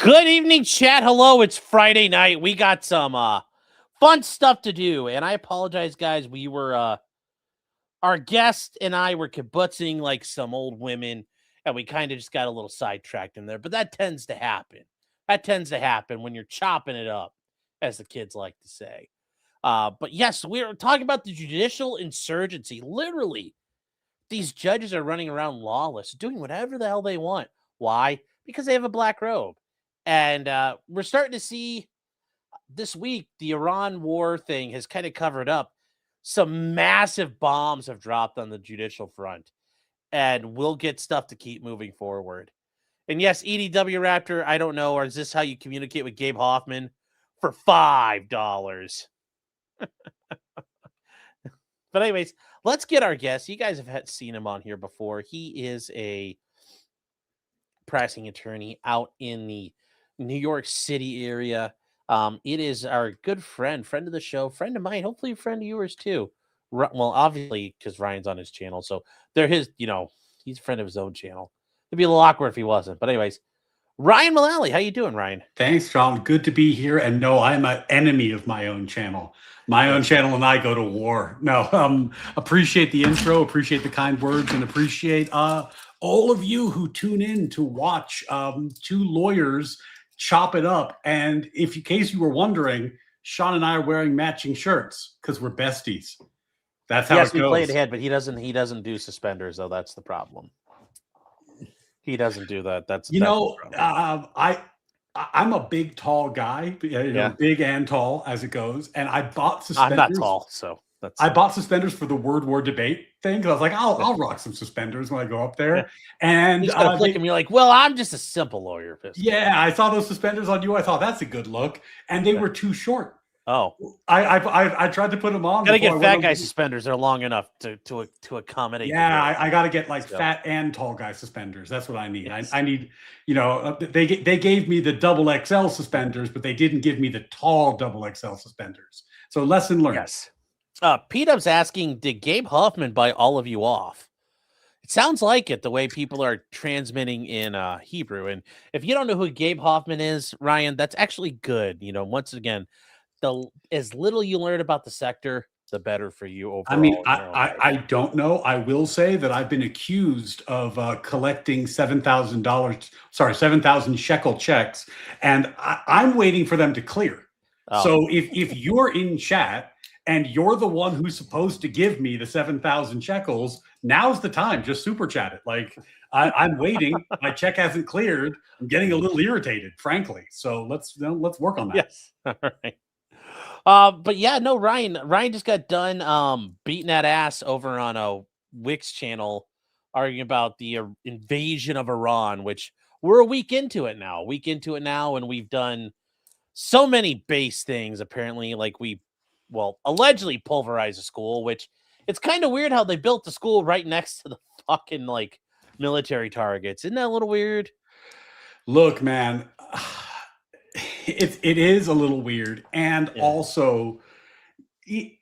Good evening, chat. Hello, it's Friday night. We got some fun stuff to do, and I apologize, guys. We were our guest and I were kibbutzing like some old women, and we kind of just got a little sidetracked in there. But that tends to happen. That tends to happen when you're chopping it up, as the kids like to say. But yes, we're talking about the judicial insurgency. Literally, these judges are running around lawless, doing whatever the hell they want. Why? Because they have a black robe. And we're starting to see this week, the Iran war thing has kind of covered up. Some massive bombs have dropped on the judicial front, and we'll get stuff to keep moving forward. And yes, EDW Raptor, I don't know, or is this how you communicate with Gabe Hoffman? For $5. But anyways, let's get our guest. You guys have seen him on here before. He is a practicing attorney out in the New York City area. It is our good friend of the show, friend of mine, hopefully a friend of yours too. Well, obviously, because Ryan's on his channel, so they're his, he's a friend of his own channel. It'd be a little awkward if he wasn't. But anyways, Ryan Mullally, how you doing, Ryan? Thanks, John. Good to be here. And no, I'm an enemy of my own channel. My own channel and I go to war. No, appreciate the intro, appreciate the kind words, and appreciate all of you who tune in to watch two lawyers chop it up. And in case you were wondering, Sean and I are wearing matching shirts because we're besties. That's how it goes. Yes, we played ahead, but he doesn't do suspenders, though. That's the problem. He doesn't do that. I'm a big, tall guy, big and tall as it goes. And I bought suspenders. I'm not tall, so I bought suspenders for the word war debate thing because I was like, I'll rock some suspenders when I go up there. Yeah. And you gotta flick them. You're like, well, I'm just a simple lawyer. Yeah, I saw those suspenders on you. I thought that's a good look, and they were too short. Oh, I tried to put them on. Gotta get fat guy suspenders. They're long enough to accommodate. Yeah, I got to get like fat and tall guy suspenders. That's what I need. Yes. I need, they gave me the double XL suspenders, but they didn't give me the tall double XL suspenders. So lesson learned. Yes. P-Dub's asking, did Gabe Hoffman buy all of you off? It sounds like it, the way people are transmitting in Hebrew. And if you don't know who Gabe Hoffman is, Ryan, that's actually good. Once again, as little you learn about the sector, the better for you overall. I mean, I don't know. I will say that I've been accused of collecting $7,000 shekel checks, and I'm waiting for them to clear. Oh. So if you're in chat and you're the one who's supposed to give me the 7,000 shekels, now's the time. Just super chat it. Like I'm waiting. My check hasn't cleared. I'm getting a little irritated, frankly. So let's work on that. Yes. All right. But yeah, no, Ryan just got done beating that ass over on a Wix channel, arguing about the invasion of Iran, which we're a week into it now, and we've done so many base things. Apparently, like allegedly pulverized a school, which it's kind of weird how they built the school right next to the fucking like military targets. Isn't that a little weird? Look, man. It is a little weird. And also, if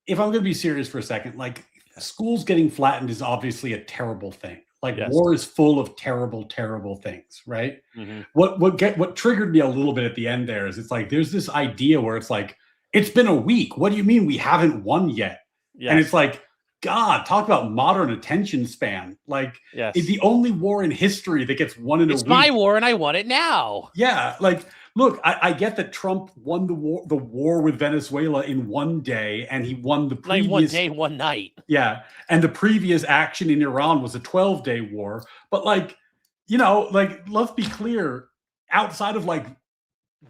I'm going to be serious for a second, like schools getting flattened is obviously a terrible thing. Like war is full of terrible, terrible things, right? Mm-hmm. What triggered me a little bit at the end there is it's like there's this idea where it's like, it's been a week. What do you mean we haven't won yet? Yes. And it's like, God, talk about modern attention span. Like it's the only war in history that gets won in a week. It's my war and I won it now. Yeah, like look, I get that Trump won the war with Venezuela in one day, and he won the previous one day, one night. Yeah, and the previous action in Iran was a 12-day war. But let's be clear, outside of like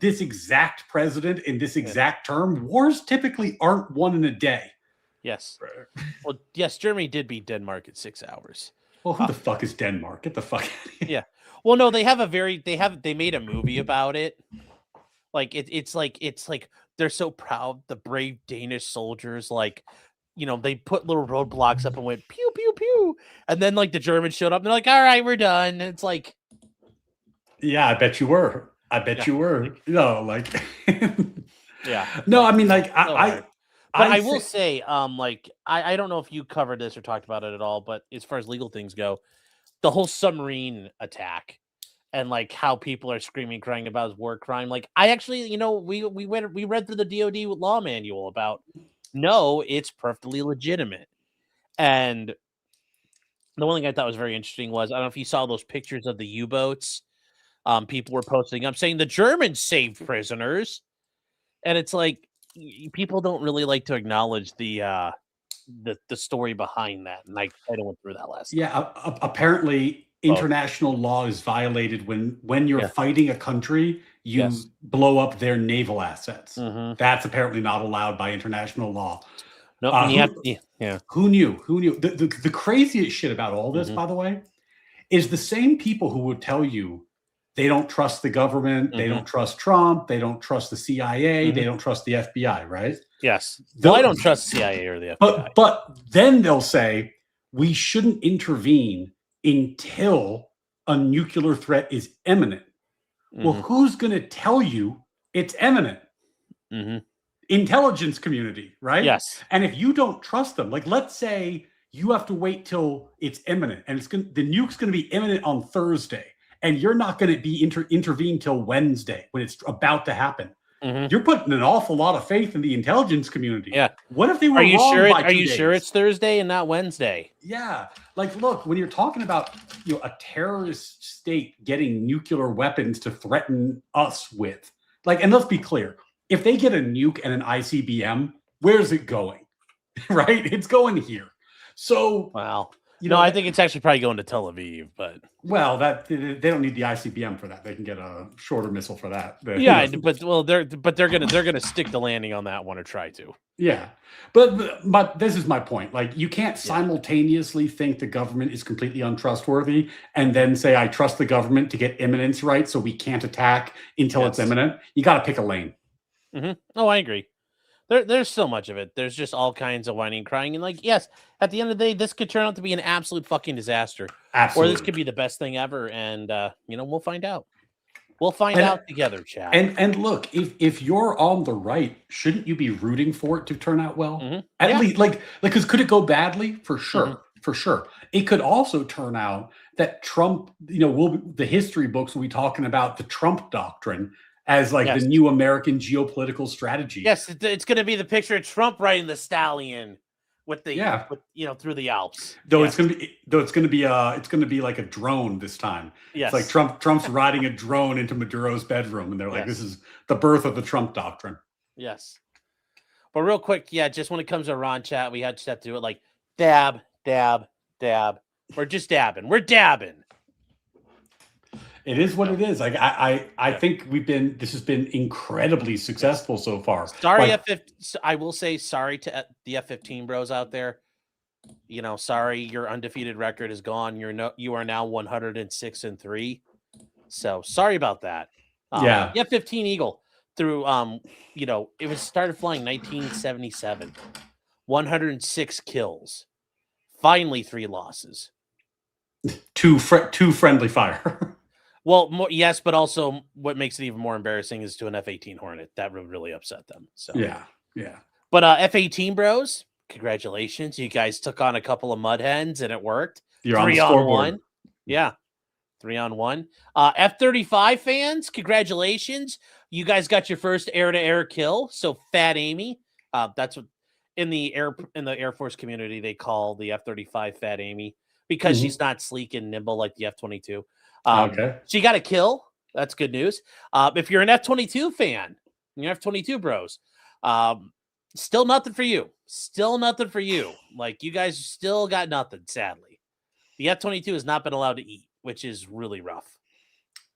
this exact president in this exact term, wars typically aren't won in a day. Yes. Well, yes, Germany did beat Denmark at 6 hours. Well, who the fuck is Denmark? Get the fuck out of here. Yeah. Well, no, they made a movie about it. Like it's like they're so proud, the brave Danish soldiers, they put little roadblocks up and went pew pew pew, and then like the Germans showed up and they're like, all right, we're done. And it's like, yeah, I bet you were. You were. Yeah. No, I mean, I will say, I don't know if you covered this or talked about it at all, but as far as legal things go, the whole submarine attack and like how people are screaming, crying about his war crime. Like I actually, we read through the DoD law manual about no, it's perfectly legitimate. And the one thing I thought was very interesting was I don't know if you saw those pictures of the U-boats. People were posting up saying the Germans saved prisoners, and it's like people don't really like to acknowledge the story behind that, and I kind of went through that last night. Apparently international law is violated when you're fighting a country, you blow up their naval assets. That's apparently not allowed by international law. No, who knew? The craziest shit about all this, by the way, is the same people who would tell you they don't trust the government, they don't trust Trump, they don't trust the CIA, they don't trust the FBI, right? Yes. Well, I don't trust the CIA or the FBI. But then they'll say we shouldn't intervene until a nuclear threat is imminent. Well, who's going to tell you it's imminent? Intelligence community, right? Yes. And if you don't trust them, like let's say you have to wait till it's imminent, and the nuke's going to be imminent on Thursday, and you're not going to be intervene till Wednesday when it's about to happen. You're putting an awful lot of faith in the intelligence community. Yeah. What if they were wrong by 2 days? Are you sure it's Thursday and not Wednesday? Yeah. Like, look, when you're talking about a terrorist state getting nuclear weapons to threaten us with, like, and let's be clear, if they get a nuke and an ICBM, where's it going? Right? It's going here. So, wow. I think it's actually probably going to Tel Aviv, but they don't need the ICBM for that. They can get a shorter missile for that. Yeah, but they're gonna stick the landing on that one or try to. Yeah, but this is my point. Like, you can't simultaneously think the government is completely untrustworthy and then say I trust the government to get imminence right, so we can't attack until it's imminent. You got to pick a lane. Oh, I agree. There's so much of it. There's just all kinds of whining and crying. And like, yes, at the end of the day, this could turn out to be an absolute fucking disaster. Absolutely. Or this could be the best thing ever. And, we'll find out. We'll find out together, Chad. And look, if you're on the right, shouldn't you be rooting for it to turn out well? At least, because could it go badly? For sure. For sure. It could also turn out that Trump, the history books will be talking about the Trump doctrine as the new American geopolitical strategy. Yes, it's going to be the picture of Trump riding the stallion with through the Alps. It's going to be like a drone this time. Yes. It's like Trump's riding a drone into Maduro's bedroom, and they're like, this is the birth of the Trump doctrine. Yes. But real quick, just when it comes to Iran, chat, we just have to do it like dab, dab, dab. We're just dabbing. We're dabbing. It is what it is. Like I think this has been incredibly successful so far. Sorry, I will say sorry to the F-15 bros out there. Sorry, your undefeated record is gone. You are now 106-3. So sorry about that. The F-15 Eagle through it was started flying 1977. 106 kills. Finally 3 losses. Two friendly fire. Well, yes, but also what makes it even more embarrassing is to an F-18 Hornet. That would really upset them. So yeah. But F-18 bros, congratulations! You guys took on a couple of mud hens and it worked. You're 3 on 1. Yeah, 3 on 1. F-35 fans, congratulations! You guys got your first air-to-air kill. So Fat Amy, that's what in the Air Force community they call the F-35 Fat Amy because she's not sleek and nimble like the F-22. Okay. She got a kill. That's good news. If you're an F-22 fan, you're F-22 bros, still nothing for you. Still nothing for you. Like, you guys still got nothing, sadly. The F-22 has not been allowed to eat, which is really rough.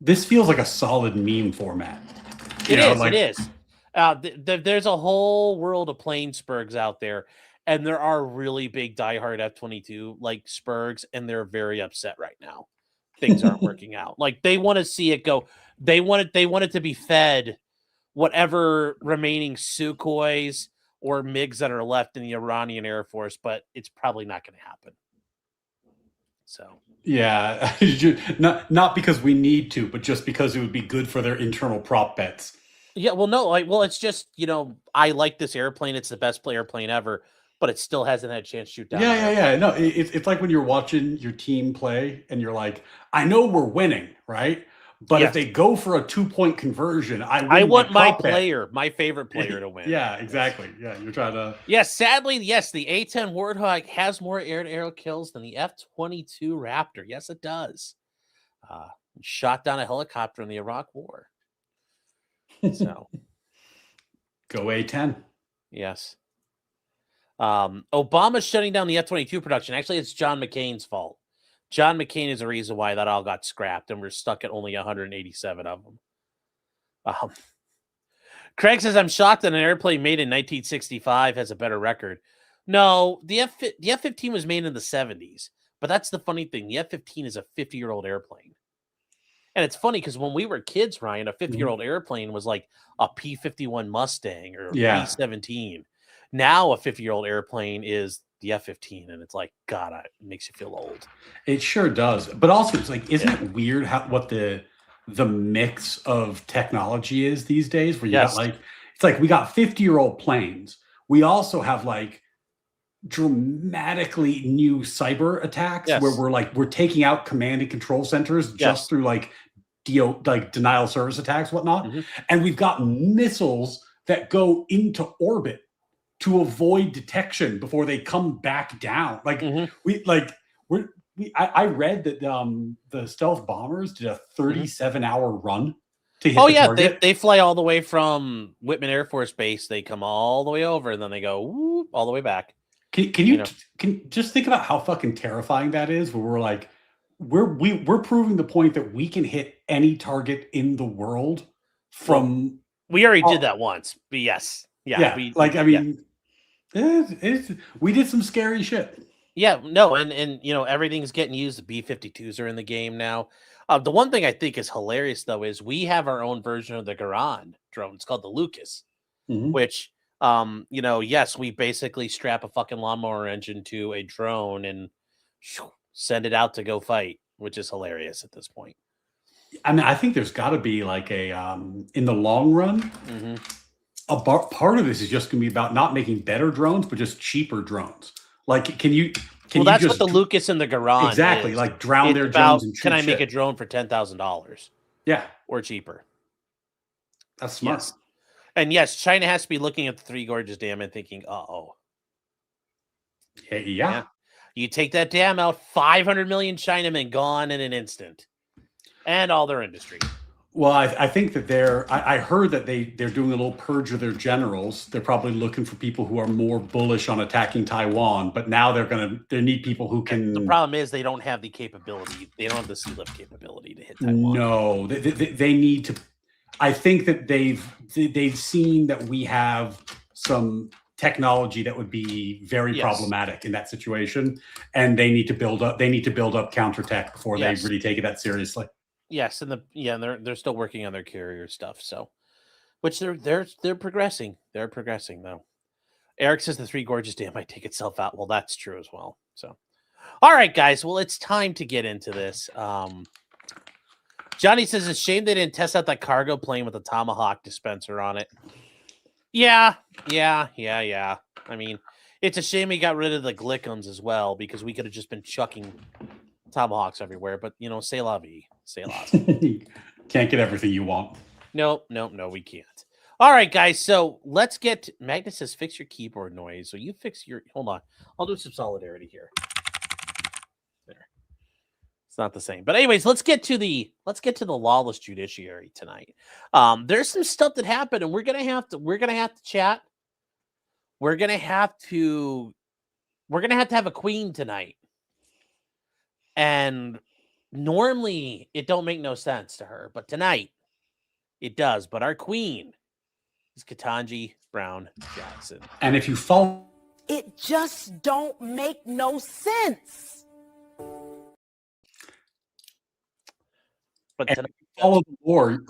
This feels like a solid meme format. It is. There's a whole world of plane spurgs out there, and there are really big diehard F-22 like spurgs, and they're very upset right now. Things aren't working out. Like, they want to see it go. They want it to be fed whatever remaining Sukhois or MiGs that are left in the Iranian Air Force, but it's probably not going to happen. So yeah, not because we need to, but just because it would be good for their internal prop bets. Yeah, well, no, it's just I like this airplane. It's the best airplane ever. But it still hasn't had a chance to shoot down. Yeah. No, it's like when you're watching your team play and you're like, I know we're winning, right? But if they go for a 2-point conversion, I want my player, my favorite player to win. Yeah, exactly. Yeah, you're trying to. Yes, sadly, yes, the A-10 Warthog has more air-to-air kills than the F-22 Raptor. Yes, it does. Shot down a helicopter in the Iraq War. So, go A-10. Yes. Obama's shutting down the F-22 production. Actually, it's John McCain's fault. John McCain is the reason why that all got scrapped, and we're stuck at only 187 of them. Craig says, I'm shocked that an airplane made in 1965 has a better record. No, the F-15 was made in the 70s, but that's the funny thing. The F-15 is a 50-year-old airplane. And it's funny because when we were kids, Ryan, a 50-year-old airplane was like a P-51 Mustang or a P-17. Now a 50-year-old airplane is the F-15, and it's like, God, it makes you feel old. It sure does. But also, it's like, isn't it weird what the mix of technology is these days? Where you got like, it's like we got 50-year-old planes. We also have like dramatically new cyber attacks where we're taking out command and control centers just through like denial of service attacks, whatnot. And we've got missiles that go into orbit to avoid detection before they come back down. Like I read that the stealth bombers did a 37-hour run to hit the target. They fly all the way from Whitman Air Force Base. They come all the way over, and then they go whoop, all the way back. Can you just think about how fucking terrifying that is? Where we're like, we're proving the point that we can hit any target in the world from. We already did that once, but yes, we did some scary shit. Yeah, no, and everything's getting used. The B-52s are in the game now. The one thing I think is hilarious though is we have our own version of the Garand drone. It's called the Lucas, which yes, we basically strap a fucking lawnmower engine to a drone and send it out to go fight, which is hilarious at this point. I mean, I think there's got to be like a in the long run. Part of this is just going to be about not making better drones, but just cheaper drones. Like, that's what the Lucas and the Garand exactly is. Like drown their drones. And can I make a drone for $10,000? Yeah, or cheaper. That's smart. Yes. And yes, China has to be looking at the Three Gorges Dam and thinking, "Uh-oh." Yeah. You take that dam out, 500 million Chinamen gone in an instant, and all their industry. Well, I think that I heard that they're doing a little purge of their generals. They're probably looking for people who are more bullish on attacking Taiwan, but now they need people who can. The problem is they don't have the capability. They don't have the sea lift capability to hit Taiwan. No, they need to. I think that they've seen that we have some technology that would be very problematic in that situation, and they need to build up counter tech before they really take it that seriously. Yes, and they're still working on their carrier stuff. So, which they're progressing. They're progressing though. Eric says the Three Gorges Dam might take itself out. Well, that's true as well. So, all right, guys. Well, it's time to get into this. Johnny says it's a shame they didn't test out that cargo plane with a Tomahawk dispenser on it. Yeah. I mean, it's a shame we got rid of the Glickums as well because we could have just been chucking Tomahawks everywhere. But c'est la vie. C'est la vie. Can't get everything you want. No, we can't. All right, guys. So let's get. Magnus says fix your keyboard noise. So you fix your. Hold on. I'll do some solidarity here. There. It's not the same. But anyways, let's get to the lawless judiciary tonight. There's some stuff that happened, and we're gonna have to chat. We're gonna have to have a queen tonight. And normally it don't make no sense to her, but tonight it does. But our queen is Ketanji Brown Jackson. And if you follow, it just don't make no sense. But tonight, follow the lore.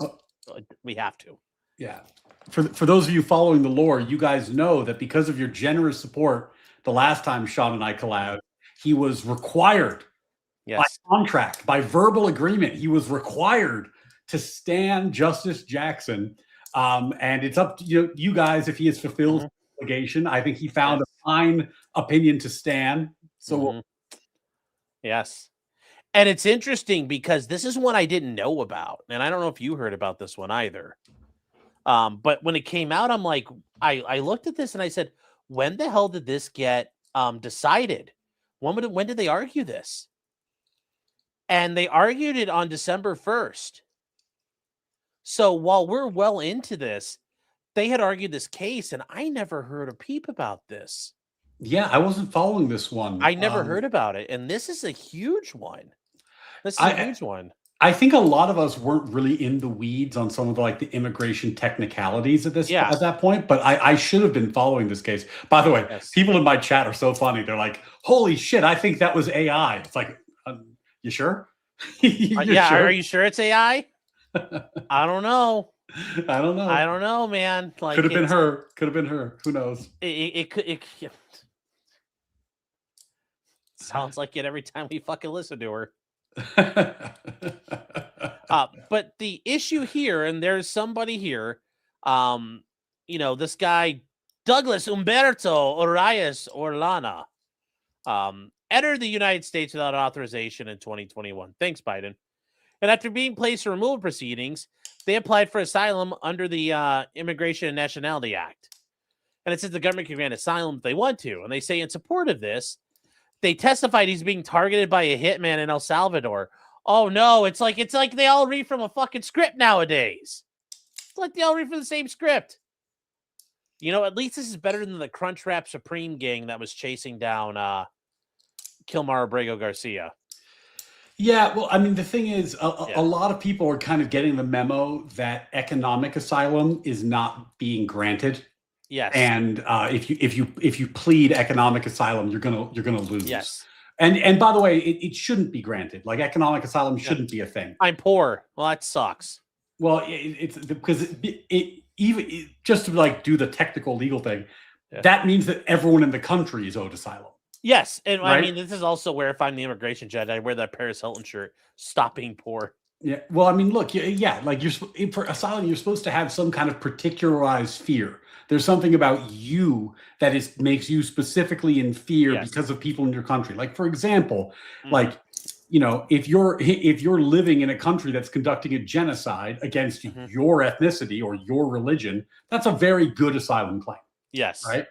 We have to. Yeah. For those of you following the lore, you guys know that because of your generous support, the last time Sean and I collabed, he was required by contract, by verbal agreement, he was required to stand Justice Jackson. And it's up to you guys if he has fulfilled his obligation. I think he found a fine opinion to stand. So yes. And it's interesting because this is one I didn't know about, and I don't know if you heard about this one either. But when it came out, I'm like, I looked at this and I said, when the hell did this get decided? When did they argue this? And they argued it on December 1st. So while we're well into this, they had argued this case, and I never heard a peep about this. Yeah, I wasn't following this one. I never heard about it, and this is a huge one. This is a huge one. I think a lot of us weren't really in the weeds on some of the immigration technicalities at that point, but I should have been following this case. By the way, people in my chat are so funny. They're like, "Holy shit, I think that was AI." It's like, you sure? Yeah, sure? Are you sure it's AI? I don't know. I don't know, man. Like, could have been her. Could have been her. Who knows? It could. Sounds like it every time we fucking listen to her. But the issue here, and there's somebody here, this guy Douglas Humberto Arias Orlana, entered the United States without authorization in 2021. Thanks, Biden. And after being placed in removal proceedings, they applied for asylum under the Immigration and Nationality Act. And it says the government can grant asylum if they want to. And they say in support of this, they testified he's being targeted by a hitman in El Salvador. Oh no, it's like they all read from a fucking script nowadays. It's like they all read from the same script. At least this is better than the Crunchwrap Supreme gang that was chasing down Kilmar Abrego Garcia. Yeah, well, I mean, the thing is, a lot of people are kind of getting the memo that economic asylum is not being granted. Yes. And if you plead economic asylum, you're gonna lose. Yes. And by the way, it shouldn't be granted. Like, economic asylum shouldn't be a thing. I'm poor. Well, that sucks. Well, it's because even just to do the technical legal thing, that means that everyone in the country is owed asylum. Yes, and right? I mean, this is also where if I'm the immigration judge, I wear that Paris Hilton shirt. Stop being poor. Yeah. Well, I mean, look, for asylum, you're supposed to have some kind of particularized fear. There's something about you that makes you specifically in fear because of people in your country. Like, for example, if you're living in a country that's conducting a genocide against your ethnicity or your religion, that's a very good asylum claim. Yes. Right.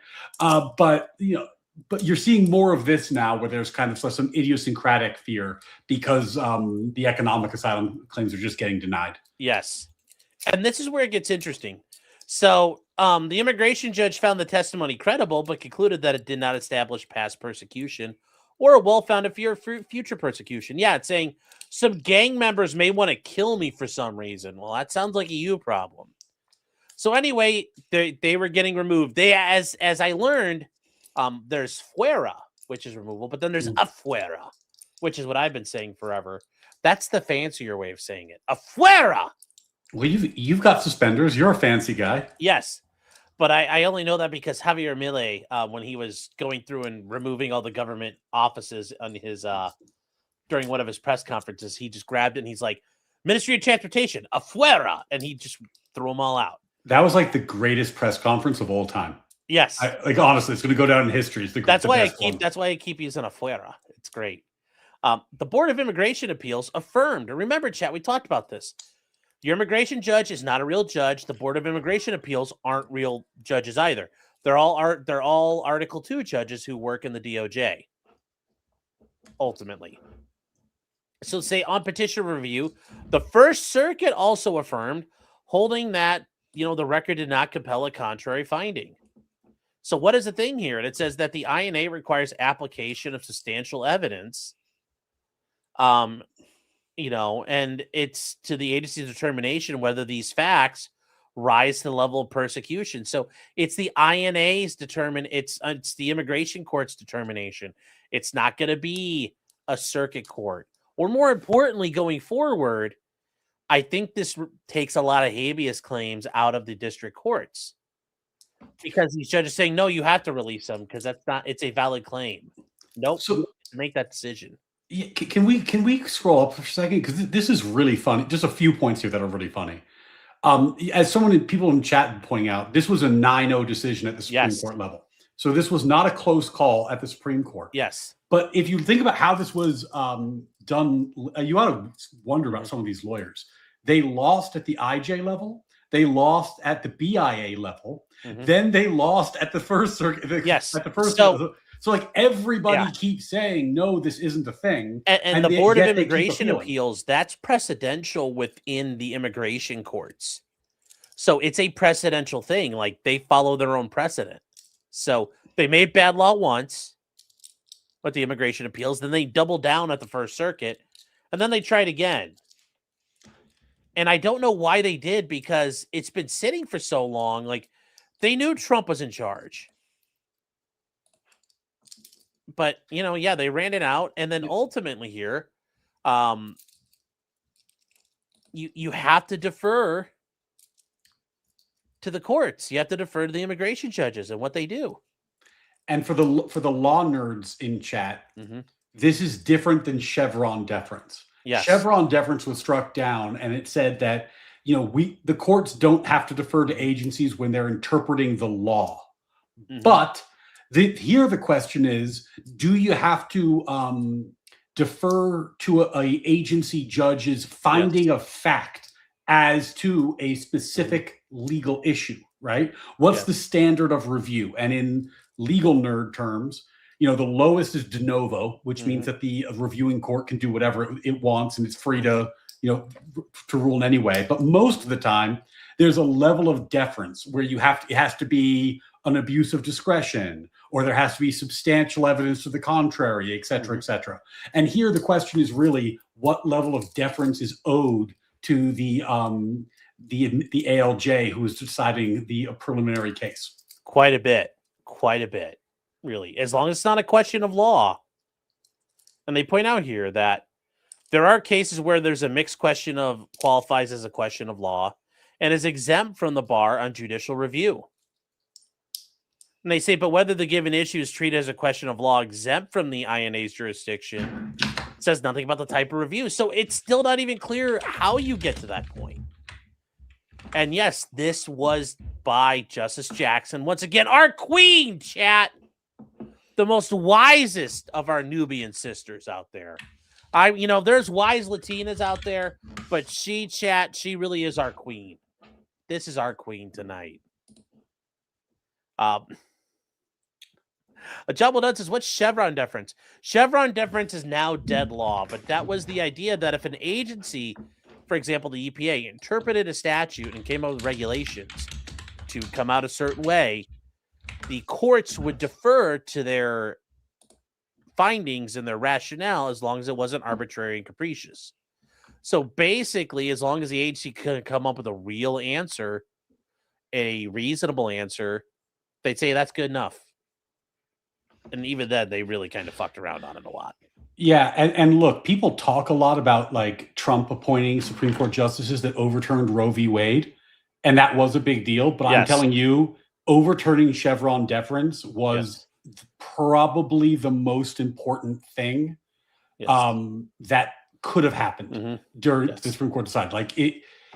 But you're seeing more of this now, where there's kind of some idiosyncratic fear because the economic asylum claims are just getting denied. Yes. And this is where it gets interesting. So the immigration judge found the testimony credible, but concluded that it did not establish past persecution or a well-founded fear of future persecution. Yeah, it's saying some gang members may want to kill me for some reason. Well, that sounds like a you problem. So anyway, they were getting removed. As I learned, there's fuera, which is removal, but then there's afuera, which is what I've been saying forever. That's the fancier way of saying it. Afuera. Well, you've got suspenders. You're a fancy guy. Yes, but I only know that because Javier Milei, when he was going through and removing all the government offices on his during one of his press conferences, he just grabbed it and he's like, Ministry of Transportation, afuera, and he just threw them all out. That was like the greatest press conference of all time. Yes, honestly, it's going to go down in history. That's why I keep using afuera. It's great. The Board of Immigration Appeals affirmed. Remember, chat, we talked about this. Your immigration judge is not a real judge. The Board of Immigration Appeals aren't real judges either. They're all Article 2 judges who work in the DOJ. Ultimately. So say on petition review, the First Circuit also affirmed, holding that, the record did not compel a contrary finding. So what is the thing here? And it says that the INA requires application of substantial evidence. And it's to the agency's determination whether these facts rise to the level of persecution. So it's the INA's it's the immigration court's determination. It's not going to be a circuit court. Or more importantly, going forward, I think this takes a lot of habeas claims out of the district courts. Because these judges saying, no, you have to release them because it's a valid claim. Nope. So make that decision. Yeah, can we scroll up for a second? Because this is really funny. Just a few points here that are really funny. As people in chat pointing out, this was a 9-0 decision at the Supreme Court level. So this was not a close call at the Supreme Court. Yes. But if you think about how this was done, you ought to wonder about some of these lawyers. They lost at the IJ level. They lost at the BIA level. Then they lost at the First Circuit. Yes. At the first. So like everybody keeps saying, no, this isn't a thing. And the Board of Immigration Appeals, that's precedential within the immigration courts. So it's a precedential thing. Like they follow their own precedent. So they made bad law once with the immigration appeals. Then they doubled down at the First Circuit. And then they tried again. And I don't know why they did, because it's been sitting for so long. Like they knew Trump was in charge. But, you know, yeah, they ran it out. And then ultimately here, you have to defer to the courts. You have to defer to the immigration judges and what they do. And for the law nerds in chat, this is different than Chevron deference. Yes. Chevron deference was struck down, and it said that, you know, the courts don't have to defer to agencies when they're interpreting the law. But here the question is, do you have to defer to a agency judge's finding of fact as to a specific legal issue, right? What's the standard of review? And in legal nerd terms, you know, the lowest is de novo, which means that the reviewing court can do whatever it wants and it's free to, you know, to rule in any way. But most of the time, there's a level of deference where it has to be an abuse of discretion, or there has to be substantial evidence to the contrary, et cetera, et cetera. And here the question is really what level of deference is owed to the ALJ who is deciding the preliminary case. Quite a bit, really, as long as it's not a question of law. And they point out here that there are cases where there's a mixed question of qualifies as a question of law and is exempt from the bar on judicial review. And they say, but whether the given issue is treated as a question of law exempt from the INA's jurisdiction says nothing about the type of review. So it's still not even clear how you get to that point. And yes, this was by Justice Jackson. Once again, our queen, chat. The most wisest of our Nubian sisters out there. There's wise Latinas out there, but she really is our queen. This is our queen tonight. A Jumble Nut says, what's Chevron deference? Chevron deference is now dead law, but that was the idea that if an agency, for example, the EPA, interpreted a statute and came up with regulations to come out a certain way, the courts would defer to their findings and their rationale as long as it wasn't arbitrary and capricious. So basically, as long as the agency could come up with a real answer, a reasonable answer, they'd say that's good enough. And even then, they really kind of fucked around on it a lot. Yeah, and look, people talk a lot about like Trump appointing Supreme Court justices that overturned Roe v. Wade, and that was a big deal. But I'm telling you, overturning Chevron deference was probably the most important thing that could have happened during the Supreme Court decided. Like,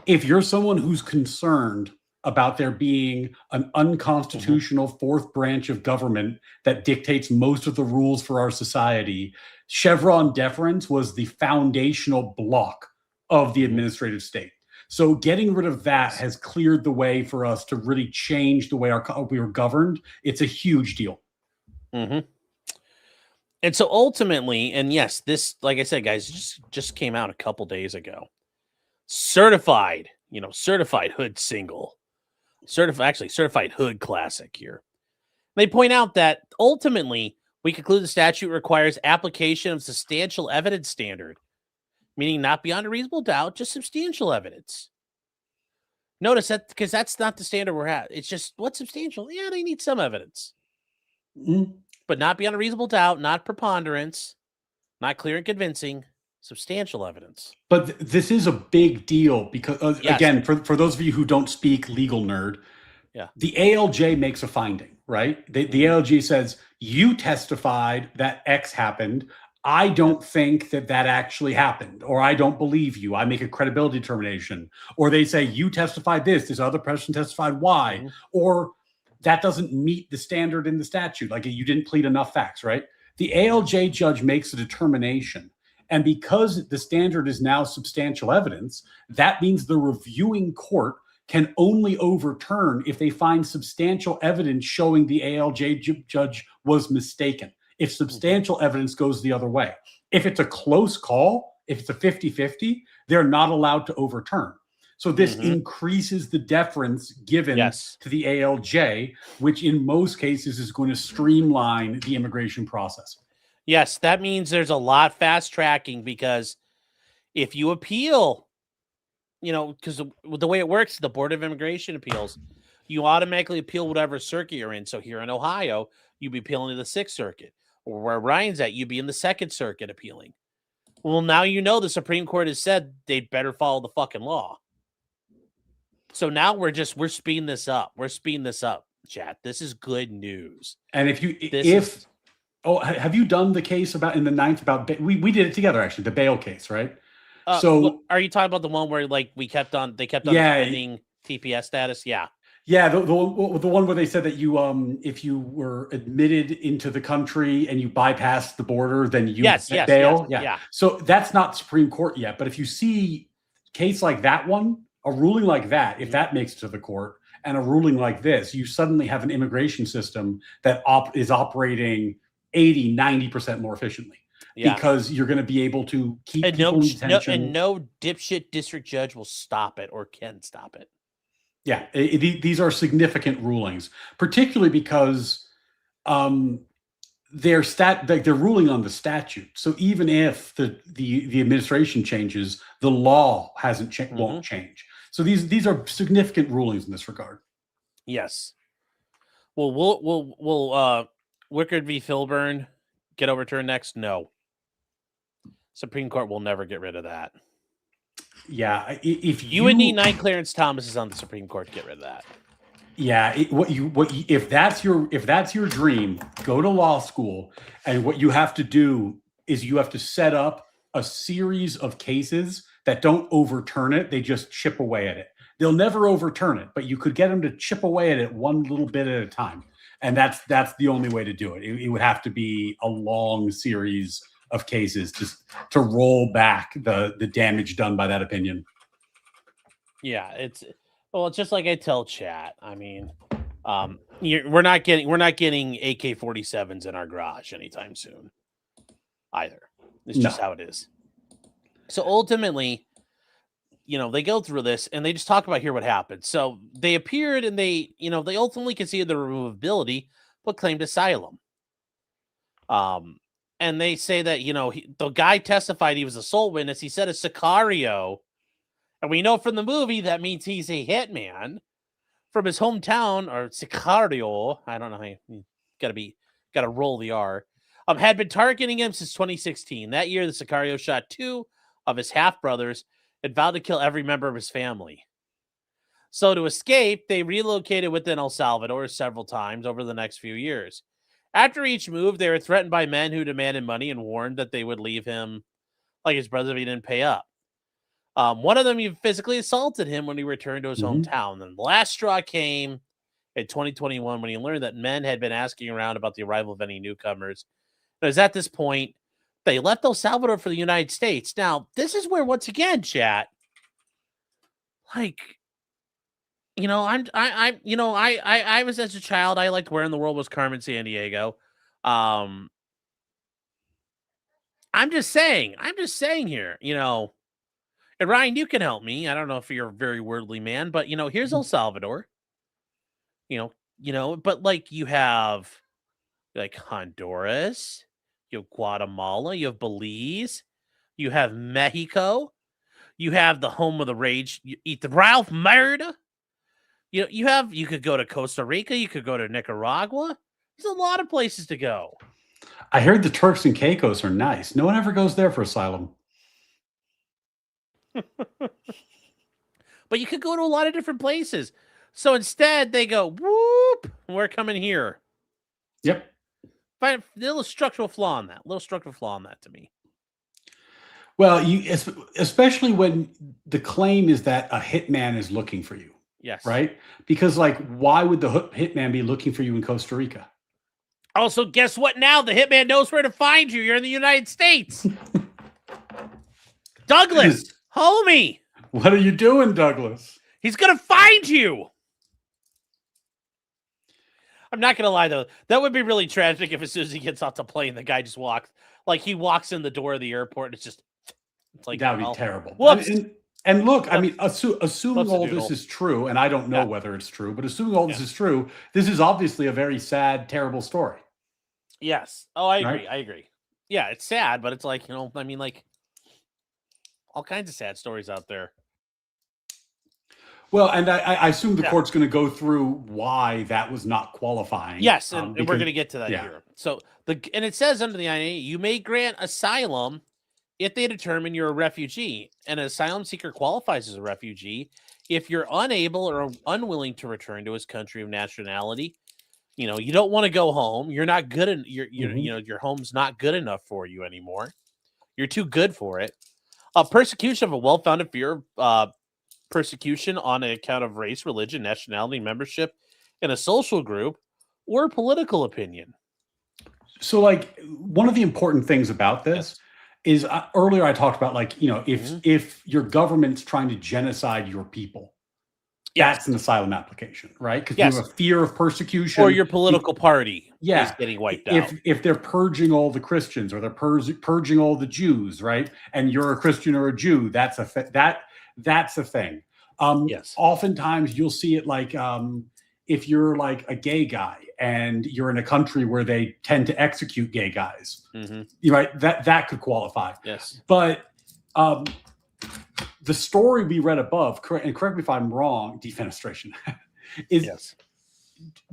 if you're someone who's concerned about there being an unconstitutional fourth branch of government that dictates most of the rules for our society, Chevron deference was the foundational block of the administrative state. So getting rid of that has cleared the way for us to really change the way we were governed. It's a huge deal. And so ultimately, and yes, this, like I said, guys, just came out a couple days ago. Certified hood single. Certified hood classic here. They point out that ultimately, we conclude the statute requires application of substantial evidence standard, meaning not beyond a reasonable doubt, just substantial evidence. Notice that, because that's not the standard we're at. It's just, what's substantial? Yeah, they need some evidence. But not beyond a reasonable doubt, not preponderance, not clear and convincing, substantial evidence. But this is a big deal because, again, for those of you who don't speak legal nerd, the ALJ makes a finding, right? The ALJ says, you testified that X happened. I don't think that actually happened, or I don't believe you. I make a credibility determination. Or they say, you testified this other person testified Y. Or that doesn't meet the standard in the statute. Like you didn't plead enough facts, right? The ALJ judge makes a determination. And because the standard is now substantial evidence, that means the reviewing court can only overturn if they find substantial evidence showing the ALJ judge was mistaken. If substantial evidence goes the other way. If it's a close call, if it's a 50-50, they're not allowed to overturn. So this increases the deference given to the ALJ, which in most cases is going to streamline the immigration process. Yes, that means there's a lot fast tracking, because if you appeal, because the way it works, the Board of Immigration Appeals, you automatically appeal whatever circuit you're in. So here in Ohio, you'd be appealing to the 6th Circuit, or where Ryan's at, you'd be in the 2nd Circuit appealing. Well, now the Supreme Court has said they'd better follow the fucking law. So now we're speeding this up. We're speeding this up, chat. This is good news. And have you done the case about in the 9th about we did it together, actually, the bail case, right? So are you talking about the one where they kept on defending TPS status? Yeah. Yeah, the one where they said that you if you were admitted into the country and you bypassed the border, then you get bail. Yeah. So that's not Supreme Court yet, but if you see a case like that one, a ruling like that, if that makes it to the court, and a ruling like this, you suddenly have an immigration system that is operating 80-90% more efficiently. Yeah. Because you're going to be able to keep people in detention. And no dipshit district judge will stop it or can stop it. Yeah, these are significant rulings, particularly because they're ruling on the statute. So even if the administration changes, the law won't change. So these are significant rulings in this regard. Yes. Well, will Wickard v. Filburn get overturned next? No. Supreme Court will never get rid of that. Yeah, if you would need 9 Clarence Thomases on the Supreme Court to get rid of that. Yeah, if that's your dream, go to law school, and what you have to do is you have to set up a series of cases that don't overturn it; they just chip away at it. They'll never overturn it, but you could get them to chip away at it one little bit at a time, and that's the only way to do it. It would have to be a long series of cases just to roll back the damage done by that opinion. Yeah, it's just like I tell chat. I mean, we're not getting AK-47s in our garage anytime soon either. It's just how it is. So ultimately, they go through this and they just talk about here what happened. So they appeared and they ultimately conceded the removability, but claimed asylum. And they say that, the guy testified he was a sole witness. He said a sicario. And we know from the movie that means he's a hitman from his hometown, or sicario. I don't know. You gotta roll the R. Had been targeting him since 2016. That year, the sicario shot 2 of his half-brothers and vowed to kill every member of his family. So to escape, they relocated within El Salvador several times over the next few years. After each move, they were threatened by men who demanded money and warned that they would leave him like his brother if he didn't pay up. One of them even physically assaulted him when he returned to his hometown. And the last straw came in 2021 when he learned that men had been asking around about the arrival of any newcomers. It was at this point they left El Salvador for the United States. Now, this is where, once again, chat, I was, as a child, I liked Where in the World Was Carmen Sandiego. I'm just saying here, and Ryan, you can help me. I don't know if you're a very worldly man, but here's El Salvador. But you have Honduras, you have Guatemala, you have Belize, you have Mexico, you have the home of the rage, you eat the Ralph Murda. You could go to Costa Rica, you could go to Nicaragua. There's a lot of places to go. I heard the Turks and Caicos are nice. No one ever goes there for asylum. But you could go to a lot of different places. So instead, they go, whoop, we're coming here. Yep. Find a little structural flaw in that. To me. Well, especially when the claim is that a hitman is looking for you. Yes. Right? Because like, why would the hitman be looking for you in Costa Rica? Also, guess what? Now the hitman knows where to find you. You're in the United States. Douglas, homie. What are you doing, Douglas? He's going to find you. I'm not going to lie, though. That would be really tragic if as soon as he gets off the plane, the guy just walks. Like, he walks in the door of the airport and it's like... That would be terrible. Whoops. And look, I mean, assuming all doodle. this is true, and I don't know whether it's true, but assuming all this is true, this is obviously a very sad, terrible story. Yes. Oh, I agree. Right? I agree. Yeah, it's sad, but it's like, I mean, like, all kinds of sad stories out there. Well, and I assume the court's going to go through why that was not qualifying. Yes, and we're going to get to that here. So, and it says under the INA, you may grant asylum if they determine you're a refugee. An asylum seeker qualifies as a refugee if you're unable or unwilling to return to his country of nationality. You don't want to go home. You're not good, and your home's not good enough for you anymore. You're too good for it. Persecution of a well-founded fear of persecution on account of race, religion, nationality, membership in a social group, or political opinion. So, like, one of the important things about this is earlier I talked about, like, if your government's trying to genocide your people, that's an asylum application, right? Because you have a fear of persecution. Or your political party is getting wiped out. If they're purging all the Christians or they're purging all the Jews, right? And you're a Christian or a Jew, that's a thing. Oftentimes you'll see it like if you're like a gay guy and you're in a country where they tend to execute gay guys, right? That could qualify. Yes. But the story we read above, and correct me if I'm wrong, defenestration,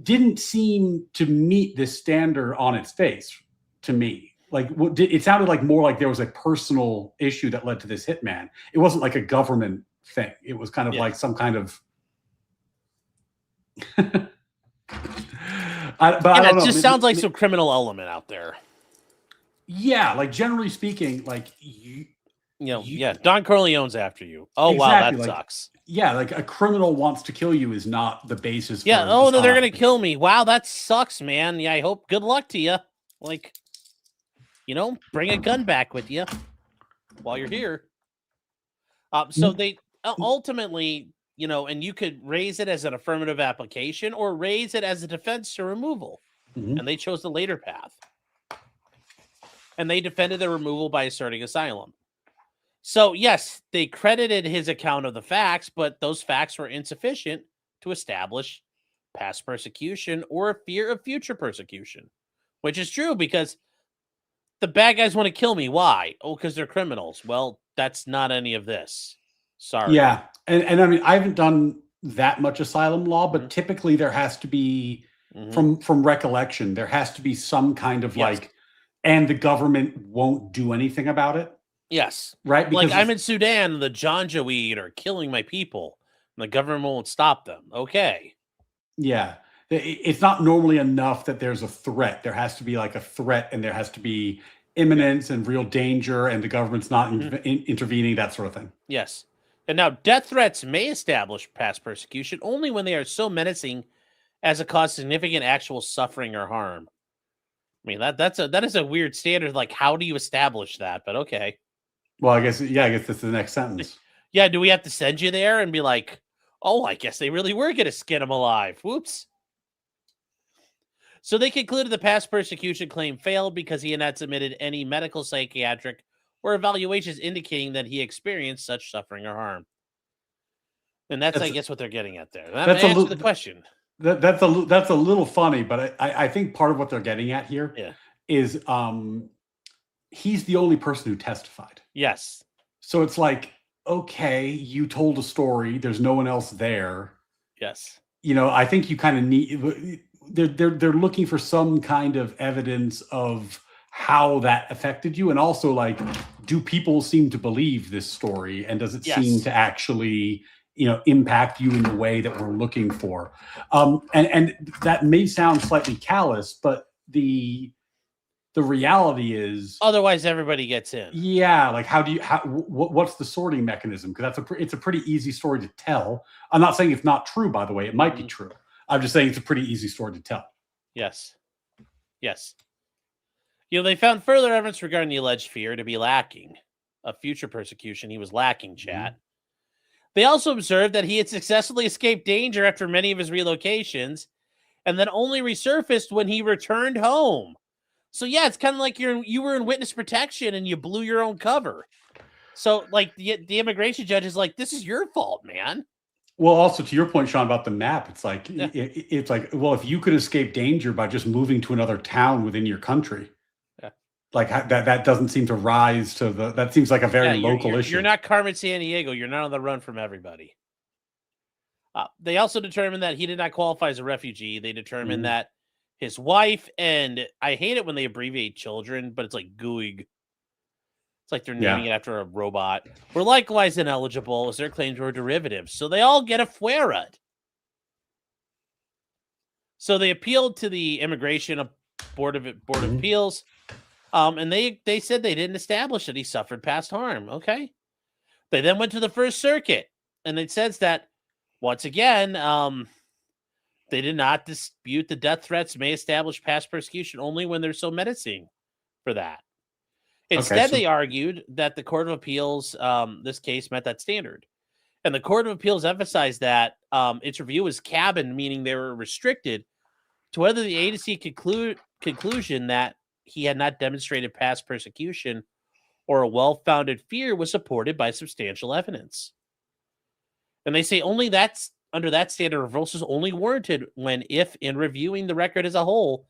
didn't seem to meet this standard on its face to me. Like, it sounded like more like there was a personal issue that led to this hitman. It wasn't like a government thing. It was kind of like some kind of... but I don't know. It just sounds like some criminal element out there. Yeah, like generally speaking, like... Don Corleone's after you. Oh, exactly. Wow, that sucks. Yeah, like a criminal wants to kill you is not the basis. Yeah. Oh no, they're gonna kill me. Wow, that sucks, man. Yeah, I hope. Good luck to you. Like, bring a gun back with you while you're here. So they ultimately, and you could raise it as an affirmative application or raise it as a defense to removal, and they chose the later path. And they defended the removal by asserting asylum. So, yes, they credited his account of the facts, but those facts were insufficient to establish past persecution or a fear of future persecution, which is true because the bad guys want to kill me. Why? Oh, because they're criminals. Well, that's not any of this. Sorry. Yeah. And I mean, I haven't done that much asylum law, but typically there has to be, from recollection, there has to be some kind of like, and the government won't do anything about it. Yes. Right? Because I'm in Sudan, the Janjaweed are killing my people, and the government won't stop them. Okay. Yeah. It's not normally enough that there's a threat. There has to be like a threat, and there has to be imminence and real danger, and the government's not intervening, that sort of thing. Yes. And now death threats may establish past persecution only when they are so menacing as to cause significant actual suffering or harm. I mean, that is a weird standard. Like, how do you establish that? But okay. Well, I guess that's the next sentence. Yeah, do we have to send you there and be like, oh, I guess they really were going to skin him alive. Whoops. So they concluded the past persecution claim failed because he had not submitted any medical, psychiatric, or evaluations indicating that he experienced such suffering or harm. And that's I guess, what they're getting at there. That answers the question. That's a little funny, but I think part of what they're getting at here is he's the only person who testified. Yes. So it's like, okay, you told a story. There's no one else there. Yes. I think you kind of need. They're looking for some kind of evidence of how that affected you, and also like, do people seem to believe this story, and does it seem to actually impact you in the way that we're looking for? And that may sound slightly callous, but the The reality is, otherwise everybody gets in. Yeah, like what's the sorting mechanism? Because it's a pretty easy story to tell. I'm not saying it's not true, by the way. It might be true. I'm just saying it's a pretty easy story to tell. Yes. They found further evidence regarding the alleged fear to be lacking of future persecution. He was lacking, chat. They also observed that he had successfully escaped danger after many of his relocations, and then only resurfaced when he returned home. So yeah, it's kind of like you were in witness protection and you blew your own cover. So like the immigration judge is like, this is your fault, man. Well, also to your point, Sean, about the map, it's like it's like, well, if you could escape danger by just moving to another town within your country, like that doesn't seem to rise to that seems like a very local issue. You're not Carmen Sandiego. You're not on the run from everybody. They also determined that he did not qualify as a refugee. They determined that his wife, and I hate it when they abbreviate children, but it's like GUIG. It's like they're naming it after a robot. Were likewise ineligible as their claims were derivatives. So they all get a fuera. So they appealed to the Immigration Board of Appeals. And they said they didn't establish that he suffered past harm. Okay. They then went to the First Circuit, and it says that once again, they did not dispute the death threats may establish past persecution only when they're so menacing for that. Instead, they argued that the Court of Appeals, this case met that standard. And the Court of Appeals emphasized that its review was cabined, meaning they were restricted to whether the agency conclusion that he had not demonstrated past persecution or a well-founded fear was supported by substantial evidence. And they say only that's under that standard, reversal is only warranted when, if in reviewing the record as a whole,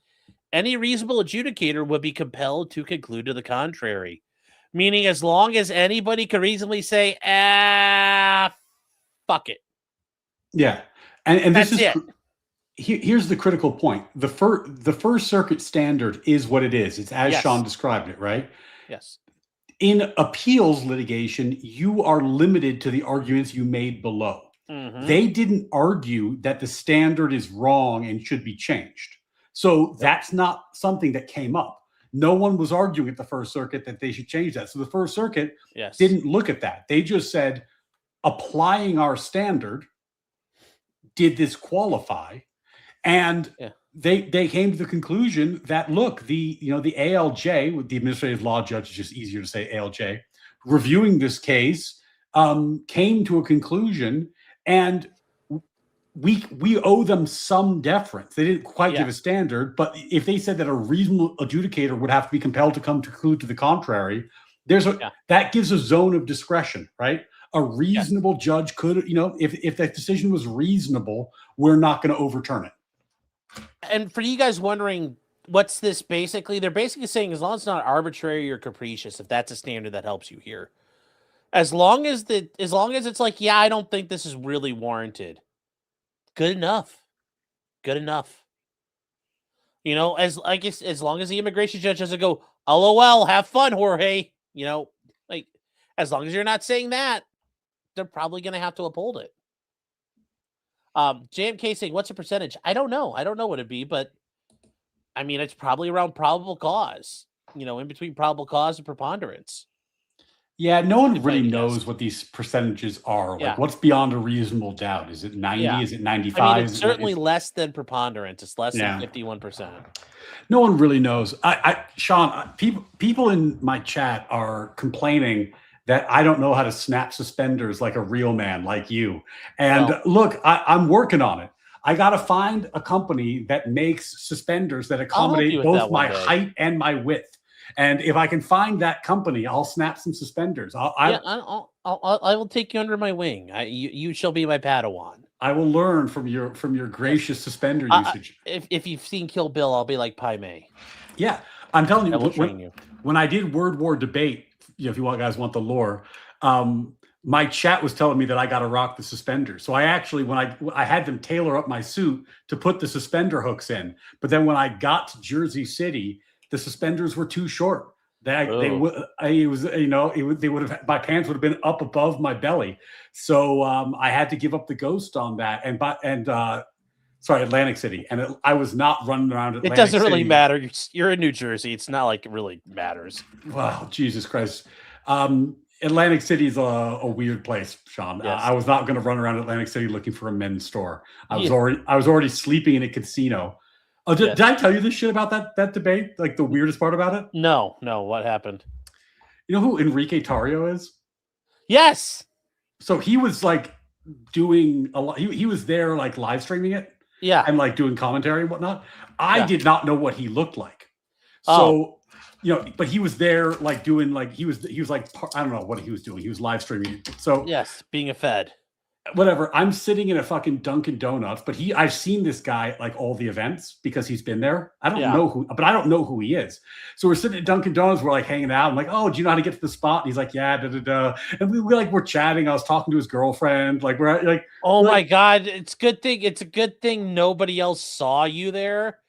any reasonable adjudicator would be compelled to conclude to the contrary. Meaning, as long as anybody could reasonably say, fuck it. Yeah. And this is it. Here's the critical point. The First Circuit standard is what it is. It's as Sean described it, right? Yes. In appeals litigation, you are limited to the arguments you made below. They didn't argue that the standard is wrong and should be changed. So that's not something that came up. No one was arguing at the First Circuit that they should change that. So the First Circuit didn't look at that. They just said, applying our standard, did this qualify? And they came to the conclusion that, look, the ALJ, with the administrative law judge, is just easier to say ALJ, reviewing this case, came to a conclusion, and we owe them some deference. They didn't quite give a standard, but if they said that a reasonable adjudicator would have to be compelled to come to conclude to the contrary, that gives a zone of discretion, right? A reasonable judge could, if that decision was reasonable, we're not going to overturn it. And for you guys wondering, what's this basically? They're basically saying as long as it's not arbitrary or capricious, if that's a standard that helps you here. As long as it's like, I don't think this is really warranted. Good enough. Good enough. As long as the immigration judge doesn't go, LOL, have fun, Jorge. As long as you're not saying that, they're probably going to have to uphold it. JMK saying, what's the percentage? I don't know. I don't know what it'd be, but I mean, it's probably around probable cause, in between probable cause and preponderance. Yeah, no one really knows what these percentages are. Like, what's beyond a reasonable doubt? Is it 90? Is it 95? I mean, it's certainly less than preponderance. It's less than 51%. No one really knows. Sean, people in my chat are complaining that I don't know how to snap suspenders like a real man like you. And look, I'm working on it. I got to find a company that makes suspenders that accommodate both my height and my width. And if I can find that company, I'll snap some suspenders. I will take you under my wing. You shall be my Padawan. I will learn from your gracious suspender usage. If you've seen Kill Bill, I'll be like Pai Mei. Yeah, I'm telling you. I will train you. When I did Word War Debate, if you guys want the lore, my chat was telling me that I got to rock the suspenders. So I actually, when I had them tailor up my suit to put the suspender hooks in, but then when I got to Jersey City, the suspenders were too short. My pants would have been up above my belly. So I had to give up the ghost on that. Sorry, Atlantic City. And I was not running around Atlantic It doesn't City. really matter. You're in New Jersey. It's not like it really matters. Wow, Jesus Christ. Atlantic City is a weird place, Sean. Yes. I was not going to run around Atlantic City looking for a men's store. I was already sleeping in a casino. Oh, did I tell you this shit about that debate? Like the weirdest part about it? No. What happened? You know who Enrique Tarrio is? Yes. So he was like doing a lot. He was there like live streaming it. Yeah. And like doing commentary and whatnot. I did not know what he looked like. Oh. So, but he was there like doing like he was like I don't know what he was doing. He was live streaming. So yes, being a Fed. Whatever. I'm sitting in a fucking Dunkin' Donuts, but I've seen this guy at like all the events because he's been there. I don't know who he is. So we're sitting at Dunkin' Donuts, we're like hanging out. I'm like, oh, do you know how to get to the spot? And he's like, yeah, And we're chatting. I was talking to his girlfriend. Like we're like, oh my God, it's a good thing nobody else saw you there.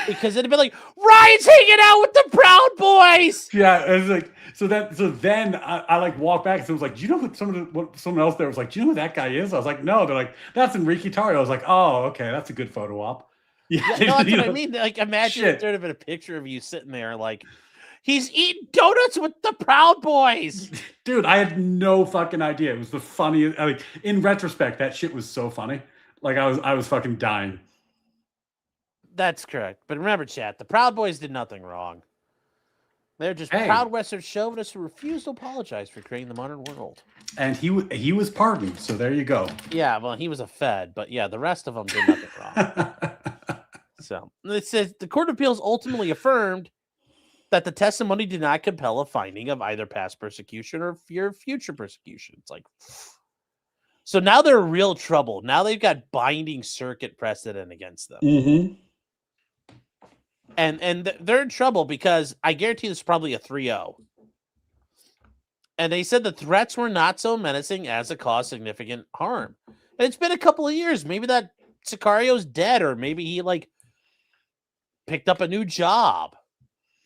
Because it'd be like, Ryan's hanging out with the Proud Boys. Yeah, it's like so then I like walk back and so it was like, do you know who someone else there was like, do you know who that guy is? I was like, no. They're like, that's Enrique Tarrio. I was like, oh, okay, that's a good photo op. Yeah, no, that's what I mean. Like, imagine if there'd have been a picture of you sitting there, like, he's eating donuts with the Proud Boys. Dude, I had no fucking idea. It was the funniest. Like in retrospect, that shit was so funny. Like I was fucking dying. That's correct. But remember, chat, the Proud Boys did nothing wrong. They're just proud Western chauvinists who refuse to apologize for creating the modern world. And he was pardoned, so there you go. Yeah, well, he was a Fed, but yeah, the rest of them did nothing wrong. So it says the Court of Appeals ultimately affirmed that the testimony did not compel a finding of either past persecution or fear of future persecution. It's like, so now they're in real trouble. Now they've got binding circuit precedent against them. Mm-hmm. And they're in trouble because I guarantee this is probably a 3-0. And they said the threats were not so menacing as to cause significant harm. And it's been a couple of years. Maybe that Sicario's dead, or maybe he like picked up a new job.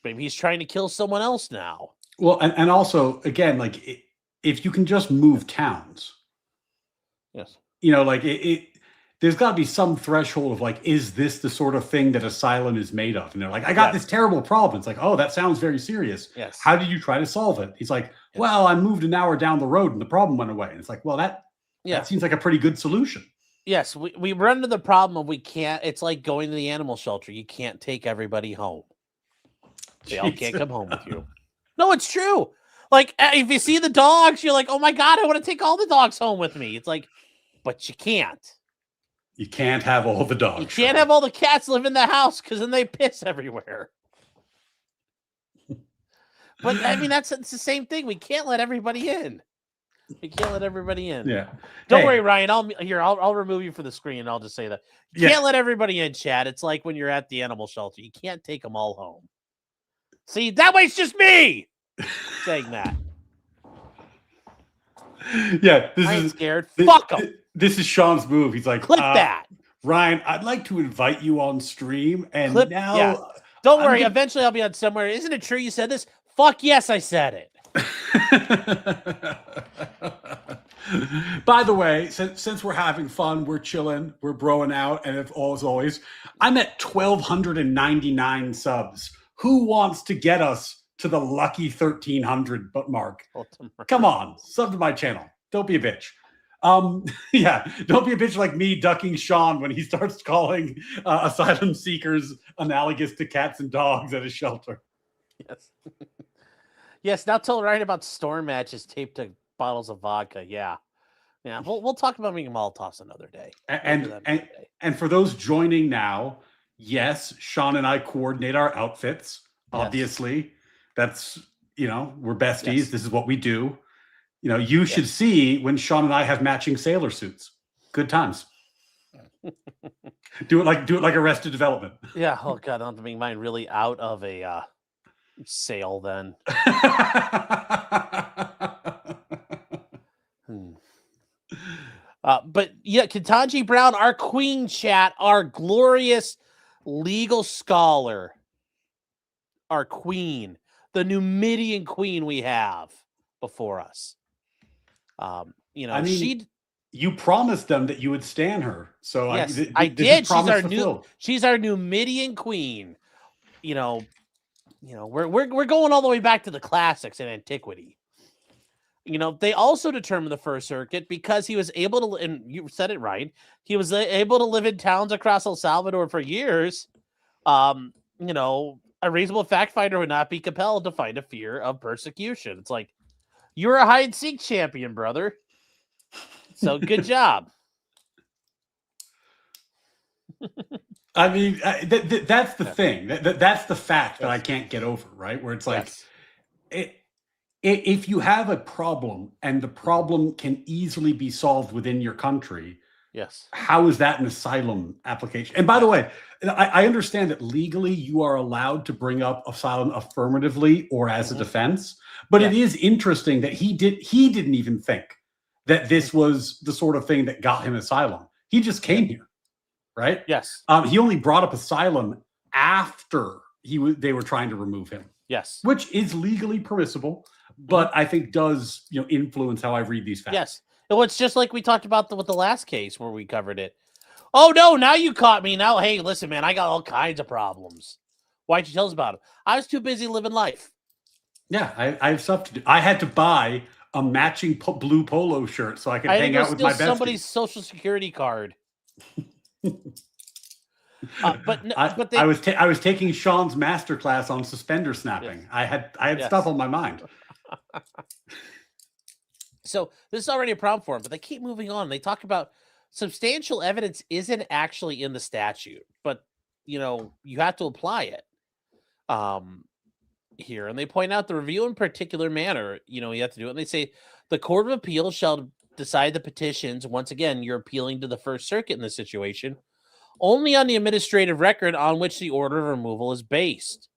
Maybe he's trying to kill someone else now. Well, and also again, like if you can just move towns, yes, like there's got to be some threshold of like, is this the sort of thing that asylum is made of? And they're like, I got this terrible problem. It's like, oh, that sounds very serious. Yes. How did you try to solve it? He's like, well, I moved an hour down the road and the problem went away. And it's like, well, that seems like a pretty good solution. Yes, we run into the problem of we can't. It's like going to the animal shelter. You can't take everybody home. They all can't come home with you. No, it's true. Like if you see the dogs, you're like, oh my God, I want to take all the dogs home with me. It's like, but you can't. You can't have all the dogs. You can't have all the cats live in the house because then they piss everywhere. But I mean, it's the same thing. We can't let everybody in. We can't let everybody in. Yeah. Don't worry, Ryan. I'll remove you from the screen and I'll just say that. You can't let everybody in, Chad. It's like when you're at the animal shelter. You can't take them all home. See, that way it's just me saying that. Yeah. I'm scared. Fuck him. This is Sean's move. He's like, clip that. Ryan, I'd like to invite you on stream. And now. Yeah. Don't worry. Eventually I'll be on somewhere. Isn't it true you said this? Fuck yes, I said it. By the way, since we're having fun, we're chilling, we're broing out, and as always, I'm at 1,299 subs. Who wants to get us to the lucky 1,300 mark? Come on, sub to my channel. Don't be a bitch. Yeah, don't be a bitch like me ducking Sean when he starts calling asylum seekers analogous to cats and dogs at a shelter. Yes. Yes, now tell Ryan about storm matches taped to bottles of vodka. Yeah. We'll talk about making Molotovs another day. And for those joining now, yes, Sean and I coordinate our outfits. Obviously, that's we're besties. Yes. This is what we do. You should see when Sean and I have matching sailor suits. Good times. Do it like Arrested Development. Yeah. Oh God, I don't have to make mine really out of a sale then. But yeah, Ketanji Brown, our queen, chat, our glorious legal scholar, our queen, the Numidian queen we have before us. you promised them that you would stand her. So yes, this I is did. promise fulfilled. She's our new Midian queen. We're going all the way back to the classics in antiquity. They also determined the First Circuit because he was able to, and you said it right, he was able to live in towns across El Salvador for years. A reasonable fact finder would not be compelled to find a fear of persecution. It's like, you're a hide and seek champion, brother. So good job. I mean, that's the thing. That's the fact that I can't get over, right? Where it's like, if you have a problem and the problem can easily be solved within your country, yes, how is that an asylum application? And by the way, I understand that legally you are allowed to bring up asylum affirmatively or as a defense, but it is interesting that he didn't even think that this was the sort of thing that got him asylum. He just came here, right? Yes. He only brought up asylum after they were trying to remove him. Yes. Which is legally permissible, but I think does influence how I read these facts. Yes. Well, it's just like we talked about with the last case where we covered it. Oh, no, now you caught me. Now, hey, listen, man, I got all kinds of problems. Why'd you tell us about it? I was too busy living life. Yeah, I have stuff to do. I had to buy a matching blue polo shirt so I could hang out with my bestie. Somebody's social security card. I was taking Sean's masterclass on suspender snapping. Yes. I had stuff on my mind. So this is already a problem for him, but they keep moving on. They talk about substantial evidence isn't actually in the statute, but you have to apply it here. And they point out the review in particular manner, you have to do it. And they say the Court of Appeals shall decide the petitions. Once again, you're appealing to the First Circuit in this situation, only on the administrative record on which the order of removal is based.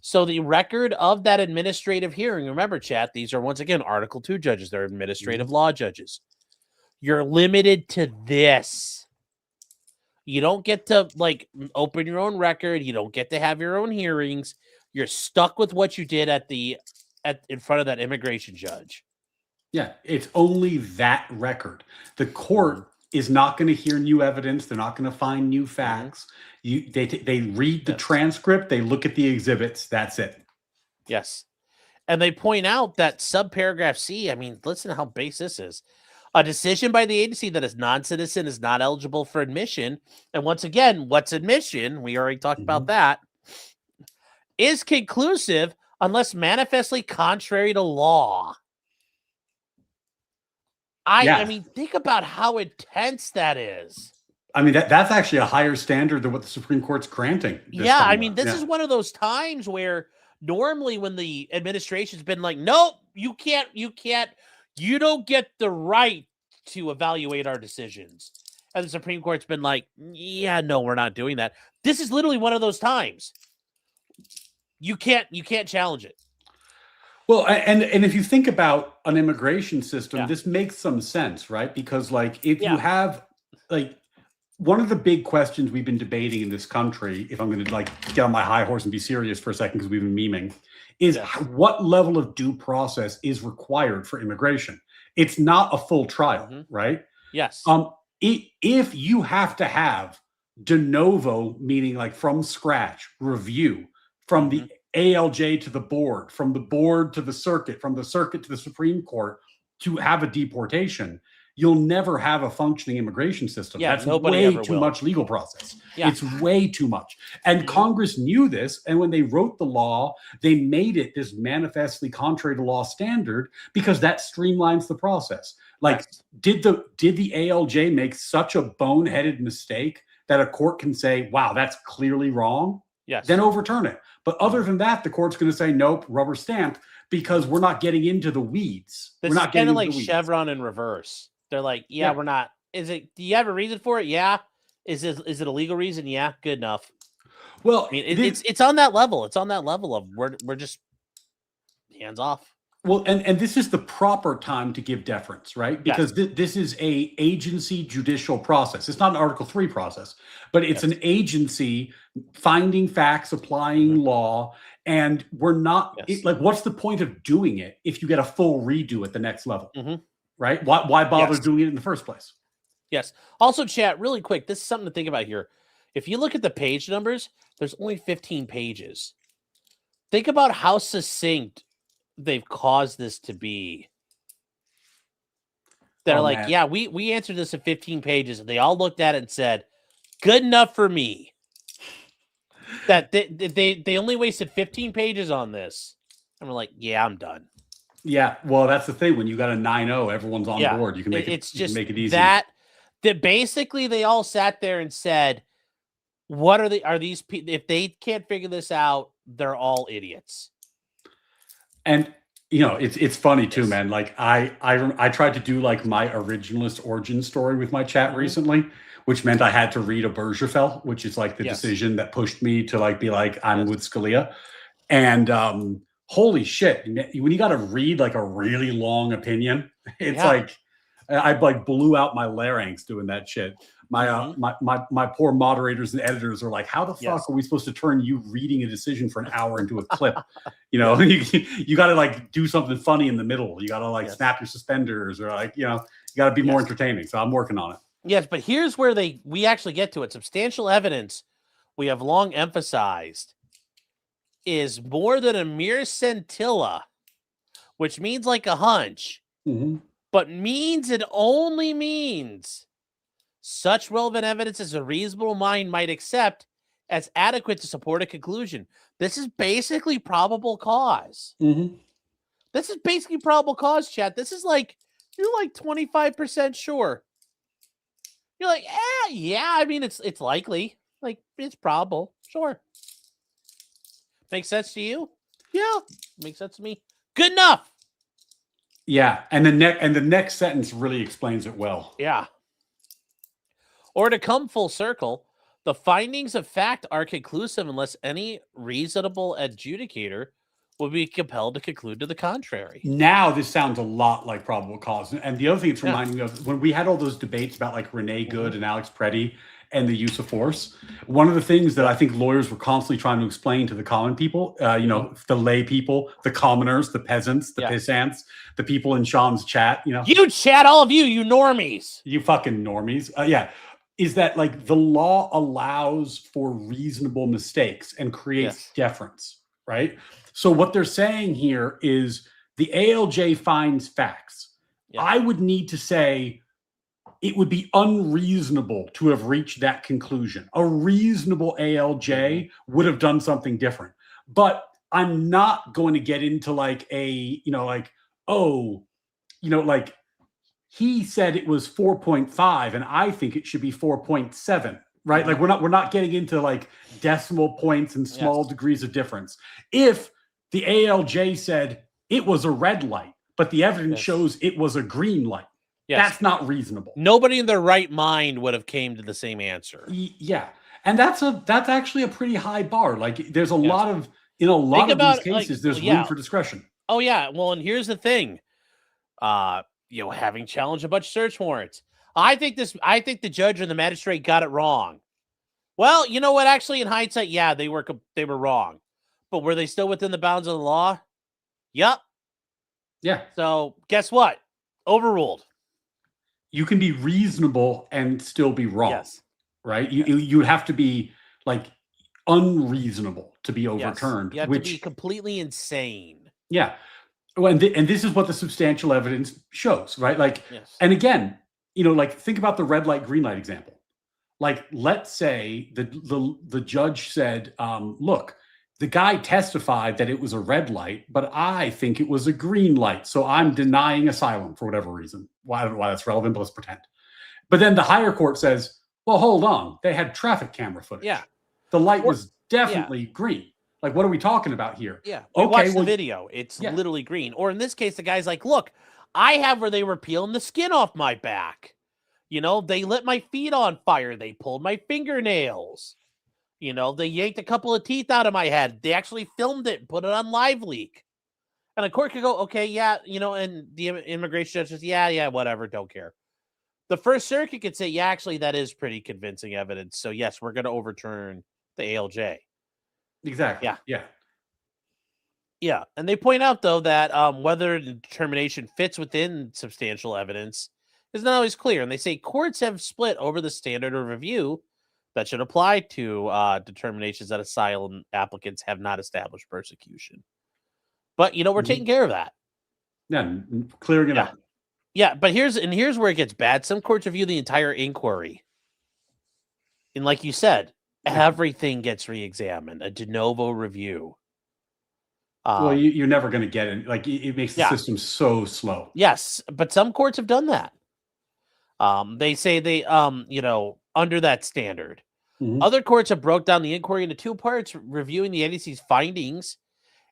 So the record of that administrative hearing, remember, chat, these are once again Article 2 judges. They're administrative law judges. You're limited to this. You don't get to open your own record. You don't get to have your own hearings. You're stuck with what you did in front of that immigration judge. Yeah, it's only that record. The court is not going to hear new evidence. They're not going to find new facts. They read the transcript. They look at the exhibits. That's it. Yes. And they point out that subparagraph C, I mean, listen to how base this is. A decision by the agency that is non-citizen is not eligible for admission. And once again, what's admission? We already talked about that. Is conclusive unless manifestly contrary to law. I mean, think about how intense that is. I mean, that's actually a higher standard than what the Supreme Court's granting. Yeah, I mean, this is one of those times where normally when the administration's been like, nope, you don't get the right to evaluate our decisions. And the Supreme Court's been like, yeah, no, we're not doing that. This is literally one of those times. You can't challenge it. Well, and if you think about an immigration system, this makes some sense, right? Because if you have one of the big questions we've been debating in this country, if I'm going to get on my high horse and be serious for a second because we've been memeing, is what level of due process is required for immigration? It's not a full trial, right? Yes. If you have to have de novo, meaning from scratch review from the ALJ to the board, from the board to the circuit, from the circuit to the Supreme Court to have a deportation, you'll never have a functioning immigration system. Yeah, that's way too much legal process. Yeah. It's way too much. And Congress knew this. And when they wrote the law, they made it this manifestly contrary to law standard because that streamlines the process. Did the ALJ make such a boneheaded mistake that a court can say, wow, that's clearly wrong? Yes. Then overturn it. But other than that, the court's going to say, nope, rubber stamp, because we're not getting into the weeds. This we're not is kind of like Chevron in reverse. They're like, we're not. Do you have a reason for it? Yeah. Is it a legal reason? Yeah. Good enough. Well, I mean, it's on that level. It's on that level of we're just hands off. Well, and this is the proper time to give deference, right? Because this is a agency judicial process. It's not an Article 3 process, but it's an agency finding facts, applying law, and we're not what's the point of doing it if you get a full redo at the next level, right? Why bother Yes. doing it in the first place? Yes. Also, chat, really quick, this is something to think about here. If you look at the page numbers, there's only 15 pages. Think about how succinct they've caused this to be. They're like, man. yeah, we answered this in 15 pages, and they all looked at it and said, good enough for me. That they only wasted 15 pages on this. And we're like, yeah, I'm done. Yeah, well, that's the thing. When you got a 9-0, everyone's on board. You can make it's it, just make it easy. that basically they all sat there and said, what are these people? If they can't figure this out, they're all idiots. And it's funny too, man. Like I tried to do like my originalist origin story with my chat recently, which meant I had to read a Bergefell, which is like the decision that pushed me to like be like I'm with Scalia. And holy shit, when you got to read like a really long opinion, it's like I like blew out my larynx doing that shit. My poor moderators and editors are like, how the fuck are we supposed to turn you reading a decision for an hour into a clip? You got to like do something funny in the middle. You got to like snap your suspenders or like, you got to be more entertaining. So I'm working on it. Yes, but here's where we actually get to it. Substantial evidence, we have long emphasized, is more than a mere scintilla, which means like a hunch, but it only means such relevant evidence as a reasonable mind might accept as adequate to support a conclusion. This is basically probable cause. This is basically probable cause, chat. This is like, you're like 25% sure. You're like, yeah, I mean, it's likely. Like, it's probable. Sure. Makes sense to you? Yeah. Makes sense to me. Good enough. Yeah. And the next sentence really explains it well. Yeah. Or to come full circle, the findings of fact are conclusive unless any reasonable adjudicator will be compelled to conclude to the contrary. Now this sounds a lot like probable cause. And the other thing it's reminding me of, when we had all those debates about like Renee Good and Alex Preddy and the use of force, one of the things that I think lawyers were constantly trying to explain to the common people, the lay people, the commoners, the peasants, the pissants, the people in Sean's chat, You chat, all of you normies. You fucking normies. Is that like the law allows for reasonable mistakes and creates deference, right? So what they're saying here is the ALJ finds facts. I would need to say it would be unreasonable to have reached that conclusion. A reasonable ALJ would have done something different. But I'm not going to get into like he said it was 4.5 and I think it should be 4.7, right? Like we're not getting into like decimal points and small degrees of difference. If the ALJ said it was a red light, but the evidence shows it was a green light, that's not reasonable. Nobody in their right mind would have came to the same answer. Yeah. And that's actually a pretty high bar. Like there's a lot of, in a lot of these cases, there's room for discretion. Oh yeah. Well, and here's the thing. Having challenged a bunch of search warrants. I think the judge or the magistrate got it wrong. Well, you know what? Actually, in hindsight, yeah, they were wrong. But were they still within the bounds of the law? Yep. Yeah. So guess what? Overruled. You can be reasonable and still be wrong, right? You have to be like unreasonable to be overturned. You have to be completely insane. Yeah. And this is what the substantial evidence shows, right? Like, and again, like think about the red light, green light example. Like, let's say the judge said, look, the guy testified that it was a red light, but I think it was a green light. So I'm denying asylum for whatever reason. Well, I don't know why that's relevant, but let's pretend. But then the higher court says, well, hold on. They had traffic camera footage. Yeah. The light was definitely green. Like, what are we talking about here? Yeah. Watch the video. It's literally green. Or in this case, the guy's like, look, I have where they were peeling the skin off my back. They lit my feet on fire. They pulled my fingernails. They yanked a couple of teeth out of my head. They actually filmed it and put it on Live Leak. And a court could go, okay, yeah, and the immigration judge says, yeah, whatever, don't care. The First Circuit could say, yeah, actually, that is pretty convincing evidence. So, yes, we're going to overturn the ALJ. Exactly. Yeah. Yeah, and they point out, though, that whether the determination fits within substantial evidence is not always clear. And they say courts have split over the standard of review that should apply to determinations that asylum applicants have not established persecution. But, we're taking care of that. Yeah, clearing it up. Yeah, but here's where it gets bad. Some courts review the entire inquiry. And like you said, everything gets re-examined, a de novo review. Well, you're never going to get it. Like, it makes the system so slow. Yes, but some courts have done that. They say they, under that standard. Other courts have broke down the inquiry into two parts, reviewing the NEC's findings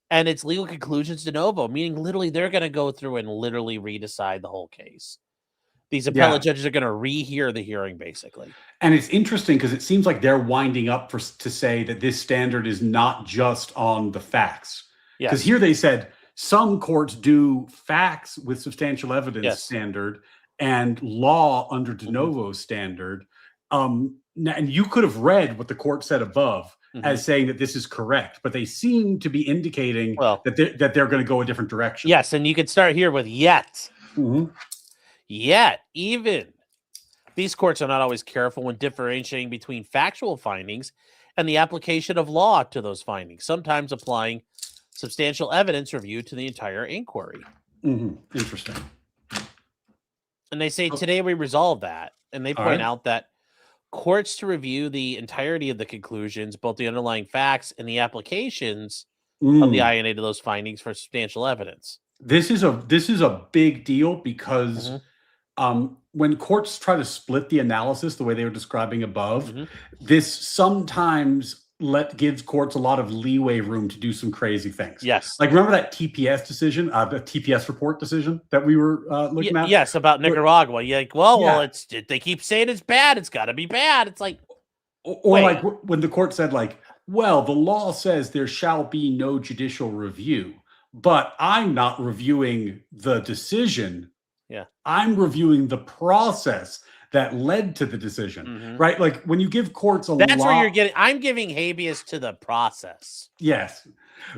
and its legal conclusions de novo, meaning literally they're going to go through and literally redecide the whole case. These appellate judges are going to rehear the hearing, basically. And it's interesting because it seems like they're winding up to say that this standard is not just on the facts. Because here they said some courts do facts with substantial evidence standard and law under de novo standard. And you could have read what the court said above as saying that this is correct, but they seem to be indicating that they're going to go a different direction. Yes, and you can start here with yet. Yet, even these courts are not always careful when differentiating between factual findings and the application of law to those findings, sometimes applying substantial evidence review to the entire inquiry. Interesting. And they say today we resolve that. And they point out that courts to review the entirety of the conclusions, both the underlying facts and the applications of the INA to those findings for substantial evidence. This is a big deal because when courts try to split the analysis the way they were describing above, this sometimes gives courts a lot of leeway room to do some crazy things. Yes. Like, remember that TPS decision, the TPS report decision that we were looking at? Yes, about Nicaragua. You're like, well, they keep saying it's bad. It's got to be bad. It's like, or like when the court said, like, well, the law says there shall be no judicial review, but I'm not reviewing the decision. Yeah. I'm reviewing the process that led to the decision, right? Like, when you give courts that's where you're getting, I'm giving habeas to the process. Yes.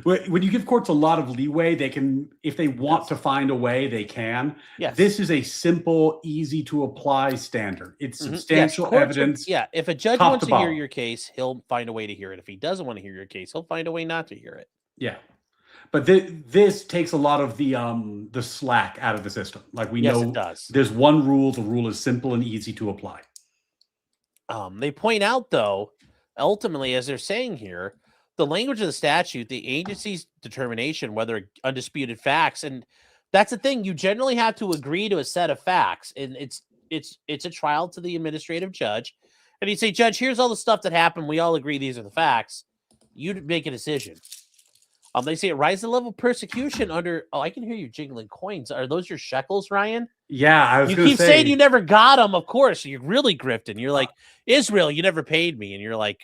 When you give courts a lot of leeway, they can, if they want to find a way, they can. Yes. This is a simple, easy to apply standard. It's substantial evidence. If a judge wants to hear your case, he'll find a way to hear it. If he doesn't want to hear your case, he'll find a way not to hear it. Yeah. But this takes a lot of the slack out of the system. Like, we know it does. There's one rule. The rule is simple and easy to apply. They point out, though, ultimately, as they're saying here, the language of the statute, the agency's determination, whether undisputed facts, and that's the thing. You generally have to agree to a set of facts, and it's a trial to the administrative judge. And you say, Judge, here's all the stuff that happened. We all agree these are the facts. You make a decision. They say it rises the level of persecution under. Oh, I can hear you jingling coins. Are those your shekels, Ryan? Yeah, I was. You keep saying you never got them. Of course, you're really grifting. You're like, Israel, you never paid me, and you're like,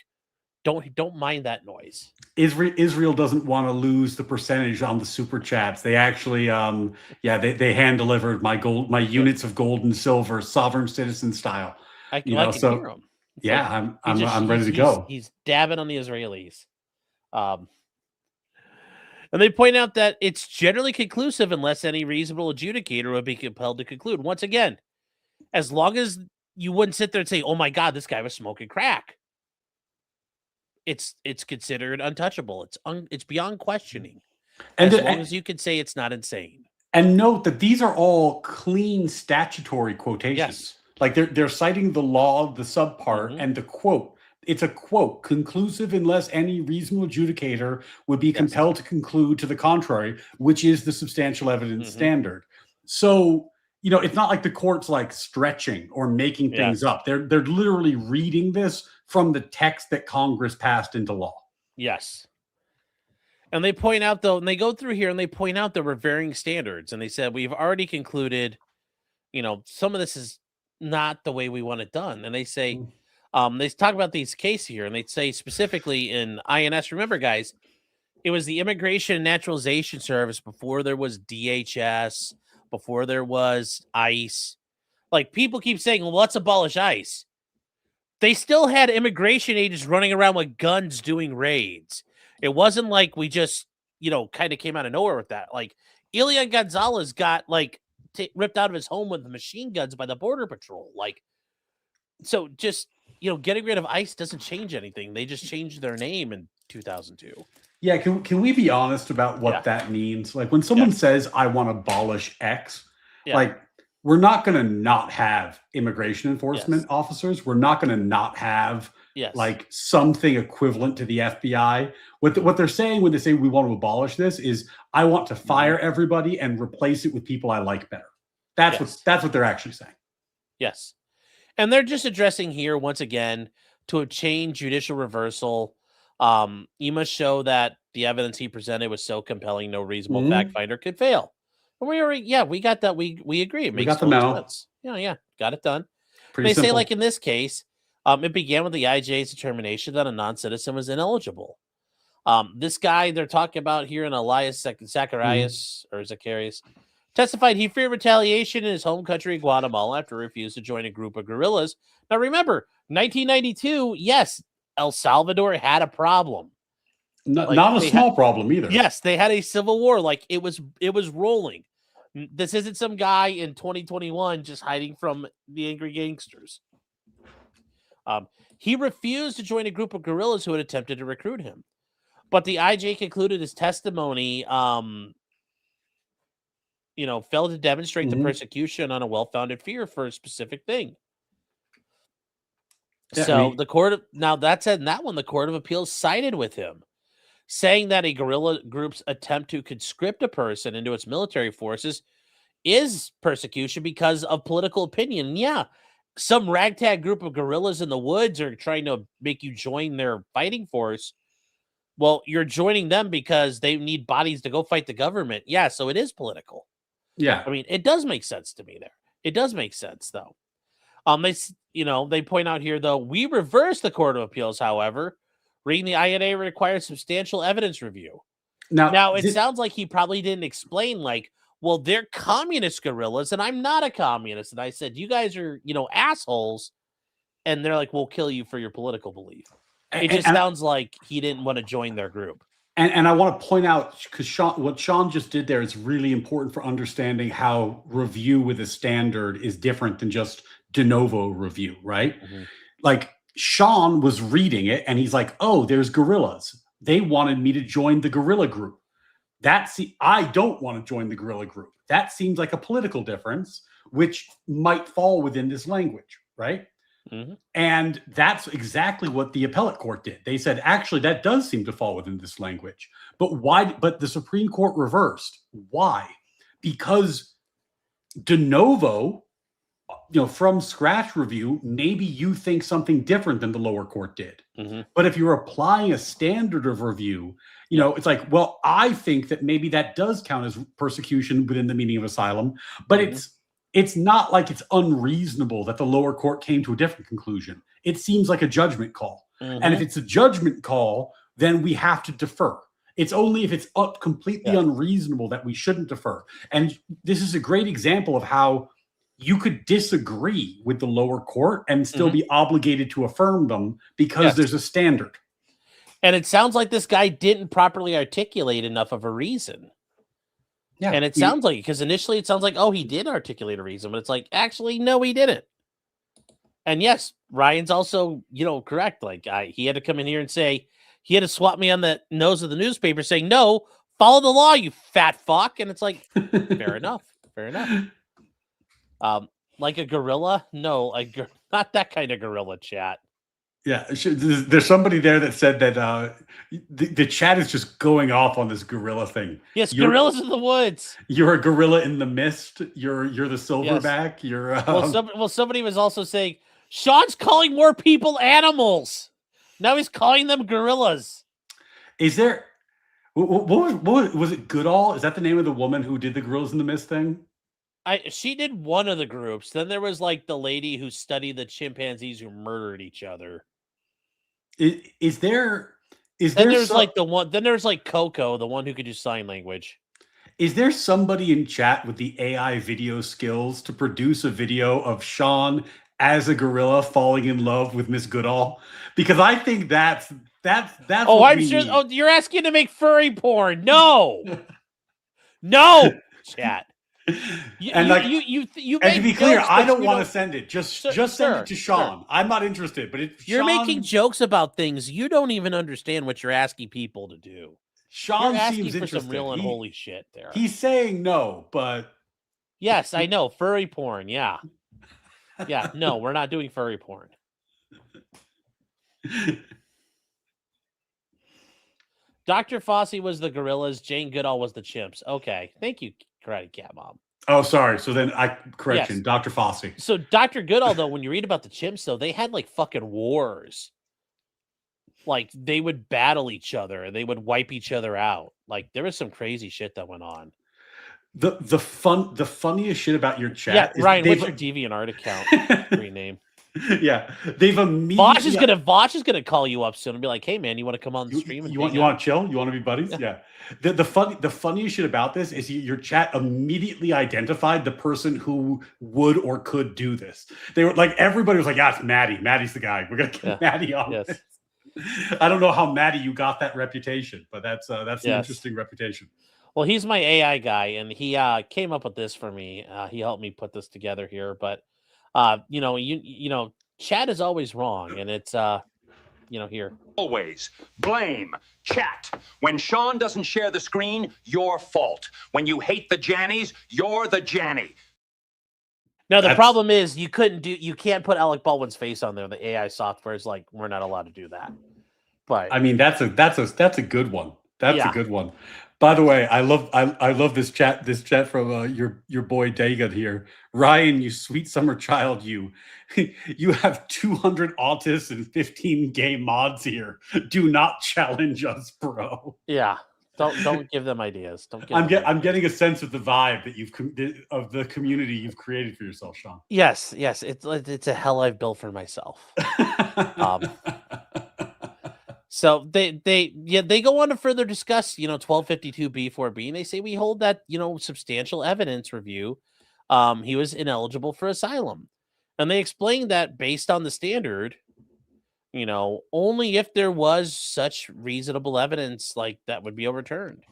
don't mind that noise. Israel doesn't want to lose the percentage on the Superchats. They actually, they hand delivered my units of gold and silver, sovereign citizen style. I can hear him. I'm ready to go. He's dabbing on the Israelis. And they point out that it's generally conclusive unless any reasonable adjudicator would be compelled to conclude. Once again, as long as you wouldn't sit there and say, oh my God, this guy was smoking crack. It's considered untouchable. It's beyond questioning. As long as you can say it's not insane. And note that these are all clean statutory quotations. Yes. Like, they're citing the law, the subpart, and the quote. It's a quote, conclusive unless any reasonable adjudicator would be compelled to conclude to the contrary, which is the substantial evidence standard. So, it's not like the court's like stretching or making things up. They're literally reading this from the text that Congress passed into law. Yes. And they point out, though, and they go through here and they point out there were varying standards. And they said, we've already concluded, some of this is not the way we want it done. And they say, they talk about these cases here, and they say specifically in INS, remember, guys, it was the Immigration and Naturalization Service before there was DHS, before there was ICE. Like, people keep saying, well, let's abolish ICE. They still had immigration agents running around with guns doing raids. It wasn't like we just kind of came out of nowhere with that. Like Elian Gonzalez got like ripped out of his home with machine guns by the Border Patrol. Like, so just, getting rid of ICE doesn't change anything. They just changed their name in 2002. Yeah, can we be honest about what that means? Like when someone says, I want to abolish X, like we're not going to not have immigration enforcement officers. We're not going to not have like something equivalent to the FBI. What they're saying when they say we want to abolish this is I want to fire everybody and replace it with people I like better. That's what they're actually saying. Yes. And they're just addressing here once again to obtain judicial reversal. You must show that the evidence he presented was so compelling, no reasonable fact finder could fail. And we got that. We agree. It makes got the memo. Sense. Yeah, got it done. Pretty they simple. say, like in this case, it began with the IJ's determination that a non-citizen was ineligible. This guy they're talking about here, in Elias Zacharias or Zacharias, testified he feared retaliation in his home country, Guatemala, after he refused to join a group of guerrillas. Now, remember, 1992, yes, El Salvador had a problem. Not a small problem either. Yes, they had a civil war. Like it was rolling. This isn't some guy in 2021 just hiding from the angry gangsters. He refused to join a group of guerrillas who had attempted to recruit him. But the IJ concluded his testimony, failed to demonstrate the persecution on a well-founded fear for a specific thing. Yeah, so the court of the Court of Appeals sided with him, saying that a guerrilla group's attempt to conscript a person into its military forces is persecution because of political opinion. Yeah, some ragtag group of guerrillas in the woods are trying to make you join their fighting force. Well, you're joining them because they need bodies to go fight the government. Yeah, so it is political. Yeah. I mean, it does make sense to me there. It does make sense, though. They point out here, though, we reverse the Court of Appeals, however. Reading the INA requires substantial evidence review. Now it sounds like he probably didn't explain, like, well, they're communist guerrillas, and I'm not a communist. And I said, you guys are, assholes. And they're like, we'll kill you for your political belief. It just sounds like he didn't want to join their group. And I want to point out, because what Sean just did there is really important for understanding how review with a standard is different than just de novo review, right? Like, Sean was reading it and he's like, oh, there's guerrillas. They wanted me to join the guerrilla group. I don't want to join the guerrilla group. That seems like a political difference, which might fall within this language, right? And that's exactly what the appellate court did. They said, actually, that does seem to fall within this language. But why? But the Supreme Court reversed. Why? Because de novo, from scratch review, maybe you think something different than the lower court did. But if you're applying a standard of review, it's like, well, I think that maybe that does count as persecution within the meaning of asylum, but it's not like it's unreasonable that the lower court came to a different conclusion. It seems like a judgment call. And if it's a judgment call, then we have to defer. It's only if it's completely unreasonable that we shouldn't defer. And this is a great example of how you could disagree with the lower court and still be obligated to affirm them because there's a standard. And it sounds like this guy didn't properly articulate enough of a reason. Yeah. And it sounds like, because initially it sounds like, oh, he did articulate a reason, but it's like, actually, no, he didn't. And yes, Ryan's also, correct. Like, he had to come in here and say, he had to swat me on the nose of the newspaper saying, no, follow the law, you fat fuck. And it's like, fair enough. Fair enough. Like a gorilla? No, not that kind of gorilla, chat. Yeah, there's somebody there that said that the chat is just going off on this gorilla thing. Yes, gorillas in the woods. You're a gorilla in the mist. You're the silverback. Yes. Somebody was also saying Sean's calling more people animals. Now he's calling them gorillas. Is there? What was it? Goodall? Is that the name of the woman who did the gorillas in the mist thing? She did one of the groups. Then there was like the lady who studied the chimpanzees who murdered each other. Is there like the one? Then there's like Coco, the one who could do sign language. Is there somebody in chat with the AI video skills to produce a video of Sean as a gorilla falling in love with Miss Goodall? Because I think that's Oh, what I'm we sure. need. Oh, you're asking to make furry porn? No, no, chat. And You and to make be clear, jokes, I but don't you want to don't- send it. Just Sir, send it to Sean. sir. I'm not interested. But if You're Sean, making jokes about things you don't even understand what you're asking people to do. Sean You're asking seems for interested. some real unholy shit there. He's saying no, but Yes, I know. Furry porn. Yeah. Yeah. No, we're not doing furry porn. Dr. Fossey was the gorillas. Jane Goodall was the chimps. Okay. Thank you, Karate Cat Mom. oh, sorry. So then correction, Yes. Dr. Fossey. So Dr. Goodall, though, when you read about the chimps, though, they had like fucking wars. Like they would battle each other and they would wipe each other out. Like there was some crazy shit that went on. The funniest shit about your chat. Yeah, is Ryan, what's your DeviantArt account? Rename. Yeah, they've immediately. Vosh is gonna call you up soon and be like, "Hey, man, you want to come on the stream? And you want to chill? You want to be buddies? Yeah. The funniest shit about this is your chat immediately identified the person who would or could do this. They were like, everybody was like, "Yeah, it's Maddie. Maddie's the guy. We're gonna get Maddie on." Yes. This. I don't know how Maddie you got that reputation, but that's an interesting reputation. Well, he's my AI guy, and he came up with this for me. He helped me put this together here, but you know, chat is always wrong, and it's here. Always blame chat. When Sean doesn't share the screen, your fault. When you hate the Jannies, you're the Janny. Now the problem is you can't put Alec Baldwin's face on there. The AI software is like, we're not allowed to do that. But I mean, that's a good one. That's a good one. By the way, I love this chat from your boy Dagon here. Ryan, you sweet summer child, you have 200 autists and 15 gay mods here. Do not challenge us, bro. Yeah. Don't give them ideas. I'm getting a sense of the vibe that of the community you've created for yourself, Sean. Yes, it's a hell I've built for myself. So they go on to further discuss, 1252B4B, and they say we hold that, substantial evidence review. He was ineligible for asylum. And they explain that based on the standard, only if there was such reasonable evidence like that would be overturned.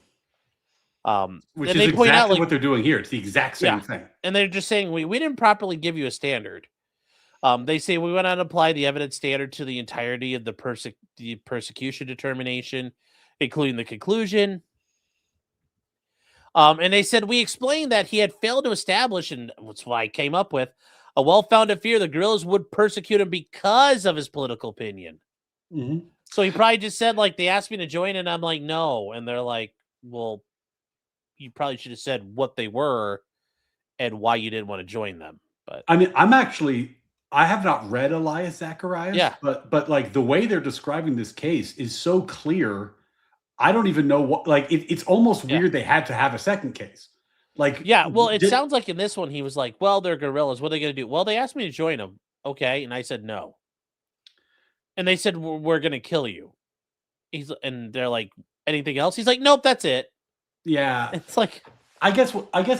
Which is exactly what they're doing here. It's the exact same thing. And they're just saying we didn't properly give you a standard. They say we went on to apply the evidence standard to the entirety of the persecution determination, including the conclusion. And they said we explained that he had failed to establish, and that's why I came up with, a well-founded fear the guerrillas would persecute him because of his political opinion. Mm-hmm. So he probably just said, like, they asked me to join, and I'm like, no. And they're like, well, you probably should have said what they were and why you didn't want to join them. But I mean, I have not read Elias Zacharias, but like the way they're describing this case is so clear. I don't even know what, like, it's almost weird they had to have a second case. Like, well, it sounds like in this one, he was like, well, they're guerrillas. What are they going to do? Well, they asked me to join them. Okay. And I said, no. And they said, we're going to kill you. And they're like, anything else? He's like, nope, that's it. Yeah. It's like, I guess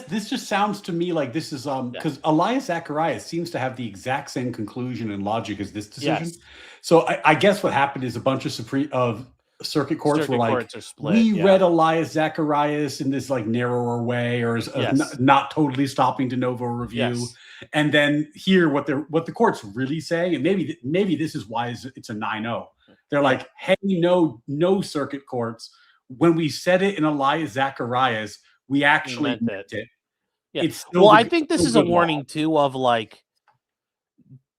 this just sounds to me like this is because Elias Zacharias seems to have the exact same conclusion and logic as this decision. Yes. So I guess what happened is a bunch of circuit courts were like, we read Elias Zacharias in this like narrower way, or as not totally stopping de novo review. Yes. And then here what the court's really saying, and maybe this is why it's a 9-0. They're like, hey, no circuit courts. When we said it in Elias Zacharias, we actually meant it. Yeah. I think this is a warning too of like,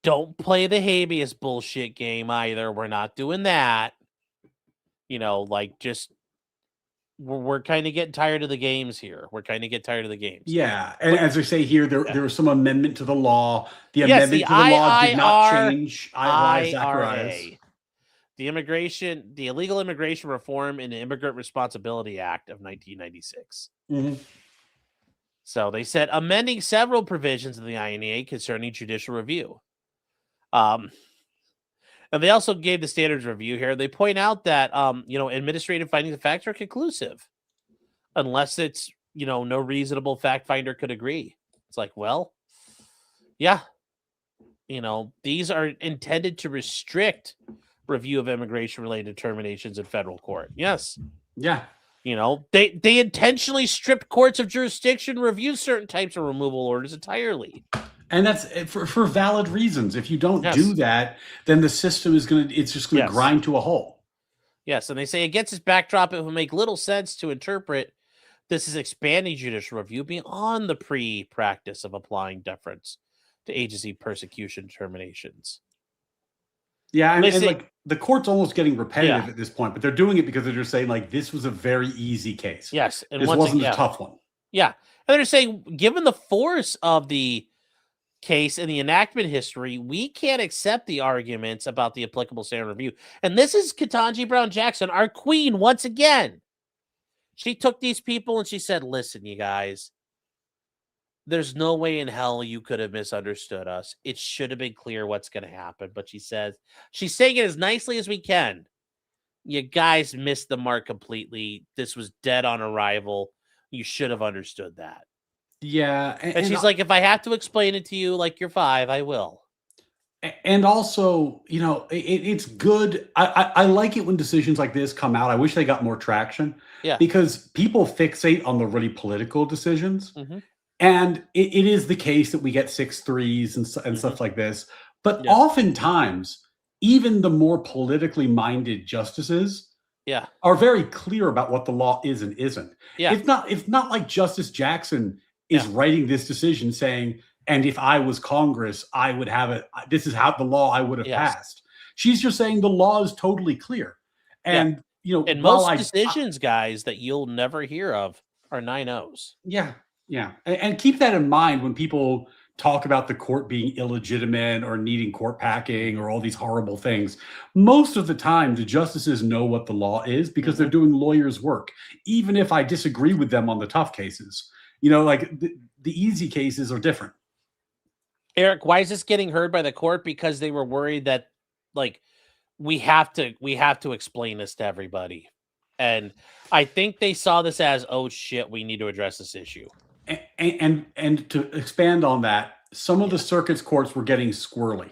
don't play the habeas bullshit game either. We're not doing that. Like just we're kind of getting tired of the games here. Yeah, and as I say here, there was some amendment to the law. The amendment to the law did not change Elias Zacharias. The Illegal Immigration Reform and Immigrant Responsibility Act of 1996. Mm-hmm. So they said amending several provisions of the INA concerning judicial review. And they also gave the standards review here. They point out that, administrative findings of facts are conclusive unless it's, no reasonable fact finder could agree. It's like, well, yeah, these are intended to restrict review of immigration-related determinations in federal court. Yes. Yeah. They intentionally stripped courts of jurisdiction to review certain types of removal orders entirely. And that's for valid reasons. If you don't do that, then the system is it's just going to grind to a halt. Yes. And they say against this backdrop, it would make little sense to interpret this as expanding judicial review beyond the pre-practice of applying deference to agency persecution determinations. Yeah, and like the court's almost getting repetitive at this point, but they're doing it because they're just saying like this was a very easy case. Yes, and this wasn't a tough one. Yeah, and they're saying given the force of the case and the enactment history, we can't accept the arguments about the applicable standard review. And this is Ketanji Brown Jackson, our queen, once again. She took these people and she said, "Listen, you guys. There's no way in hell you could have misunderstood us. It should have been clear what's going to happen." But she's saying it as nicely as we can. You guys missed the mark completely. This was dead on arrival. You should have understood that. Yeah. And she's like, if I have to explain it to you like you're 5, I will. And also, it's good. I like it when decisions like this come out. I wish they got more traction. Yeah. Because people fixate on the really political decisions. Mm-hmm. And it is the case that we get 6-3s and stuff like this. But oftentimes, even the more politically minded justices are very clear about what the law is and isn't. Yeah. It's not like Justice Jackson is writing this decision saying, and if I was Congress, I would have it. This is how the law I would have passed. She's just saying the law is totally clear. And, and most decisions, guys, that you'll never hear of are 9-0s. Yeah. Yeah. And keep that in mind when people talk about the court being illegitimate or needing court packing or all these horrible things. Most of the time, the justices know what the law is because they're doing lawyers' work, even if I disagree with them on the tough cases. Like the easy cases are different. Eric, why is this getting heard by the court? Because they were worried that, like, we have to explain this to everybody. And I think they saw this as, oh, shit, we need to address this issue. And to expand on that, some of the circuit's courts were getting squirrely.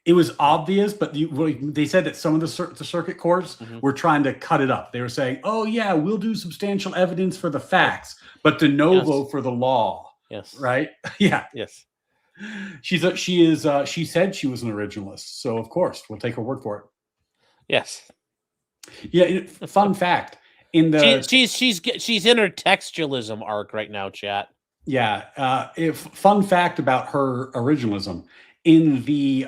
It was obvious, but they said that some of the circuit courts were trying to cut it up. They were saying, "Oh yeah, we'll do substantial evidence for the facts, but de novo for the law." Yes. Right. Yeah. Yes. She said she was an originalist, so of course we'll take her word for it. Yes. Yeah. Fun fact. In the she's in her textualism arc right now, chat. Yeah. Fun fact about her originalism. In the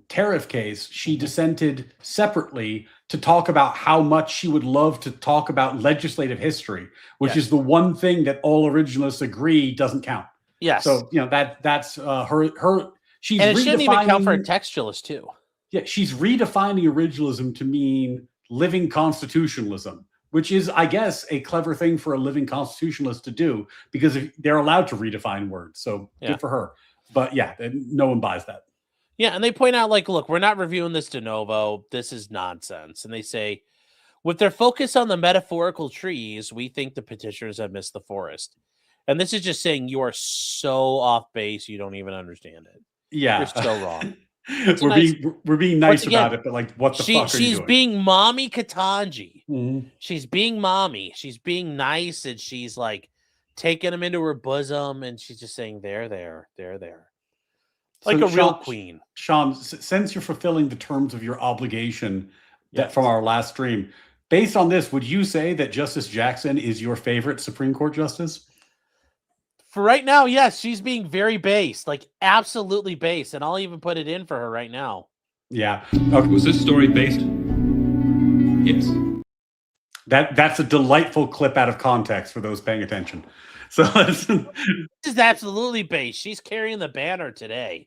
tariff case, she dissented separately to talk about how much she would love to talk about legislative history, which is the one thing that all originalists agree doesn't count. Yes. So, that's her. She's and it shouldn't even count for a textualist too. Yeah. She's redefining originalism to mean living constitutionalism, which is, I guess, a clever thing for a living constitutionalist to do because they're allowed to redefine words. So good for her. But yeah, no one buys that. Yeah, and they point out, like, look, we're not reviewing this de novo. This is nonsense. And they say, with their focus on the metaphorical trees, we think the petitioners have missed the forest. And this is just saying you are so off base, you don't even understand it. Yeah. You're so wrong. We're being nice about it, but like, what the fuck are you doing? She's being mommy Ketanji. Mm-hmm. She's being mommy. She's being nice, and she's like taking him into her bosom, and she's just saying, they're there. Like so, a real queen. Sean, since you're fulfilling the terms of your obligation from our last stream, based on this, would you say that Justice Jackson is your favorite Supreme Court justice? For right now, yes. She's being very base, like absolutely base. And I'll even put it in for her right now. Yeah. Okay. Was this story based? Yes. That's a delightful clip out of context for those paying attention. So this is absolutely base. She's carrying the banner today.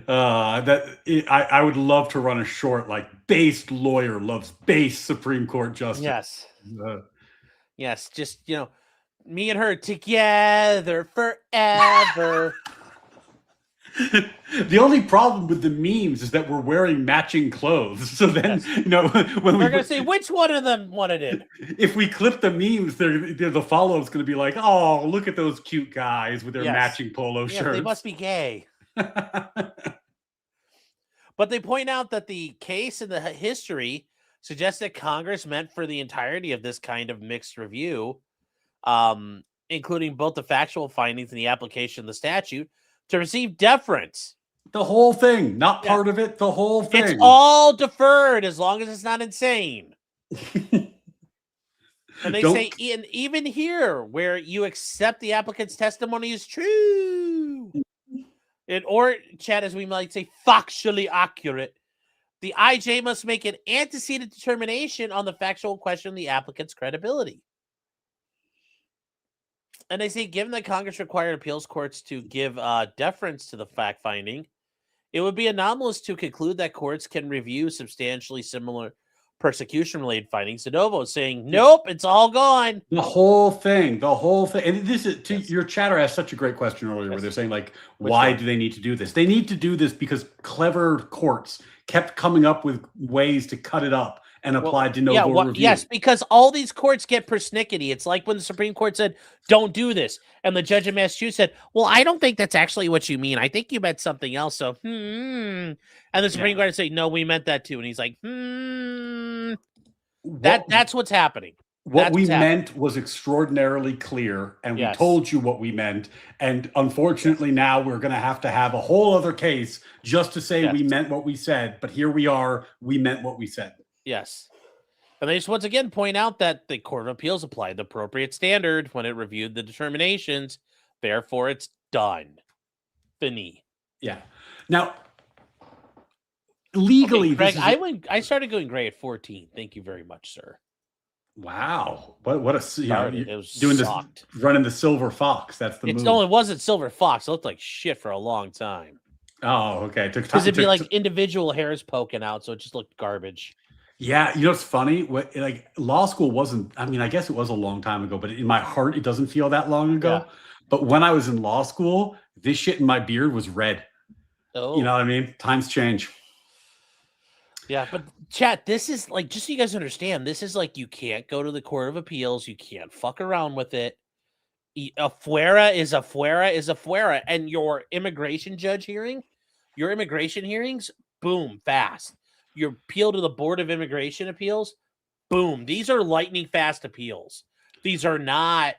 I would love to run a short like based lawyer loves base Supreme Court justice. Yes. Yes. Just, me and her together forever. The only problem with the memes is that we're wearing matching clothes. So then, when we're going to say which one of them wanted it. If we clip the memes, the follow-up's going to be like, oh, look at those cute guys with their matching polo shirts. They must be gay. But they point out that the case and the history suggests that Congress meant for the entirety of this kind of mixed review, including both the factual findings and the application of the statute, to receive deference. The whole thing, not part of it, the whole thing. It's all deferred as long as it's not insane. And they say, even here, where you accept the applicant's testimony is true, or, Chad, as we might say, factually accurate, the IJ must make an antecedent determination on the factual question of the applicant's credibility. And they say, given that Congress required appeals courts to give deference to the fact finding, it would be anomalous to conclude that courts can review substantially similar persecution-related findings de novo, saying, nope, it's all gone. The whole thing. And this is, your chatter asked such a great question earlier where they're saying, like, why do they need to do this? They need to do this because clever courts kept coming up with ways to cut it up and apply de novo review. Yes, because all these courts get persnickety. It's like when the Supreme Court said, don't do this. And the judge in Massachusetts said, well, I don't think that's actually what you mean. I think you meant something else. So, And the Supreme Court would say, no, we meant that too. And he's like, That's what's happening. What we meant was extraordinarily clear, and we told you what we meant. And unfortunately, now we're going to have a whole other case just to say we meant what we said. But here we are. We meant what we said. Yes. And they just once again point out that the Court of Appeals applied the appropriate standard when it reviewed the determinations. Therefore, it's done. Fini. Yeah. Now, legally, Greg, I started going gray at 14. Thank you very much, sir. Wow. What a it was doing sucked. this, running the Silver Fox. That's the move. No, it wasn't Silver Fox. It looked like shit for a long time. Oh, okay. Because it'd be like individual hairs poking out, so it just looked garbage. Yeah, you know what's funny? Like law school wasn't. I mean, I guess it was a long time ago, but in my heart, it doesn't feel that long ago. Yeah. But when I was in law school, this shit in my beard was red. Oh, you know what I mean? Times change. Yeah, but chat, this is like, just so you guys understand, this is like, you can't go to the Court of Appeals. You can't fuck around with it. A fuera is a fuera is a fuera. And your immigration hearings, boom, fast. Your appeal to the Board of Immigration Appeals, boom. These are lightning fast appeals. These are not,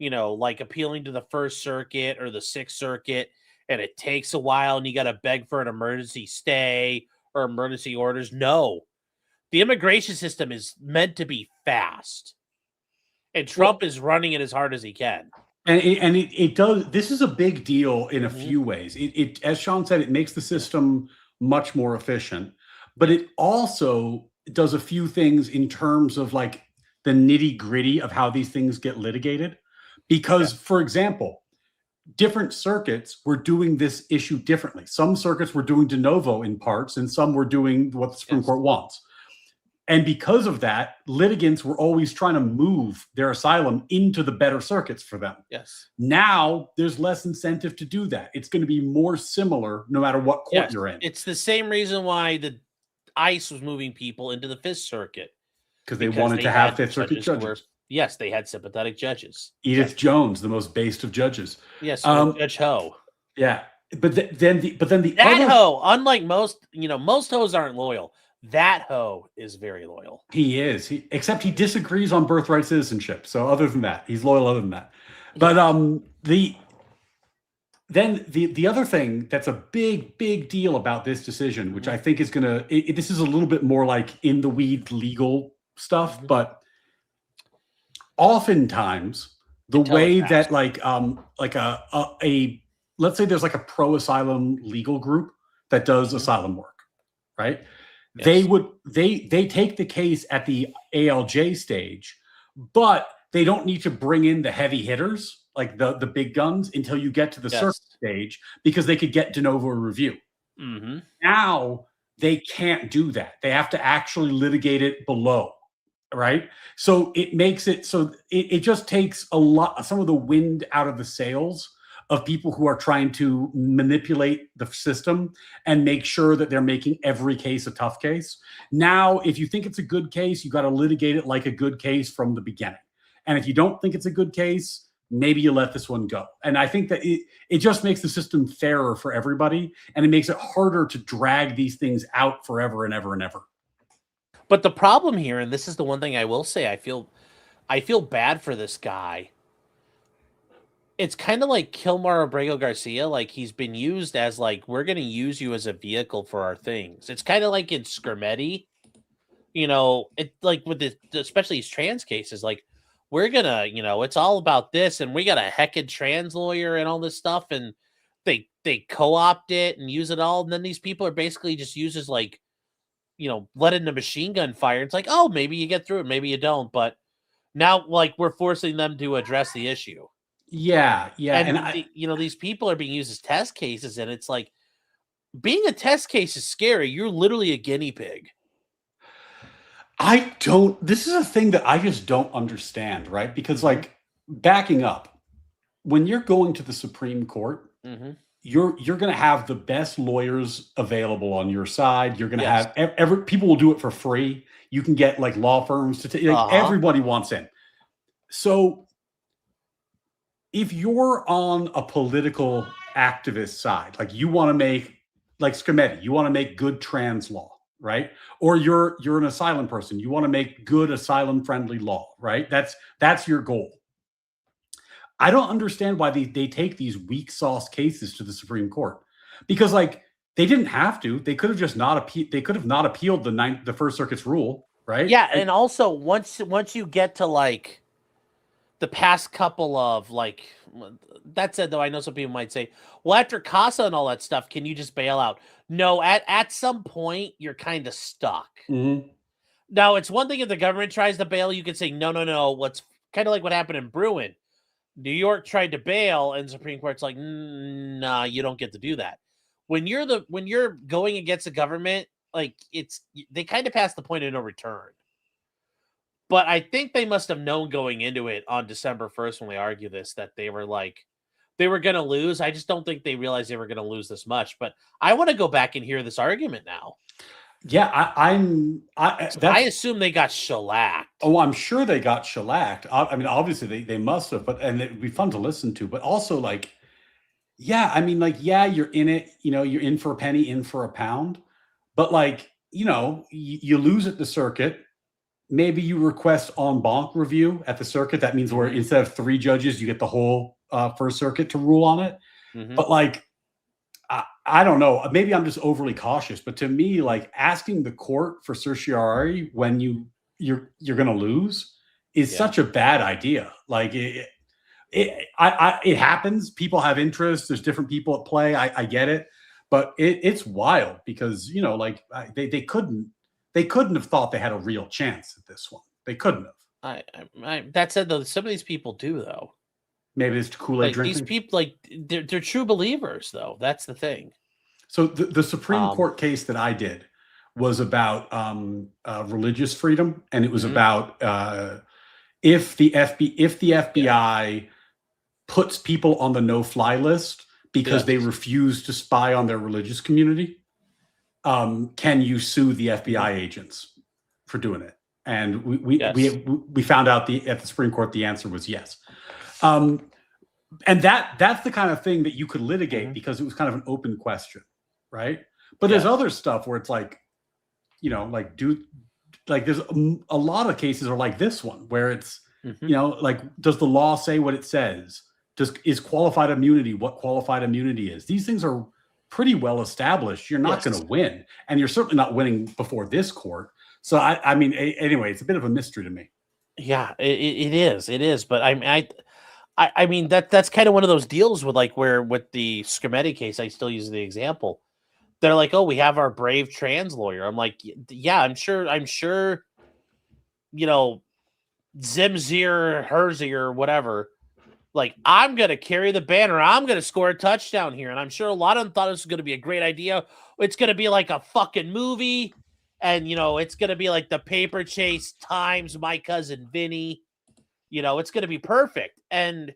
like appealing to the First Circuit or the Sixth Circuit, and it takes a while and you got to beg for an emergency stay or emergency orders. No. The immigration system is meant to be fast. And Trump is running it as hard as he can. And it does. This is a big deal in a few ways. It, as Sean said, it makes the system much more efficient. But it also does a few things in terms of like the nitty gritty of how these things get litigated. Because, for example, different circuits were doing this issue differently. Some circuits were doing de novo in parts, and some were doing what the Supreme Court wants. And because of that, litigants were always trying to move their asylum into the better circuits for them. Yes. Now there's less incentive to do that. It's going to be more similar no matter what court you're in. It's the same reason why the ICE was moving people into the Fifth Circuit. Because they wanted to have Fifth Circuit judges. Yes, they had sympathetic judges. Edith Jones, the most based of judges. Yes, Judge Ho. Yeah, but then the that other Ho, unlike most, most hoes aren't loyal. That Ho is very loyal. He is. Except he disagrees on birthright citizenship. So other than that, he's loyal. Other than that, but the other thing that's a big deal about this decision, which I think is gonna, this is a little bit more like in the weed legal stuff, but oftentimes the way that let's say there's like a pro-asylum legal group that does asylum work, right? Yes. They take the case at the ALJ stage, but they don't need to bring in the heavy hitters, like the big guns, until you get to the circuit stage, because they could get de novo review. Mm-hmm. Now they can't do that. They have to actually litigate it below. Right. So it makes it so it just takes some of the wind out of the sails of people who are trying to manipulate the system and make sure that they're making every case a tough case. Now, if you think it's a good case, you got to litigate it like a good case from the beginning. And if you don't think it's a good case, maybe you let this one go. And I think that it just makes the system fairer for everybody, and it makes it harder to drag these things out forever and ever and ever. But the problem here, and this is the one thing I will say, I feel bad for this guy. It's kind of like Kilmar Abrego Garcia. Like, he's been used as like, we're going to use you as a vehicle for our things. It's kind of like in Scrimeti, you know, it like with the, especially these trans cases, like we're going to, you know, it's all about this. And we got a heckin' trans lawyer and all this stuff. And they co-opt it and use it all. And then these people are basically just used as like, you know, letting the machine gun fire. It's like, oh, maybe you get through it. Maybe you don't. But now like we're forcing them to address the issue. Yeah. And you know, these people are being used as test cases, and it's like being a test case is scary. You're literally a guinea pig. This is a thing that I just don't understand, right? Because like backing up, when you're going to the Supreme Court, you're going to have the best lawyers available on your side. You're going to have people will do it for free. You can get like law firms to take, like, everybody wants in. So if you're on a political activist side, like you want to make, like Scrimeti, you want to make good trans law, right? Or you're an asylum person, you want to make good asylum friendly law, right? That's your goal. I don't understand why they take these weak sauce cases to the Supreme Court, because like they didn't have to. They could have just they could have not appealed the First Circuit's rule, right? Yeah, and also once you get to like the past couple of like, that said though, I know some people might say, well, after CASA and all that stuff, can you just bail out? No, at some point you're kind of stuck. Now, it's one thing if the government tries to bail, you can say no. What's kind of like what happened in Bruin. New York tried to bail, and the Supreme Court's like, nah, you don't get to do that. When you're going against the government, like they kind of pass the point of no return. But I think they must have known going into it on December 1st when they argued this that they were going to lose. I just don't think they realized they were going to lose this much. But I want to go back and hear this argument now. Yeah, I assume they got shellacked. Oh, I'm sure they got shellacked. I mean, obviously they must have, and it'd be fun to listen to. But also, like, yeah, I mean, like, yeah, you're in it. You know, you're in for a penny, in for a pound. But like, you know, you lose at the circuit. Maybe you request en banc review at the circuit. That means where instead of 3 judges, you get the whole First Circuit to rule on it. But like, I don't know. Maybe I'm just overly cautious. But to me, like asking the court for certiorari when you're going to lose is such a bad idea. Like it happens. People have interests. There's different people at play. I get it, but it's wild because you know, like they couldn't have thought they had a real chance at this one. They couldn't have. That said, though, some of these people do, though. Maybe it's Kool-Aid like drinking. These people, like they're true believers, though. That's the thing. So the Supreme Court case that I did was about religious freedom, and it was about if the FBI puts people on the no-fly list because they refuse to spy on their religious community. Can you sue the FBI agents for doing it? And we found out at the Supreme Court the answer was yes. And that's the kind of thing that you could litigate because it was kind of an open question, right? But there's other stuff where it's like, you know, like there's a lot of cases are like this one where it's, you know, like does the law say what it says? Is qualified immunity what qualified immunity is? These things are pretty well established. You're not going to win, and you're certainly not winning before this court. So I mean, anyway, it's a bit of a mystery to me. Yeah, it is. But I mean that's kind of one of those deals with like where with the Scrimeti case, I still use the example. They're like, oh, we have our brave trans lawyer. I'm like, yeah, I'm sure, you know, Zimzier, Herzier, whatever. Like, I'm going to carry the banner. I'm going to score a touchdown here. And I'm sure a lot of them thought this was going to be a great idea. It's going to be like a fucking movie. And, you know, it's going to be like the Paper Chase times My Cousin Vinny. You know, it's going to be perfect. And,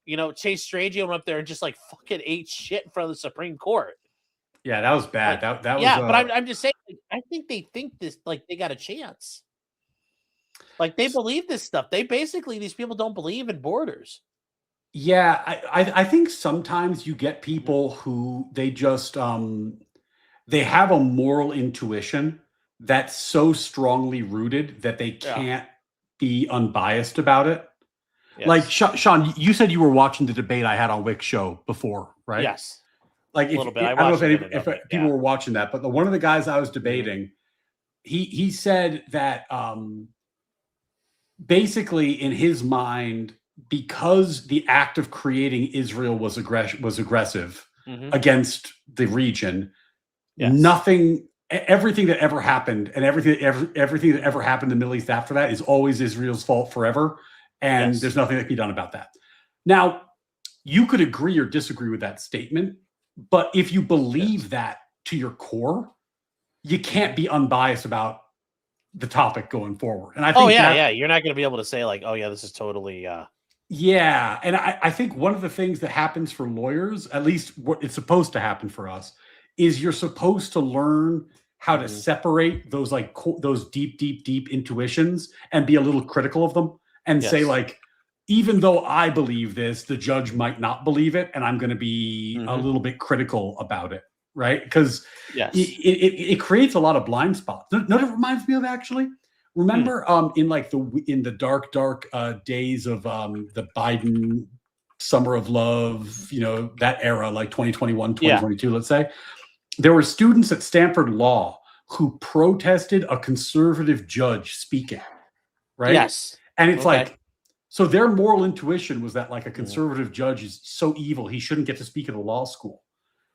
you know, Chase Strangio went up there and just like fucking ate shit in front of the Supreme Court. Yeah, that was bad. Like, that was. Yeah, but I'm just saying, like, I think they think this, like, they got a chance. Like, they believe this stuff. These people don't believe in borders. Yeah, I think sometimes you get people who they just they have a moral intuition that's so strongly rooted that they Yeah. can't be unbiased about it. Like Yes. Sean, you said you were watching the debate I had on Wick's show before, right? Yes. Like A little bit. I don't know watched a if, minute if of it, people yeah. were watching that, but one of the guys I was debating, he said that basically in his mind, because the act of creating Israel was aggressive against the region, everything that ever happened and everything that ever happened in the Middle East after that is always Israel's fault forever, and there's nothing that can be done about that. Now, you could agree or disagree with that statement, but if you believe that to your core, you can't be unbiased about the topic going forward. And I think you're not going to be able to say like, oh yeah, this is totally yeah. And I think one of the things that happens for lawyers, at least what it's supposed to happen for us, is you're supposed to learn how to separate those like those deep intuitions and be a little critical of them and say like, even though I believe this, the judge might not believe it, and I'm going to be a little bit critical about it, right? Because it creates a lot of blind spots. You know what it reminds me of, actually? Remember in the dark days of the Biden summer of love, that era, like 2021, 2022, let's say, there were students at Stanford Law who protested a conservative judge speaking, right? Yes. And it's like, so their moral intuition was that like a conservative judge is so evil, he shouldn't get to speak at a law school.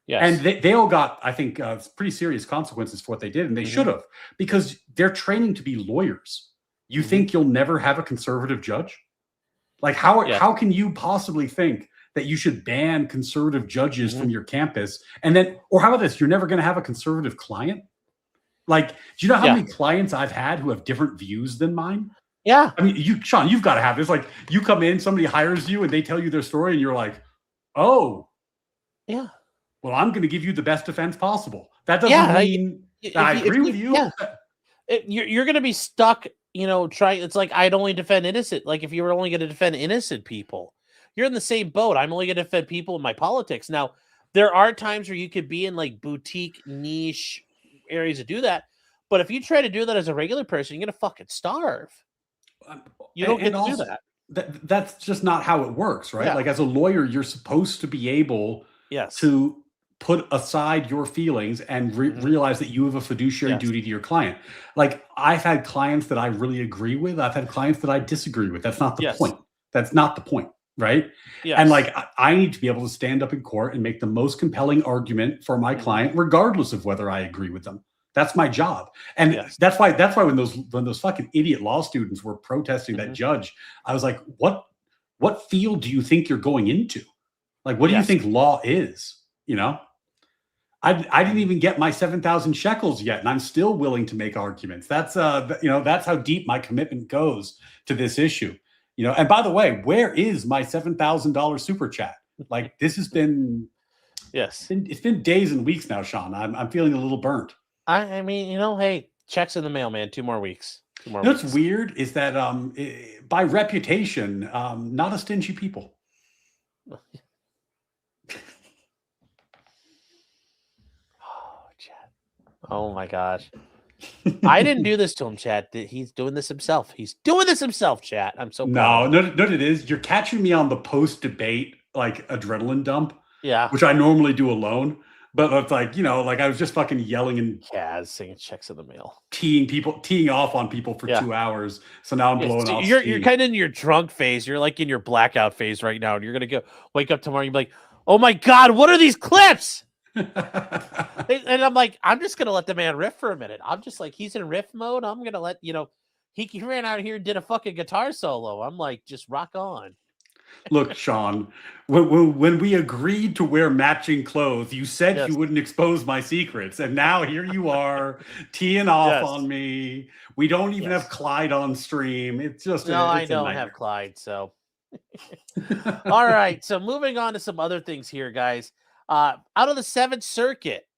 Yes. And they all got, I think, pretty serious consequences for what they did, and they should have, because they're training to be lawyers. You think you'll never have a conservative judge? Like, how can you possibly think that you should ban conservative judges from your campus? And then, or how about this? You're never going to have a conservative client? Like, do you know how many clients I've had who have different views than mine? Yeah. I mean, Sean, you've got to have this. Like, you come in, somebody hires you, and they tell you their story, and you're like, oh. Yeah. Well, I'm going to give you the best defense possible. That doesn't mean I agree with you. Yeah. You're going to be stuck, trying. It's like, I'd only defend innocent. Like, if you were only going to defend innocent people, you're in the same boat. I'm only going to defend people in my politics. Now, there are times where you could be in like boutique niche areas to do that. But if you try to do that as a regular person, you're going to fucking starve. You don't get to do that. That's just not how it works, right? Yeah. Like, as a lawyer, you're supposed to be able to put aside your feelings and realize that you have a fiduciary duty to your client. Like, I've had clients that I really agree with. I've had clients that I disagree with. That's not the point. That's not the point, right? Yes. And like, I need to be able to stand up in court and make the most compelling argument for my client, regardless of whether I agree with them. That's my job. And that's why when those fucking idiot law students were protesting that judge, I was like, what field do you think you're going into? Like, what do you think law is? I didn't even get my 7,000 shekels yet, and I'm still willing to make arguments. That's that's how deep my commitment goes to this issue. And by the way, where is my $7,000 super chat? Like, this has been it's been days and weeks now, Sean. I'm feeling a little burnt. I mean, hey, checks in the mail, man. 2 more weeks. What's weird is that by reputation, not a stingy people. Oh my gosh. I didn't do this to him, chat. He's doing this himself. He's doing this himself, chat. I'm so proud. No, it is. You're catching me on the post-debate, like, adrenaline dump. Yeah. Which I normally do alone. But it's like, like I was just fucking yelling and singing checks in the mail. Teeing off on people for 2 hours. So now I'm blowing off. You're kind of in your drunk phase. You're like in your blackout phase right now. And you're gonna wake up tomorrow and be like, oh my God, what are these clips? And I'm like, I'm just gonna let the man riff for a minute. I'm just like, he's in riff mode. I'm gonna let he ran out here and did a fucking guitar solo. I'm like, just rock on. Look, Sean, when we agreed to wear matching clothes, you said you wouldn't expose my secrets, and now here you are teeing off on me. We don't even have Clyde on stream. It's just I don't have Clyde. So, all right. So moving on to some other things here, guys. Out of the 7th Circuit,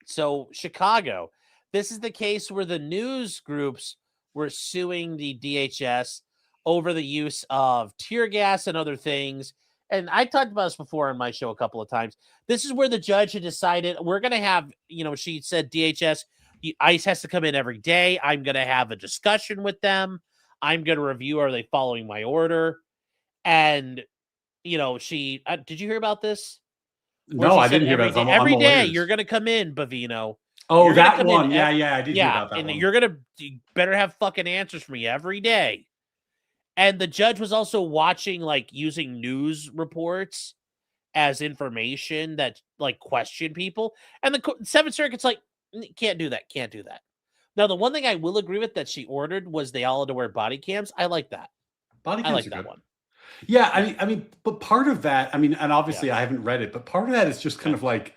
so Chicago, this is the case where the news groups were suing the DHS over the use of tear gas and other things. and I talked about this before on my show a couple of times. This is where the judge had decided we're going to have, she said DHS, ICE has to come in every day. I'm going to have a discussion with them. I'm going to review, are they following my order? And, she, did you hear about this? No, I didn't hear about it. Every day you're going to come in, Bavino. Oh, that one. Yeah, I did hear about that and one. You better have fucking answers for me every day. And the judge was also watching, using news reports as information that, question people. And the Seventh Circuit's like, can't do that. Now, the one thing I will agree with that she ordered was they all had to wear body cams. I like that. Body cams I like are that good. one. Yeah, I mean, but part of that, and obviously I haven't read it, but part of that is just kind of like,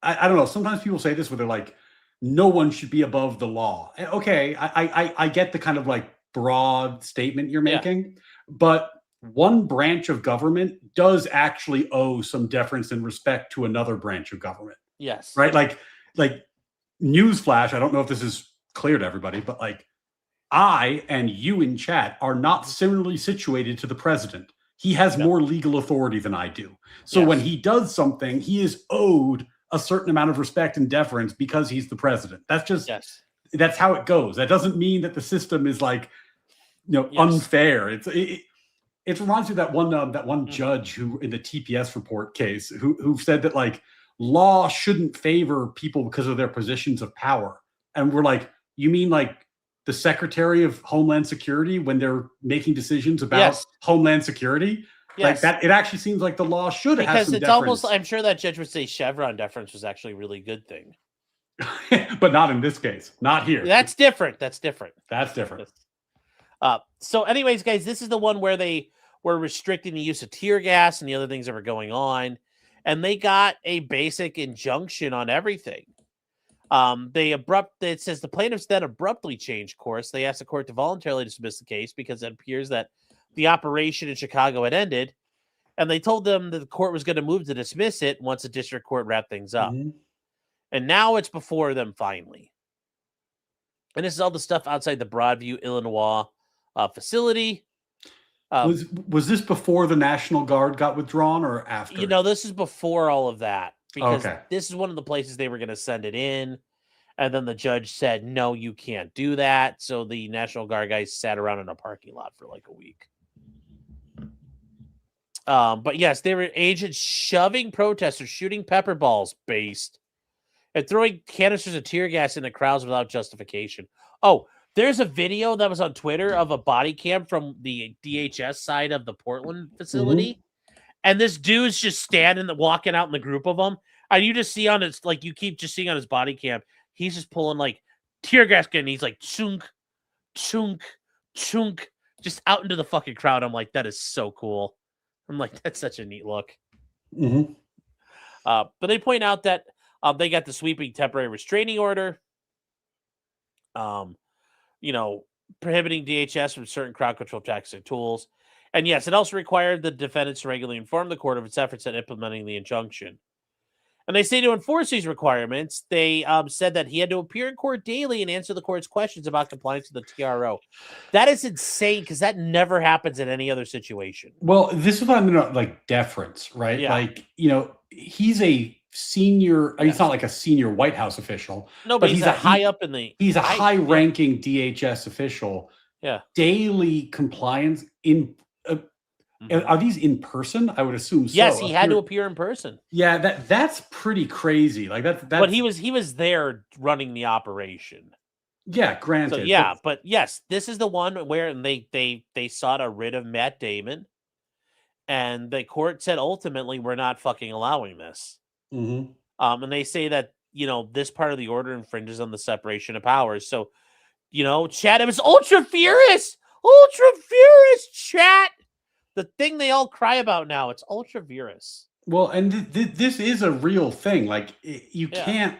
I don't know. Sometimes people say this where they're like, no one should be above the law. Okay, I get the kind of broad statement you're making, but one branch of government does actually owe some deference and respect to another branch of government. Yes. Right? Like newsflash, I don't know if this is clear to everybody, but I and you in chat are not similarly situated to the president. He has more legal authority than I do. So when he does something, he is owed a certain amount of respect and deference because he's the president. That's just, that's how it goes. That doesn't mean that the system is unfair. It reminds me of that one judge who in the TPS report case who said that law shouldn't favor people because of their positions of power. And we're like, you mean the Secretary of Homeland Security when they're making decisions about Homeland Security? Yes. That it actually seems like the law should have some because it's deference. almost, I'm sure that judge would say Chevron deference was actually a really good thing. But not in this case. Not here. That's different. So anyways, guys, this is the one where they were restricting the use of tear gas and the other things that were going on. And they got a basic injunction on everything. It says the plaintiffs then abruptly changed course. They asked the court to voluntarily dismiss the case because it appears that the operation in Chicago had ended. And they told them that the court was going to move to dismiss it once the district court wrapped things up. Mm-hmm. And now it's before them finally. And this is all the stuff outside the Broadview, Illinois facility. Was this before the National Guard got withdrawn or after? This is before all of that. Because this is one of the places they were going to send it in. And then the judge said, no, you can't do that. So the National Guard guys sat around in a parking lot for a week. But yes, they were agents shoving protesters, shooting pepper balls based, and throwing canisters of tear gas into crowds without justification. Oh, there's a video that was on Twitter of a body cam from the DHS side of the Portland facility. Mm-hmm. And this dude's just standing, walking out in the group of them. And you just see on his, you keep just seeing on his body cam, he's just pulling tear gas gun. And he's chunk, chunk, chunk, just out into the fucking crowd. I'm like, that is so cool. I'm like, that's such a neat look. Mm-hmm. But they point out that they got the sweeping temporary restraining order, prohibiting DHS from certain crowd control tactics and tools. And yes, it also required the defendants to regularly inform the court of its efforts at implementing the injunction. And they say to enforce these requirements, they said that he had to appear in court daily and answer the court's questions about compliance with the TRO. That is insane because that never happens in any other situation. Well, this is what I'm going to deference, right? Yeah. He's a senior, he's not a senior White House official. No, but he's a high-ranking DHS official. Yeah. Daily compliance in are these in person? I would assume so. Yes, he had to appear in person. Yeah, that's pretty crazy. That's but he was there running the operation. Yeah, granted. So yeah, but yes, this is the one where they sought a writ of Matt Damon, and the court said ultimately we're not fucking allowing this. Mm-hmm. And they say that this part of the order infringes on the separation of powers. So chat, it was ultra furious, chat. The thing they all cry about now, it's ultra virus. Well, and this is a real thing. You can't.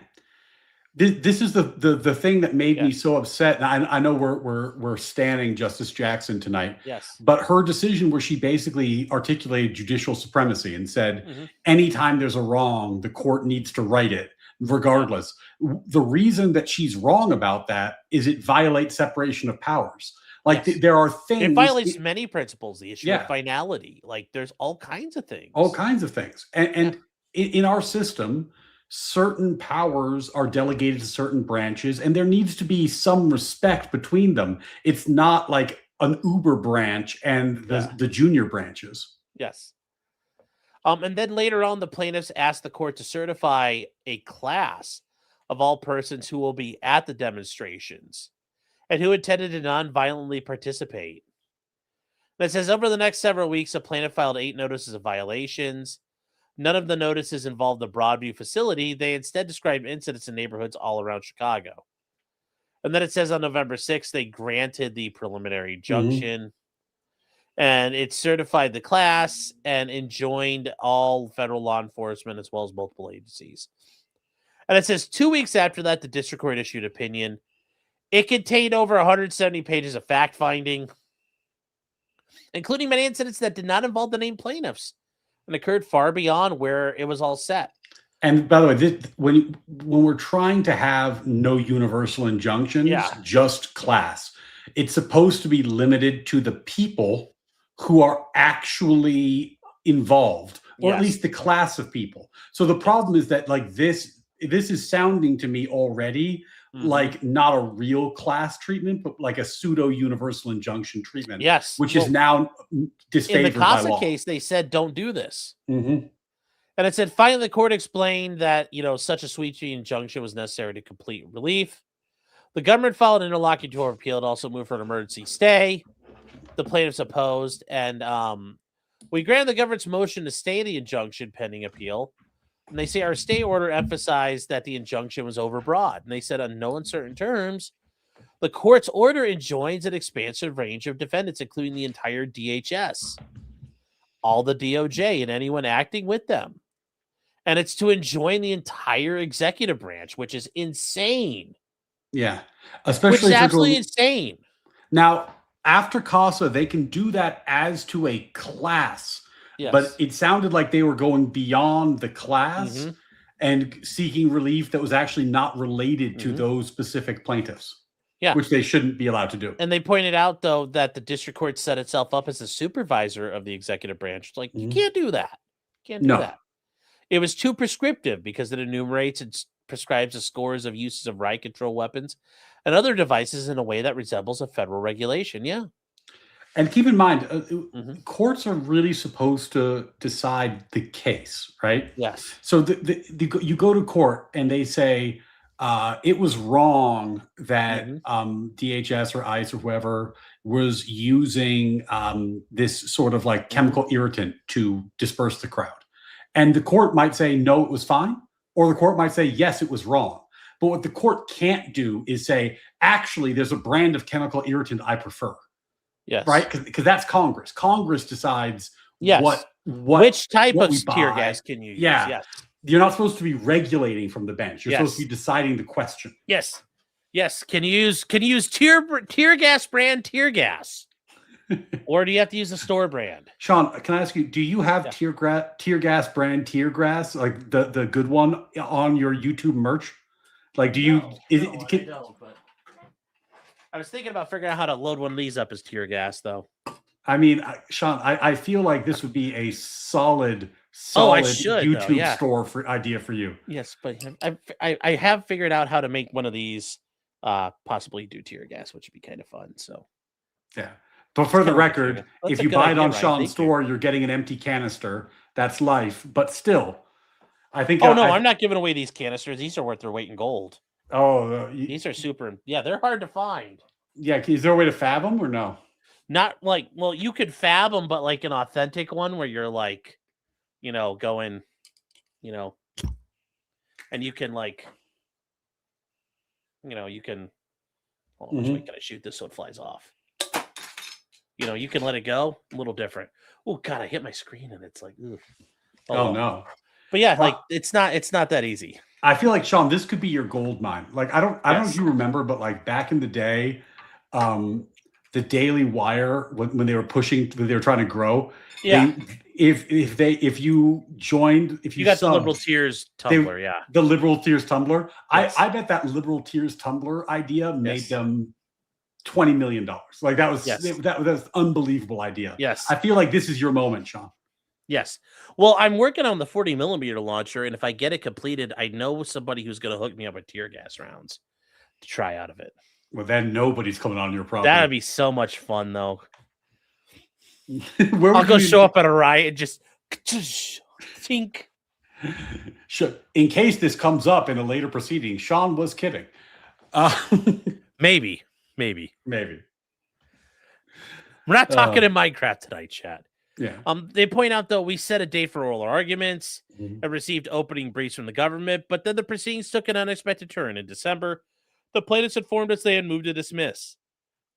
This is the thing that made me so upset. And I know we're standing Justice Jackson tonight. Yes. But her decision where she basically articulated judicial supremacy and said, anytime there's a wrong, the court needs to right it, regardless. The reason that she's wrong about that is it violates separation of powers. Like there are things. It violates many principles. The issue of finality. Like there's all kinds of things. All kinds of things. And in our system, certain powers are delegated to certain branches, and there needs to be some respect between them. It's not like an Uber branch and the junior branches. Yes. And then later on, the plaintiffs asked the court to certify a class of all persons who will be at the demonstrations and who intended to non-violently participate. That says over the next several weeks, the plaintiff filed 8 notices of violations. None of the notices involved the Broadview facility. They instead described incidents in neighborhoods all around Chicago. And then it says on November 6th, they granted the preliminary injunction. And it certified the class and enjoined all federal law enforcement as well as multiple agencies. And it says 2 weeks after that, the district court issued opinion. It contained over 170 pages of fact-finding, including many incidents that did not involve the named plaintiffs and occurred far beyond where it was all set. And by the way, when we're trying to have no universal injunctions, just class, it's supposed to be limited to the people who are actually involved, or at least the class of people. So the problem is that like this is sounding to me already like not a real class treatment, but like a pseudo universal injunction treatment. Yes, which is now disfavored in the Casa by law. case, they said don't do this. And it said finally the court explained that such a sweeping injunction was necessary to complete relief. The government filed an interlocutory appeal and also moved for an emergency stay. The plaintiffs opposed, and we granted the government's motion to stay the injunction pending appeal. And they say our stay order emphasized that the injunction was overbroad. And they said on no uncertain terms, the court's order enjoins an expansive range of defendants, including the entire DHS, all the DOJ, and anyone acting with them. And it's to enjoin the entire executive branch, which is insane. Yeah, especially which is absolutely insane. Now, after CASA, they can do that as to a class. Yes. But it sounded like they were going beyond the class and seeking relief that was actually not related to those specific plaintiffs. Yeah. Which they shouldn't be allowed to do. And they pointed out, though, that the district court set itself up as the supervisor of the executive branch. It's like, you can't do that. Can't do that. It was too prescriptive because it enumerates and prescribes the scores of uses of riot control weapons and other devices in a way that resembles a federal regulation. Yeah. And keep in mind, courts are really supposed to decide the case, right? Yes. So you go to court and they say it was wrong that DHS or ICE or whoever was using this sort of like chemical irritant to disperse the crowd. And the court might say, no, it was fine. Or the court might say, yes, it was wrong. But what the court can't do is say, actually, there's a brand of chemical irritant I prefer. Yes. Right? Because that's Congress. Congress decides which type of tear gas can you use. Yeah. Yes. You're not supposed to be regulating from the bench. You're supposed to be deciding the question. Yes. Yes. Can you use tear gas brand tear gas? Or do you have to use the store brand? Sean, can I ask you, do you have tear gas brand tear gas, like the good one on your YouTube merch? Like, do you? I don't, but I was thinking about figuring out how to load one of these up as tear gas, though. I mean, Sean, I feel like this would be a solid YouTube store idea for you. Yes, but I have figured out how to make one of these possibly do tear gas, which would be kind of fun. So yeah. But for the record, if you buy it on Sean's store, you're getting an empty canister. That's life. But still, I think. I'm not giving away these canisters. These are worth their weight in gold. Oh, these are super. Yeah, they're hard to find. Yeah, is there a way to fab them or no? Not like, well, you could fab them, but like an authentic one where you're like, going, and you can like, you can. Hold on, which way can I shoot this so it flies off? You can let it go. A little different. Oh God, I hit my screen and it's like, ugh. Oh no. But yeah, like it's not that easy. I feel like, Sean, this could be your gold mine. Like I don't know if you remember, but like back in the day, the Daily Wire when they were trying to grow. Yeah. If you got the Liberal Tears Tumblr, the Liberal Tears Tumblr. Yes. I bet that Liberal Tears Tumblr idea made them $20 million. Like that was Yes. that was an unbelievable idea. Yes. I feel like this is your moment, Sean. Yes. Well, I'm working on the 40mm launcher, and if I get it completed, I know somebody who's going to hook me up with tear gas rounds to try out of it. Well, then nobody's coming on your property. That'd be so much fun, though. Where I'll go show up at a riot and just think. In case this comes up in a later proceeding, Sean was kidding. Maybe. Maybe. We're not talking in Minecraft tonight, chat. Yeah. They point out, though, we set a date for oral arguments and received opening briefs from the government, but then the proceedings took an unexpected turn. In December, the plaintiffs informed us they had moved to dismiss.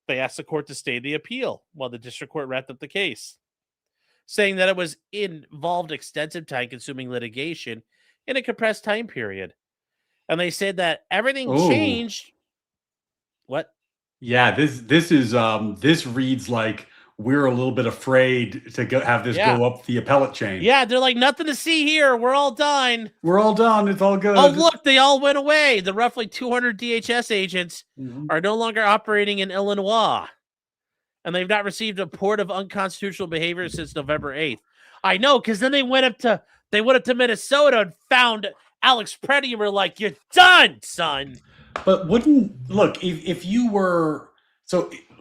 They asked the court to stay the appeal while the district court wrapped up the case, saying that it involved extensive time-consuming litigation in a compressed time period. And they said that everything changed. What? Yeah, this reads like we're a little bit afraid to have this go up the appellate chain. Yeah, they're like, nothing to see here. We're all done. We're all done. It's all good. Oh, look, they all went away. The roughly 200 DHS agents are no longer operating in Illinois. And they've not received a report of unconstitutional behavior since November 8th. I know, because then they went up to Minnesota and found Alex Preddy and were like, you're done, son. But if you were,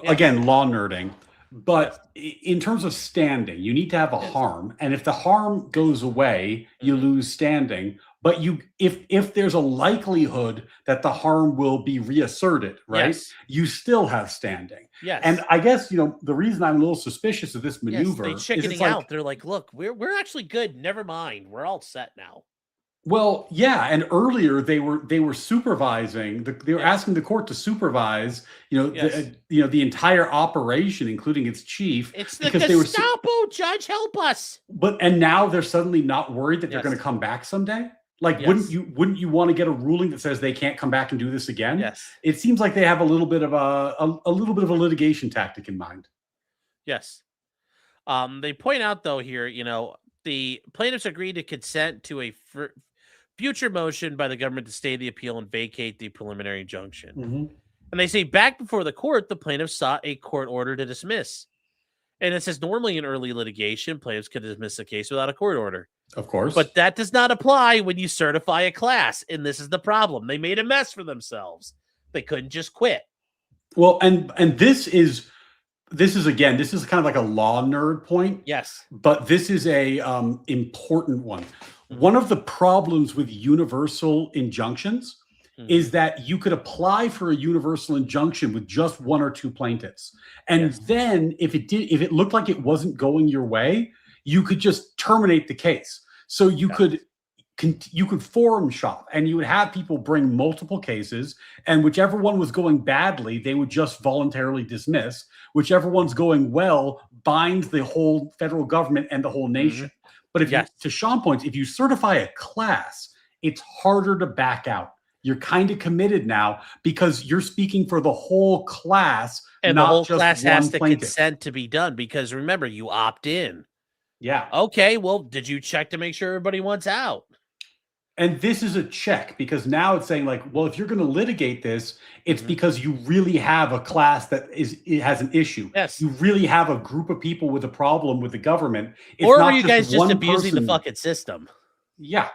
again, law nerding, but in terms of standing, you need to have a harm. And if the harm goes away, you lose standing. But if there's a likelihood that the harm will be reasserted, right? Yes. You still have standing. Yes. And I guess, the reason I'm a little suspicious of this maneuver they're is chickening out. They're like, look, we're actually good. Never mind. We're all set now. Well, yeah, and earlier they were supervising. They were asking the court to supervise, the entire operation, including its chief. It's the Gestapo, Judge, help us. And now they're suddenly not worried that they're going to come back someday. Like, wouldn't you want to get a ruling that says they can't come back and do this again? Yes. It seems like they have a little bit of a litigation tactic in mind. Yes. They point out though here, the plaintiffs agreed to consent to a future motion by the government to stay the appeal and vacate the preliminary injunction. And they say back before the court, the plaintiffs sought a court order to dismiss. And it says normally in early litigation, plaintiffs could dismiss the case without a court order. Of course. But that does not apply when you certify a class. And this is the problem. They made a mess for themselves. They couldn't just quit. Well, and this is kind of like a law nerd point. Yes. But this is a important one. One of the problems with universal injunctions is that you could apply for a universal injunction with just one or two plaintiffs. And then if it looked like it wasn't going your way, you could just terminate the case. So you could forum shop and you would have people bring multiple cases, and whichever one was going badly, they would just voluntarily dismiss. Whichever one's going well binds the whole federal government and the whole nation. But if to Sean's point, if you certify a class, it's harder to back out. You're kind of committed now because you're speaking for the whole class. And not the whole just class one has to plaintiff. consent to be done because remember, you opt in. Yeah. Okay, well, did you check to make sure everybody wants out? And this is a check because now it's saying like, well, if you're going to litigate this, it's because you really have a class it has an issue. Yes. You really have a group of people with a problem with the government. It's or not were you guys just one abusing person. the fucking system? Yeah.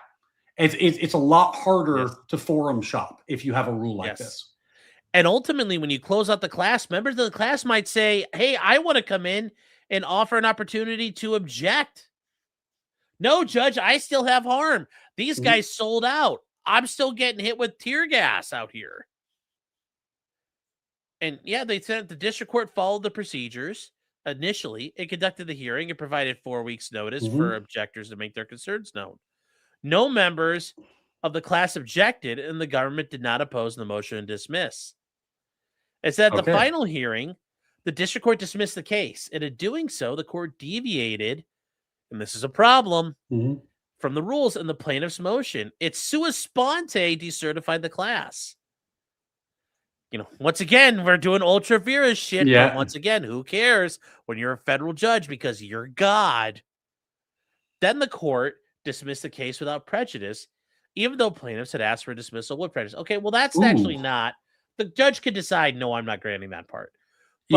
It's a lot harder to forum shop if you have a rule like this. And ultimately, when you close out the class, members of the class might say, hey, I want to come in and offer an opportunity to object. No, Judge, I still have harm. These guys sold out. I'm still getting hit with tear gas out here. And yeah, they said the district court followed the procedures. Initially, it conducted the hearing and provided 4 weeks notice for objectors to make their concerns known. No members of the class objected, and the government did not oppose the motion to dismiss. It said at the final hearing, the district court dismissed the case. And in doing so, the court deviated, and this is a problem, from the rules in the plaintiff's motion. It sua sponte decertified the class. Once again, we're doing ultra vires shit. Yeah. But once again, who cares when you're a federal judge because you're God? Then the court dismissed the case without prejudice, even though plaintiffs had asked for dismissal with prejudice. Okay, well, that's actually not. The judge could decide, no, I'm not granting that part.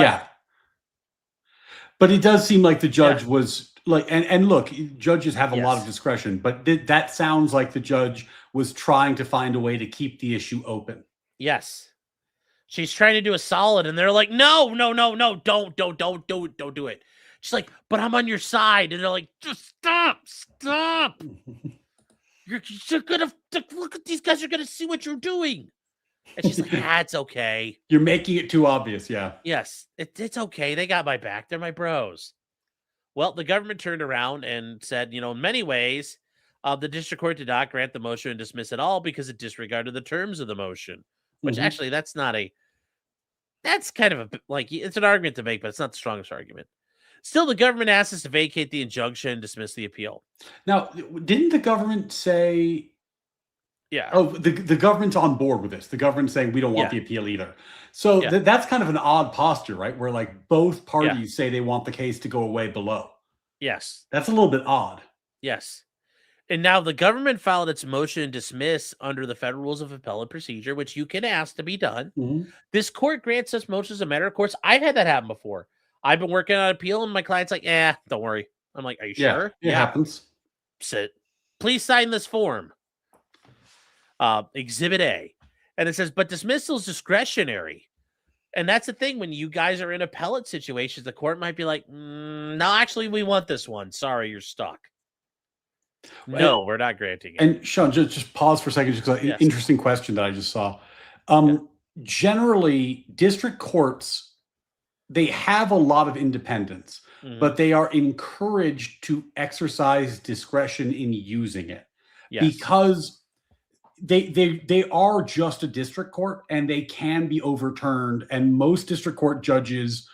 Yeah. But it does seem like the judge was like, and look, judges have a lot of discretion, but that sounds like the judge was trying to find a way to keep the issue open. Yes. She's trying to do a solid, and they're like, no, don't do it. She's like, but I'm on your side. And they're like, just stop. You're gonna look at these guys are gonna see what you're doing. And she's like, it's okay. You're making it too obvious. Yeah. Yes, it's okay. They got my back. They're my bros. Well, the government turned around and said, in many ways, the district court did not grant the motion and dismiss it all because it disregarded the terms of the motion, which actually that's kind of it's an argument to make, but it's not the strongest argument. Still, the government asked us to vacate the injunction and dismiss the appeal. Now, didn't the government say... Yeah. Oh, the government's on board with this. The government's saying we don't want the appeal either. So that's kind of an odd posture, right? Where like both parties say they want the case to go away below. Yes. That's a little bit odd. Yes. And now the government filed its motion to dismiss under the Federal Rules of Appellate Procedure, which you can ask to be done. Mm-hmm. This court grants such motions as a matter of course. I've had that happen before. I've been working on an appeal and my client's like, don't worry. I'm like, are you sure? It happens. Sit. Please sign this form. Exhibit A. And it says, but dismissal is discretionary. And that's the thing. When you guys are in appellate situations, the court might be like, no, actually, we want this one. Sorry, you're stuck. No, we're not granting it. And Sean, just pause for a second. Just an interesting question that I just saw. Generally, district courts, they have a lot of independence, but they are encouraged to exercise discretion in using it because they are just a district court and they can be overturned. And most district court judges,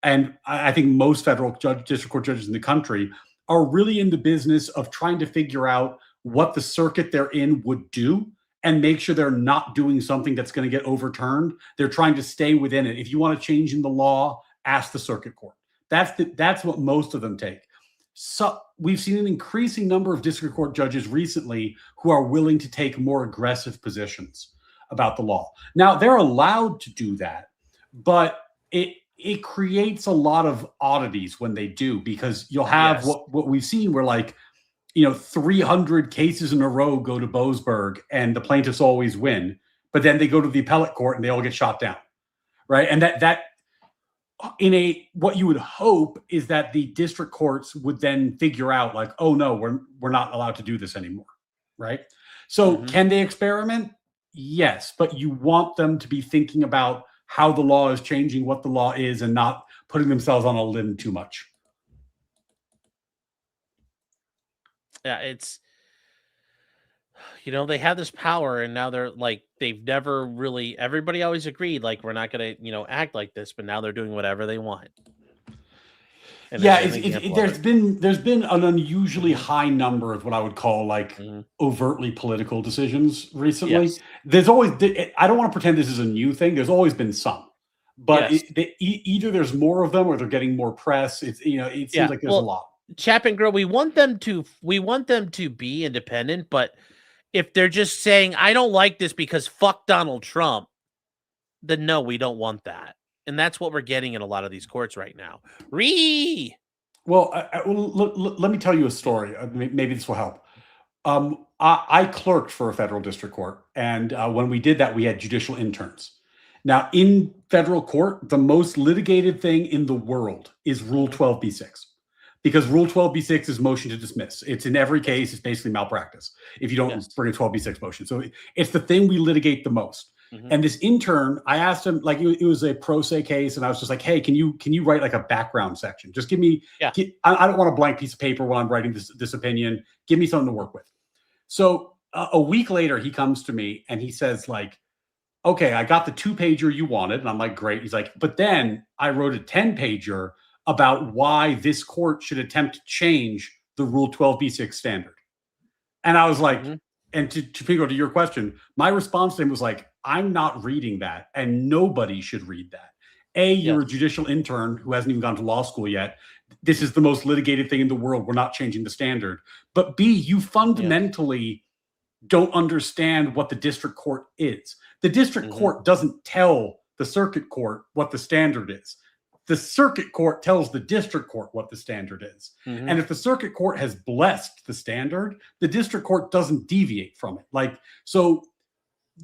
and I think most federal district court judges in the country, are really in the business of trying to figure out what the circuit they're in would do and make sure they're not doing something that's going to get overturned. They're trying to stay within it. If you want to change in the law, ask the circuit court. That's what most of them take. So we've seen an increasing number of district court judges recently who are willing to take more aggressive positions about the law. Now, they're allowed to do that, but it creates a lot of oddities when they do, because you'll have what we've seen where 300 cases in a row go to Boasberg and the plaintiffs always win, but then they go to the appellate court and they all get shot down. Right. And that what you would hope is that the district courts would then figure out like, oh no, we're not allowed to do this anymore. Right. So can they experiment? Yes. But you want them to be thinking about how the law is changing, what the law is, and not putting themselves on a limb too much. Yeah, it's, they have this power and now they're like, they've never really, everybody always agreed, like, we're not going to, act like this, but now they're doing whatever they want. And there's been an unusually high number of what I would call overtly political decisions recently. Yes. There's always, I don't want to pretend this is a new thing. There's always been some, but either there's more of them or they're getting more press. It seems like there's a lot. Chap and Girl, we want them to be independent, but if they're just saying, I don't like this because fuck Donald Trump, then no, we don't want that. And that's what we're getting in a lot of these courts right now. Well, let me tell you a story. Maybe this will help. I clerked for a federal district court. And when we did that, we had judicial interns. Now, in federal court, the most litigated thing in the world is Rule 12b-6. Because Rule 12b-6 is motion to dismiss. It's in every case. It's basically malpractice if you don't bring a 12b-6 motion. So it's the thing we litigate the most. And this intern, I asked him, it was a pro se case, and I was just like, hey, can you write a background section? Just give me, I don't want a blank piece of paper when I'm writing this opinion. Give me something to work with. So a week later, he comes to me and he says okay, I got the 2-pager you wanted. And I'm like, great. He's like, but then I wrote a 10-pager about why this court should attempt to change the Rule 12b-6 standard. And I was like, and to go to your question, my response to him was I'm not reading that, and nobody should read that. You're a judicial intern who hasn't even gone to law school yet. This is the most litigated thing in the world. We're not changing the standard. But B, you fundamentally don't understand what the district court is. The district court doesn't tell the circuit court what the standard is. the circuit court tells the district court what the standard is. Mhm. And if the circuit court has blessed the standard, the district court doesn't deviate from it. Like, so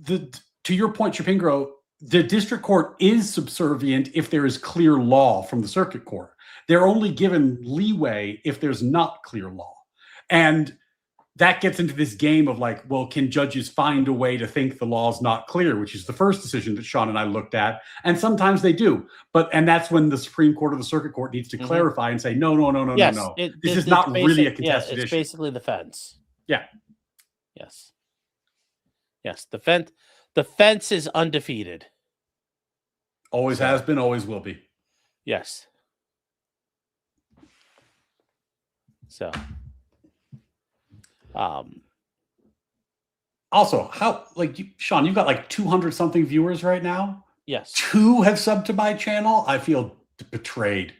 to your point, Shapingro, the district court is subservient if there is clear law from the circuit court. They're only given leeway if there's not clear law. And that gets into this game of like, well, can judges find a way to think the law is not clear, which is the first decision that Sean and I looked at. And sometimes they do. And that's when the Supreme Court or the circuit court needs to clarify and say, no. This is not really a contested issue. It's basically the fence. Yeah. Yes. The fence is undefeated. Always has been, always will be. Yes. So, also, Sean, you've got like 200 something viewers right now. Yes. 2 have subbed to my channel. I feel betrayed.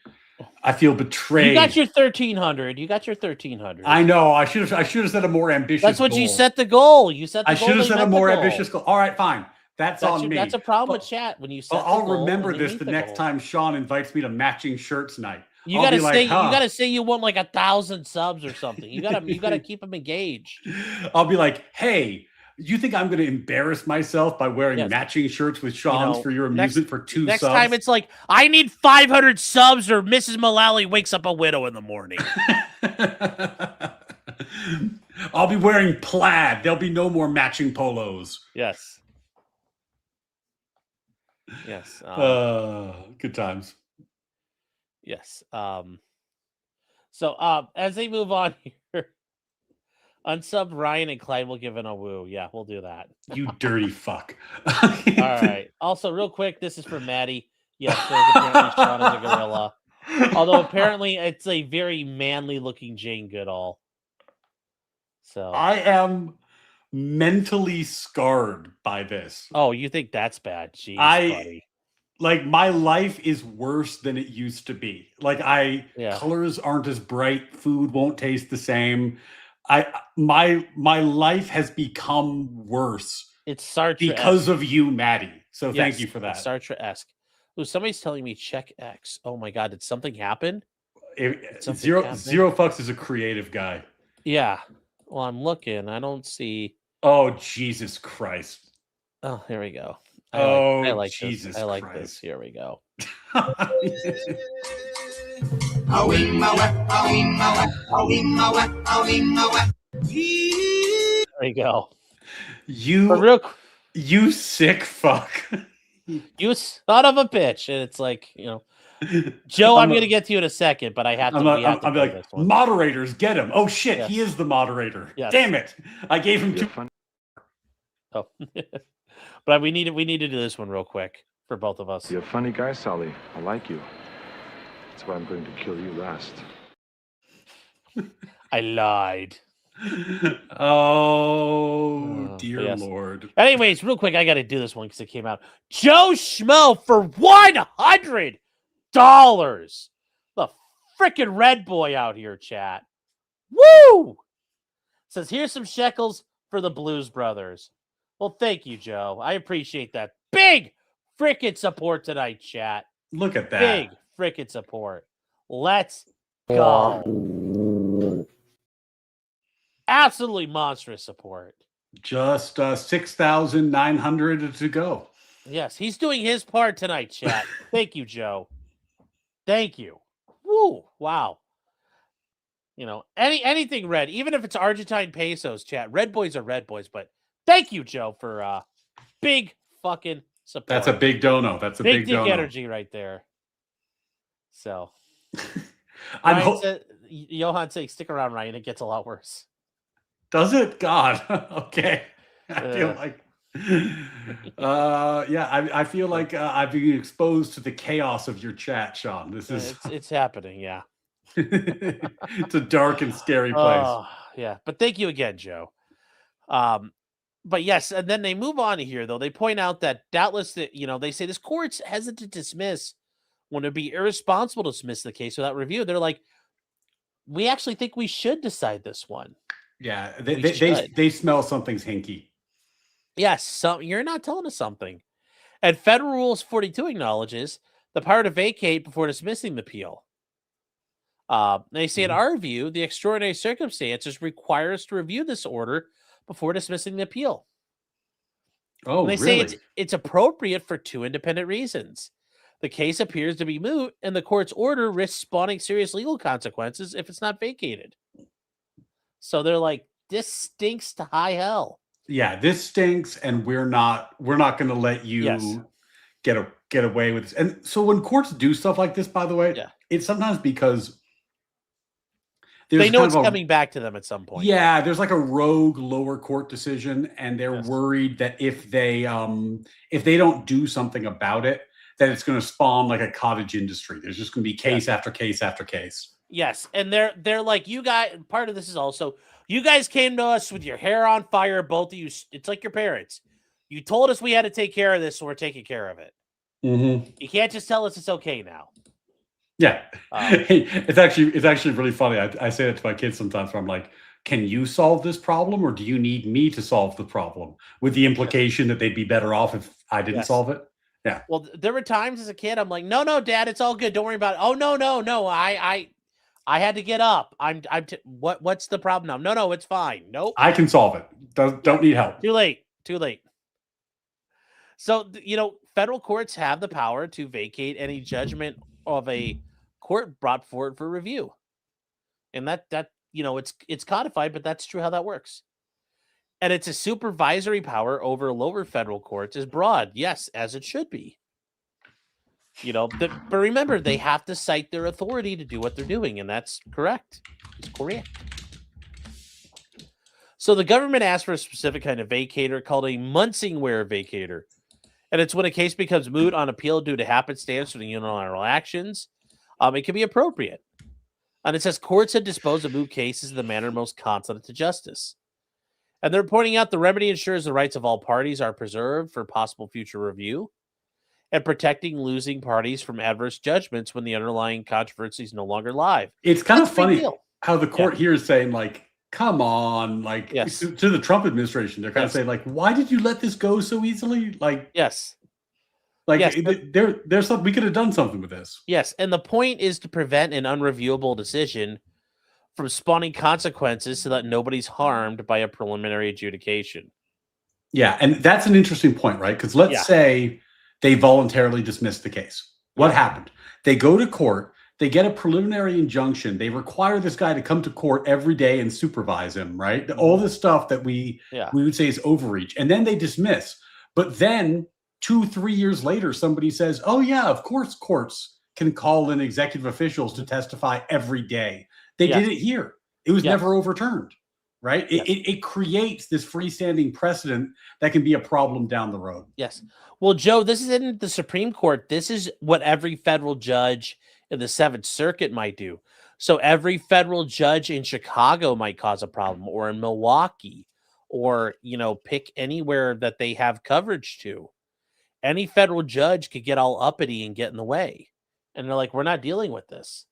You got your 1,300. I know. I should have set a more ambitious goal. That's what you set the goal. I should have set a more ambitious goal. All right, fine. That's on me. That's a problem with chat when you set I'll remember this the next time Sean invites me to matching shirts night. You gotta say you want like 1,000 subs or something. You gotta keep them engaged. I'll be like, hey, you think I'm going to embarrass myself by wearing matching shirts with Sean's for your amusement for 2 subs? Next time it's like, I need 500 subs or Mrs. Mullally wakes up a widow in the morning. I'll be wearing plaid. There'll be no more matching polos. Yes. Good times. Yes. So as they move on here, unsub Ryan and Clyde will give in a woo. Yeah, we'll do that. You dirty fuck. All right. Also, real quick, this is from Maddie. Yes, apparently Sean is a gorilla. Although apparently it's a very manly looking Jane Goodall. So I am mentally scarred by this. Oh, you think that's bad? Jeez, buddy. Like, my life is worse than it used to be. Like, colors aren't as bright. Food won't taste the same. My life has become worse. It's Sartre because of you, Maddie. So thank you for that. Sartre-esque. Oh, somebody's telling me check X. Oh my God, did something happen? Zero Fucks is a creative guy. Yeah. Well, I'm looking. I don't see. Oh, Jesus Christ. Oh, here we go. I like Jesus. I like this. Here we go. There we go. You sick fuck. You son of a bitch. And it's like, Joe, I'm going to get to you in a second, but I have to. I'll be like, moderators, get him. Oh shit, he is the moderator. Yes. Damn it! I gave him 2. Oh, but we need to do this one real quick for both of us. You're a funny guy, Sully. I like you. That's why I'm going to kill you last. I lied. Oh, dear Lord. Anyways, real quick, I got to do this one because it came out. Joe Schmo for $100. The freaking red boy out here, chat. Woo! Says, here's some shekels for the Blues Brothers. Well, thank you, Joe. I appreciate that. Big freaking support tonight, chat. Look at that. Big freaking support. Let's go. Absolutely monstrous support. Just 6,900 to go. Yes, he's doing his part tonight, chat. Thank you, Joe. Thank you. Woo! Wow. Anything red, even if it's Argentine pesos, chat. Red boys are red boys, but thank you, Joe, for big fucking support. That's a big dono. That's a big dick dono. Energy right there. So, Johan saying, "Stick around, Ryan. It gets a lot worse." Does it? God. Okay. I feel like. I feel like I've been exposed to the chaos of your chat, Sean. This is it's happening. Yeah. It's a dark and scary place. Yeah, but thank you again, Joe. But yes, and then they move on here, though. They point out that doubtless that, they say this court's hesitant to dismiss when it'd be irresponsible to dismiss the case without review. They're like, we actually think we should decide this one. Yeah, they smell something's hinky. Yes, you're not telling us something. And Federal Rules 42 acknowledges the power to vacate before dismissing the appeal. They say, in our view, the extraordinary circumstances require us to review this order before dismissing the appeal. Oh, And they really? say it's appropriate for two independent reasons. The case appears to be moot, and the court's order risks spawning serious legal consequences if it's not vacated. So they're like, this stinks to high hell. Yeah, this stinks, and we're not going to let you get away with this. And so when courts do stuff like this, by the way, it's sometimes because they know it's coming back to them at some point. Yeah, there's like a rogue lower court decision, and they're worried that if they don't do something about it, that it's going to spawn like a cottage industry. There's just going to be case after case after case. Yes, and they're like, you guys. Part of this is also, you guys came to us with your hair on fire, both of you. It's like your parents. You told us we had to take care of this, so we're taking care of it. Mm-hmm. You can't just tell us it's okay now. Yeah, it's actually really funny. I say that to my kids sometimes, where I'm like, can you solve this problem, or do you need me to solve the problem? With the implication that they'd be better off if I didn't solve it. Yeah. Well, there were times as a kid, I'm like, no, Dad, it's all good. Don't worry about it. Oh, no. I had to get up. What's the problem now? No, it's fine. Nope. I can solve it. Don't need help. Too late. So, federal courts have the power to vacate any judgment of a court brought forward for review. And that it's codified, but that's true how that works. And it's a supervisory power over lower federal courts is broad. Yes, as it should be. But remember, they have to cite their authority to do what they're doing, and that's correct. It's correct. So the government asked for a specific kind of vacator called a Munsingware vacator. And it's when a case becomes moot on appeal due to happenstance or the unilateral actions. It can be appropriate. And it says courts have disposed of moot cases in the manner most consonant to justice. And they're pointing out the remedy ensures the rights of all parties are preserved for possible future review and protecting losing parties from adverse judgments when the underlying controversy is no longer live. It's kind of funny how the court here is saying, like, come on, like, to the Trump administration, they're kind of saying, like, why did you let this go so easily? Like, there's something, we could have done something with this. Yes, and the point is to prevent an unreviewable decision from spawning consequences so that nobody's harmed by a preliminary adjudication. Yeah, and that's an interesting point, right? Because let's say they voluntarily dismiss the case. What happened? They go to court, they get a preliminary injunction, they require this guy to come to court every day and supervise him, right? All this stuff that we would say is overreach. And then they dismiss. But then 2-3 years later, somebody says, oh yeah, of course courts can call in executive officials to testify every day. They did it here. It was never overturned, right? It creates this freestanding precedent that can be a problem down the road. Yes. Well, Joe, this isn't the Supreme Court. This is what every federal judge in the Seventh Circuit might do. So every federal judge in Chicago might cause a problem, or in Milwaukee, or, pick anywhere that they have coverage to. Any federal judge could get all uppity and get in the way. And they're like, we're not dealing with this.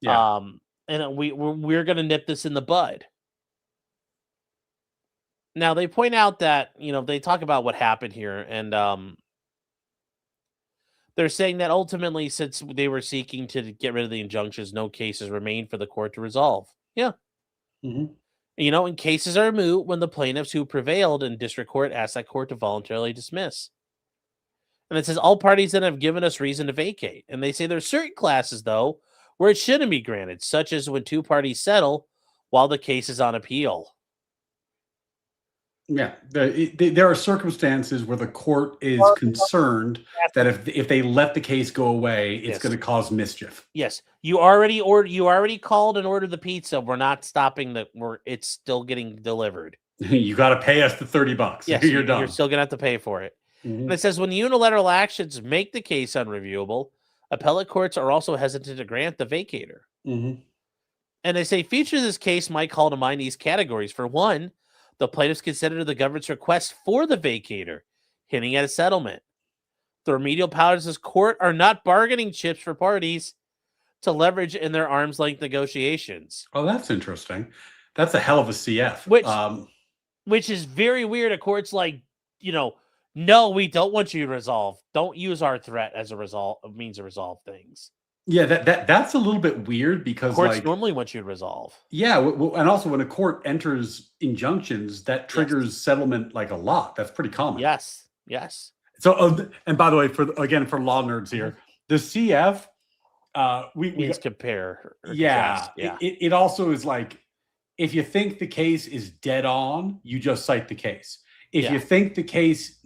Yeah. And we're going to nip this in the bud. Now, they point out that, they talk about what happened here. And they're saying that ultimately, since they were seeking to get rid of the injunctions, no cases remain for the court to resolve. Yeah. Mm-hmm. And cases are moot when the plaintiffs who prevailed in district court ask that court to voluntarily dismiss. And it says all parties that have given us reason to vacate. And they say there's certain classes, though, where it shouldn't be granted, such as when two parties settle while the case is on appeal. Yeah, there are circumstances where the court is concerned that if they let the case go away, it's going to cause mischief. Yes, you already called and ordered the pizza. We're not stopping it's still getting delivered. You got to pay us the $30. Yes, you're done. You're still going to have to pay for it. Mm-hmm. And it says when unilateral actions make the case unreviewable, appellate courts are also hesitant to grant the vacator. Mm-hmm. And they say features of this case might call to mind these categories. For one, the plaintiffs consider the government's request for the vacator, hinting at a settlement. The remedial powers of this court are not bargaining chips for parties to leverage in their arm's length negotiations. Oh, that's interesting. That's a hell of a CF. Which is very weird. A court's like, No, we don't want you to resolve. Don't use our threat as a means to resolve things. Yeah, that's a little bit weird because Courts normally want you to resolve. Yeah, and also when a court enters injunctions, that triggers settlement like a lot. That's pretty common. Yes. So, and by the way, for law nerds here, the CF, we means compare. Yeah. It also is like, if you think the case is dead on, you just cite the case. If you think the case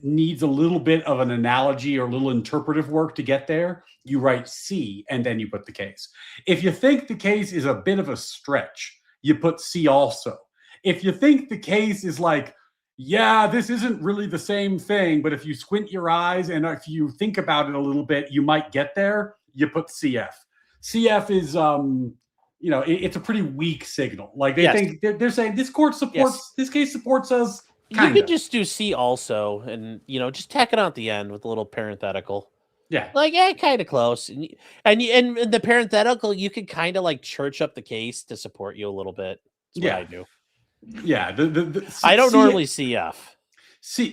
needs a little bit of an analogy or a little interpretive work to get there, you write C and then you put the case. If you think the case is a bit of a stretch, you put C also. If you think the case is like, yeah, this isn't really the same thing, but if you squint your eyes and if you think about it a little bit, you might get there, you put CF. CF is, it's a pretty weak signal. Like they think they're saying this court supports, this case supports us. Kinda. You could just do C also and, just tack it on at the end with a little parenthetical. Yeah. Like, kind of close. And the parenthetical, you could kind of like church up the case to support you a little bit. That's what I do. Yeah. I don't normally CF.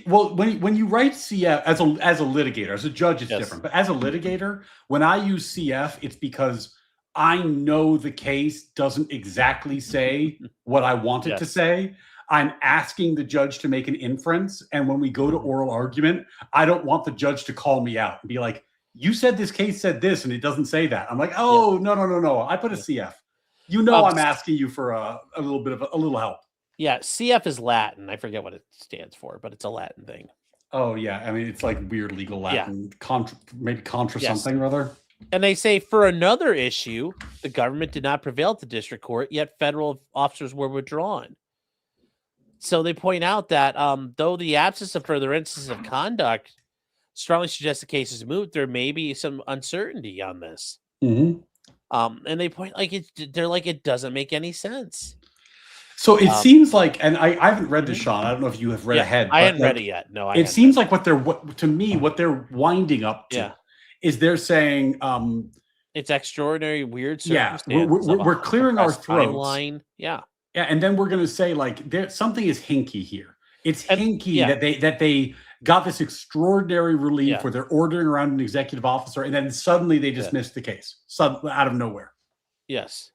Well, when you write CF as a litigator, as a judge, it's different. But as a litigator, when I use CF, it's because I know the case doesn't exactly say what I want it to say. I'm asking the judge to make an inference. And when we go to oral argument, I don't want the judge to call me out and be like, you said this case said this and it doesn't say that. I'm like, oh, no. I put a CF. I'm asking you for a little help. Yeah, CF is Latin. I forget what it stands for, but it's a Latin thing. Oh, yeah. I mean, it's like weird legal Latin. Maybe contra something or other. And they say for another issue, the government did not prevail at the district court, yet federal officers were withdrawn. So they point out that though the absence of further instances of conduct strongly suggests the case is moved, there may be some uncertainty on this. Mm-hmm. And they point they're like, it doesn't make any sense. So it seems like, and I haven't read this, Sean. I don't know if you have read ahead. I hadn't read it yet. No, it seems like what they're winding up to is they're saying it's extraordinary, weird circumstances. Yeah, we're clearing our throats. Timeline. Yeah, and then we're going to say like something is hinky here. It's hinky that they got this extraordinary relief where they're ordering around an executive officer, and then suddenly they dismiss the case out of nowhere. Yes.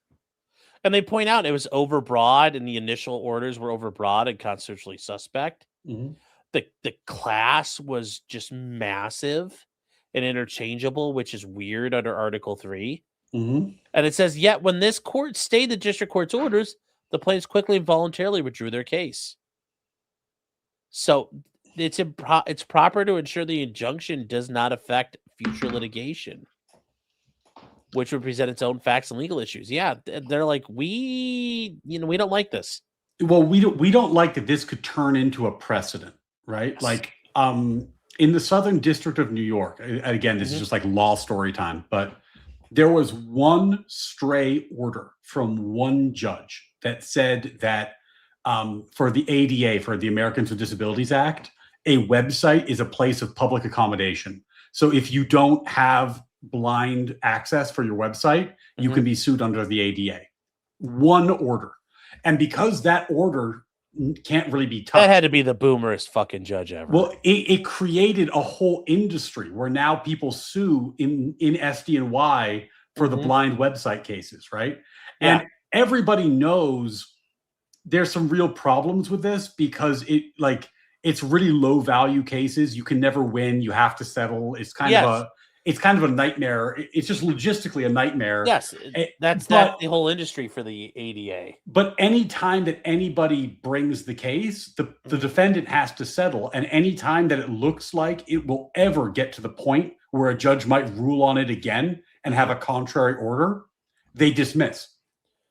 And they point out it was overbroad, and the initial orders were overbroad and constitutionally suspect. Mm-hmm. The class was just massive and interchangeable, which is weird under Article 3. Mm-hmm. And it says, yet when this court stayed the district court's orders, the plaintiffs quickly and voluntarily withdrew their case. So it's proper to ensure the injunction does not affect future litigation, which would present its own facts and legal issues. Yeah, they're like, we don't like this. Well, we don't like that this could turn into a precedent, right? Yes. Like in the Southern District of New York, again, this is just like law story time, but there was one stray order from one judge that said that for the ADA, for the Americans with Disabilities Act, a website is a place of public accommodation. So if you don't have blind access for your website, you can be sued under the ADA. One order. And because that order can't really be touched. That had to be the boomerest fucking judge ever. Well, it created a whole industry where now people sue in SDNY for the blind website cases, right? And everybody knows there's some real problems with this because it's really low value cases. You can never win. You have to settle. It's kind of a nightmare. It's just logistically a nightmare. Yes, that's the whole industry for the ADA. But any time that anybody brings the case, the defendant has to settle. And any time that it looks like it will ever get to the point where a judge might rule on it again and have a contrary order, they dismiss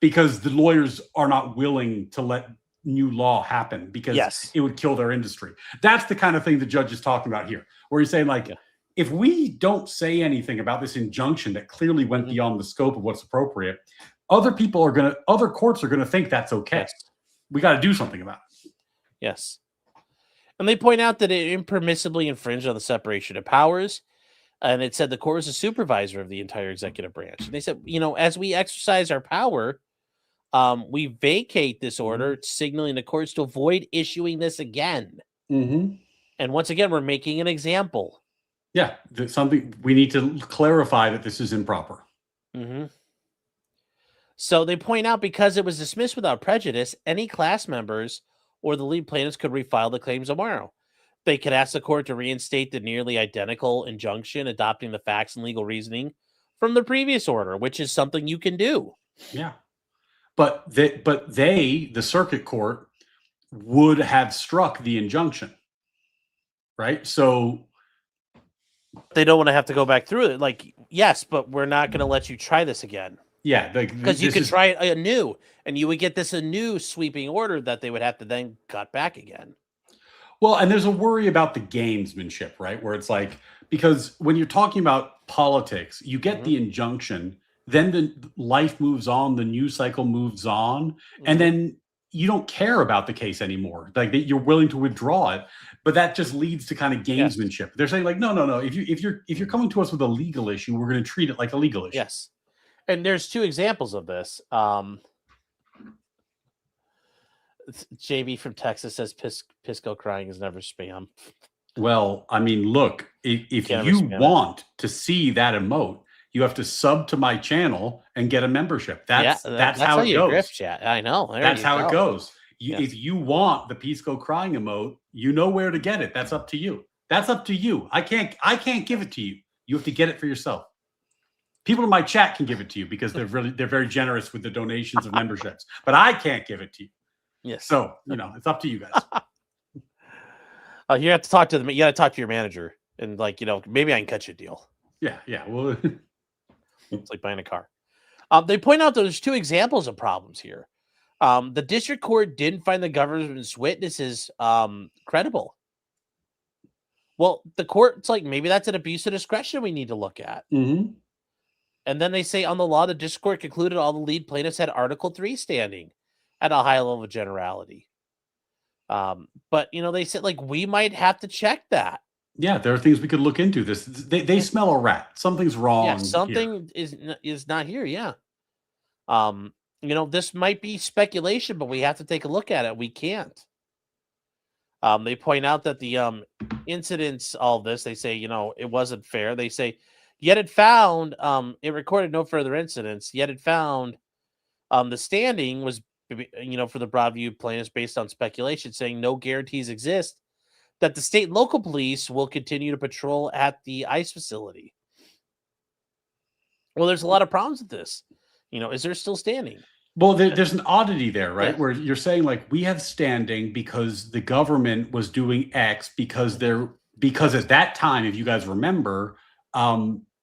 because the lawyers are not willing to let new law happen because it would kill their industry. That's the kind of thing the judge is talking about here, where he's saying like, if we don't say anything about this injunction that clearly went beyond the scope of what's appropriate, other courts are going to think that's okay. Yes. We got to do something about it. Yes. And they point out that it impermissibly infringed on the separation of powers. And it said the court is a supervisor of the entire executive branch. And they said, as we exercise our power, we vacate this order, signaling the courts to avoid issuing this again. Mm-hmm. And once again, we're making an example. Yeah, something we need to clarify that this is improper. Mm-hmm. So they point out because it was dismissed without prejudice, any class members or the lead plaintiffs could refile the claims tomorrow. They could ask the court to reinstate the nearly identical injunction, adopting the facts and legal reasoning from the previous order, which is something you can do. Yeah, but the circuit court would have struck the injunction, right? So they don't want to have to go back through it. Like, yes, but we're not going to let you try this again. Yeah, because you could try it anew, and you would get this a new sweeping order that they would have to then cut back again. Well, and there's a worry about the gamesmanship, right? Where it's like, because when you're talking about politics, you get the injunction, then the life moves on, the news cycle moves on, and then you don't care about the case anymore. Like you're willing to withdraw it, but that just leads to kind of gamesmanship. Yes. They're saying like, no. If you're coming to us with a legal issue, we're going to treat it like a legal issue. Yes. And there's two examples of this. JB from Texas says Pisco crying is never spam. Well, I mean, look, if you want to see that emote, you have to sub to my channel and get a membership. That's how it goes. Grift chat. I know. That's how it goes. If you want the Pisco crying emote, you know where to get it. That's up to you. That's up to you. I can't give it to you. You have to get it for yourself. People in my chat can give it to you because they're very generous with the donations of memberships, but I can't give it to you. Yes. So, it's up to you guys. You have to talk to them. You got to talk to your manager and maybe I can cut you a deal. Yeah. Well, it's like buying a car. They point out that there's two examples of problems here. The district court didn't find the government's witnesses credible. Well, the court's like, maybe that's an abuse of discretion we need to look at. Mm-hmm. And then they say on the law, the district court concluded all the lead plaintiffs had Article 3 standing at a high level of generality. But, they said, we might have to check that. Yeah, there are things we could look into. They smell a rat. Something's wrong. Yeah, something is not here, yeah. This might be speculation, but we have to take a look at it. We can't. They point out that the incidents, all this, they say, it wasn't fair. They say, yet it found, it recorded no further incidents, yet it found the standing was, for the Broadview plaintiffs based on speculation, saying no guarantees exist that the state and local police will continue to patrol at the ICE facility. Well, there's a lot of problems with this. Is there still standing? Well, there's an oddity there, right? Yeah. Where you're saying we have standing because the government was doing X because at that time, if you guys remember,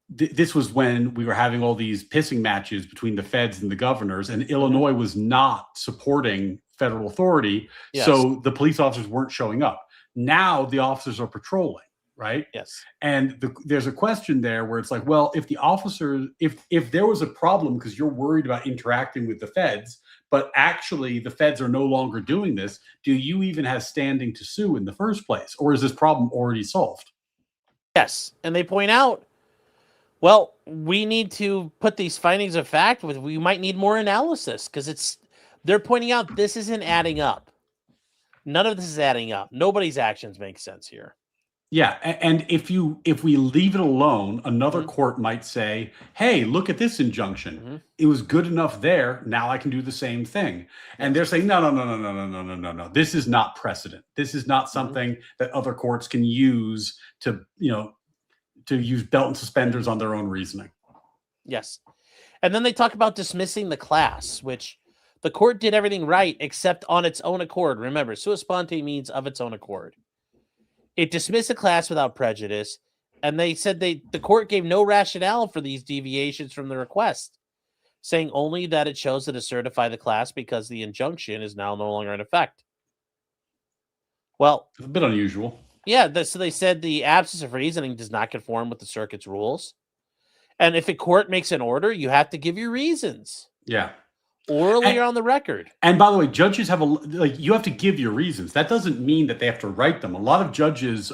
this was when we were having all these pissing matches between the feds and the governors, and Illinois was not supporting federal authority. Yes. So the police officers weren't showing up. Now the officers are patrolling, right? Yes. And there's a question there where it's like, well, if the officers, if there was a problem because you're worried about interacting with the feds, but actually the feds are no longer doing this, do you even have standing to sue in the first place? Or is this problem already solved? Yes. And they point out, well, we need to put these findings of fact with, we might need more analysis because they're pointing out this isn't adding up. None of this is adding up. Nobody's actions make sense here. Yeah, and if we leave it alone, another court might say, "Hey, look at this injunction. It was good enough there. Now I can do the same thing." And they're saying, "No. This is not precedent. This is not something that other courts can use to use belt and suspenders on their own reasoning." Yes, and then they talk about dismissing the class, which the court did everything right except on its own accord. Remember, sua sponte means of its own accord. It dismissed the class without prejudice, and they said the court gave no rationale for these deviations from the request, saying only that it chose to certify the class because the injunction is now no longer in effect. Well, it's a bit unusual. Yeah, so they said the absence of reasoning does not conform with the circuit's rules. And if a court makes an order, you have to give your reasons. Yeah. Orally or on the record. And by the way, judges have you have to give your reasons. That doesn't mean that they have to write them. A lot of judges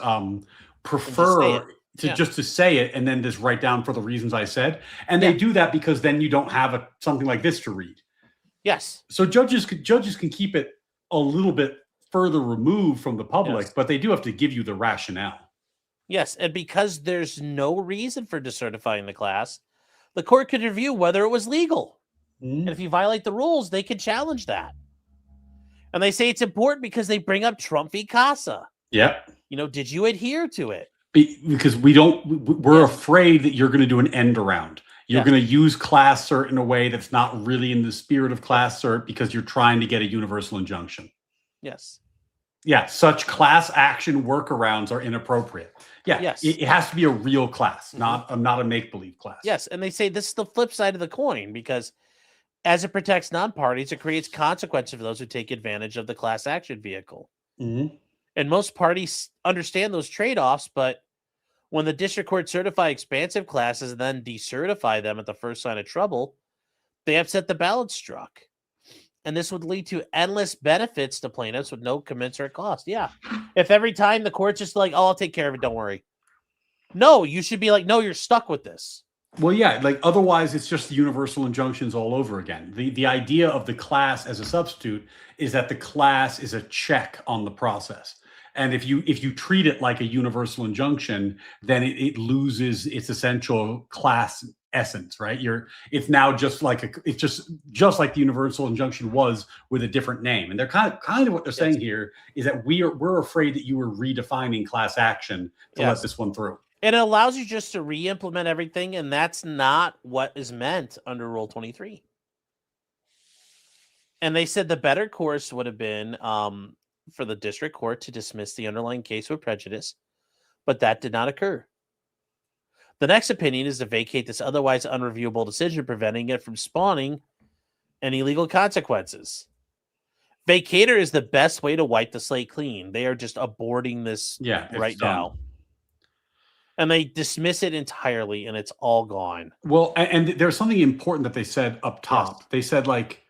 prefer just to say it and then just write down for the reasons I said. And they do that because then you don't have something like this to read. Yes. So judges can keep it a little bit further removed from the public, Yes. but they do have to give you the rationale. Yes, and because there's no reason for decertifying the class, the court could review whether it was legal. And if you violate the rules, they can challenge that. And they say it's important because they bring up Trump v. Casa. Yep. Did you adhere to it? Because we're afraid that you're going to do an end around. You're going to use class cert in a way that's not really in the spirit of class cert because you're trying to get a universal injunction. Yes. Yeah, such class action workarounds are inappropriate. Yeah, yes. It has to be a real class, not a make-believe class. Yes, and they say this is the flip side of the coin because as it protects non-parties, it creates consequences for those who take advantage of the class action vehicle. Mm-hmm. And most parties understand those trade-offs, but when the district court certify expansive classes and then decertify them at the first sign of trouble, they upset the balance struck. And this would lead to endless benefits to plaintiffs with no commensurate cost. Yeah. If every time the court's just like, oh, I'll take care of it, don't worry. No, you should be like, no, you're stuck with this. Well, yeah, like otherwise it's just the universal injunctions all over again. The idea of the class as a substitute is that the class is a check on the process. And if you treat it like a universal injunction, then it loses its essential class essence, right? It's now just like just like the universal injunction was with a different name. And they're kind of what they're saying here is that we're afraid that you were redefining class action to let this one through. And it allows you just to re-implement everything, and that's not what is meant under Rule 23. And they said the better course would have been for the district court to dismiss the underlying case with prejudice, but that did not occur. The next opinion is to vacate this otherwise unreviewable decision, preventing it from spawning any legal consequences. Vacator is the best way to wipe the slate clean. They are just aborting this right now. And they dismiss it entirely, and it's all gone. Well, and there's something important that they said up top. Yes. They said, like,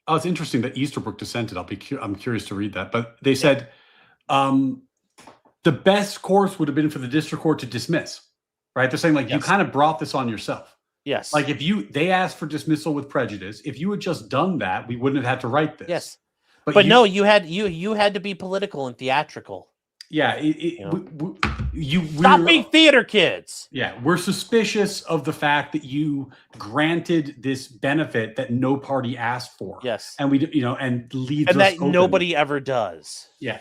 oh, it's interesting that Easterbrook dissented. I'm curious to read that. But they said the best course would have been for the district court to dismiss, right? They're saying, like, you kind of brought this on yourself. Yes. Like, they asked for dismissal with prejudice. If you had just done that, we wouldn't have had to write this. Yes. But no, you had to be political and theatrical. Yeah. Stop being theater kids. Yeah, we're suspicious of the fact that you granted this benefit that no party asked for. Yes, and and leaves and us that open. Nobody ever does. Yeah,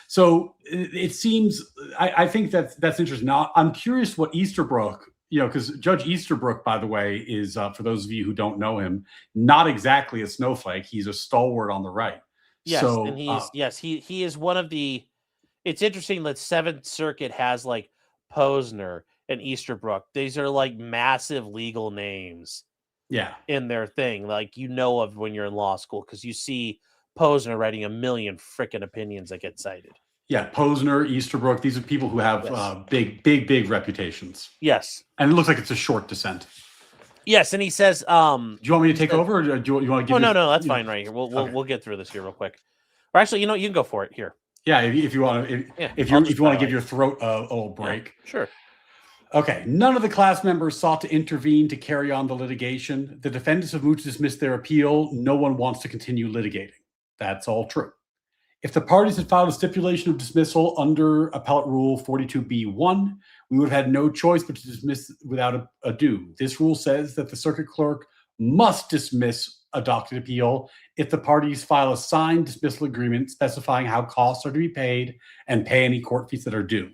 so it seems I think that's interesting. Now I'm curious what Easterbrook, because Judge Easterbrook, by the way, is for those of you who don't know him, not exactly a snowflake. He's a stalwart on the right. Yes, so, and he is one of the. It's interesting that Seventh Circuit has like Posner and Easterbrook. These are like massive legal names. Yeah. In their thing, like of when you're in law school, because you see Posner writing a million freaking opinions that get cited. Yeah, Posner, Easterbrook. These are people who have big reputations. Yes. And it looks like it's a short dissent. Yes, and he says, do you want me to take over, or do you want to give? No, that's fine right here. We'll get through this here real quick. Or actually, you can go for it here. Yeah, if you want to, if you want to give your throat a little break. Yeah, sure. Okay. None of the class members sought to intervene to carry on the litigation. The defendants have moved to dismiss their appeal. No one wants to continue litigating. That's all true. If the parties had filed a stipulation of dismissal under Appellate Rule 42B1, we would have had no choice but to dismiss without ado. This rule says that the circuit clerk must dismiss a docket appeal if the parties file a signed dismissal agreement specifying how costs are to be paid and pay any court fees that are due.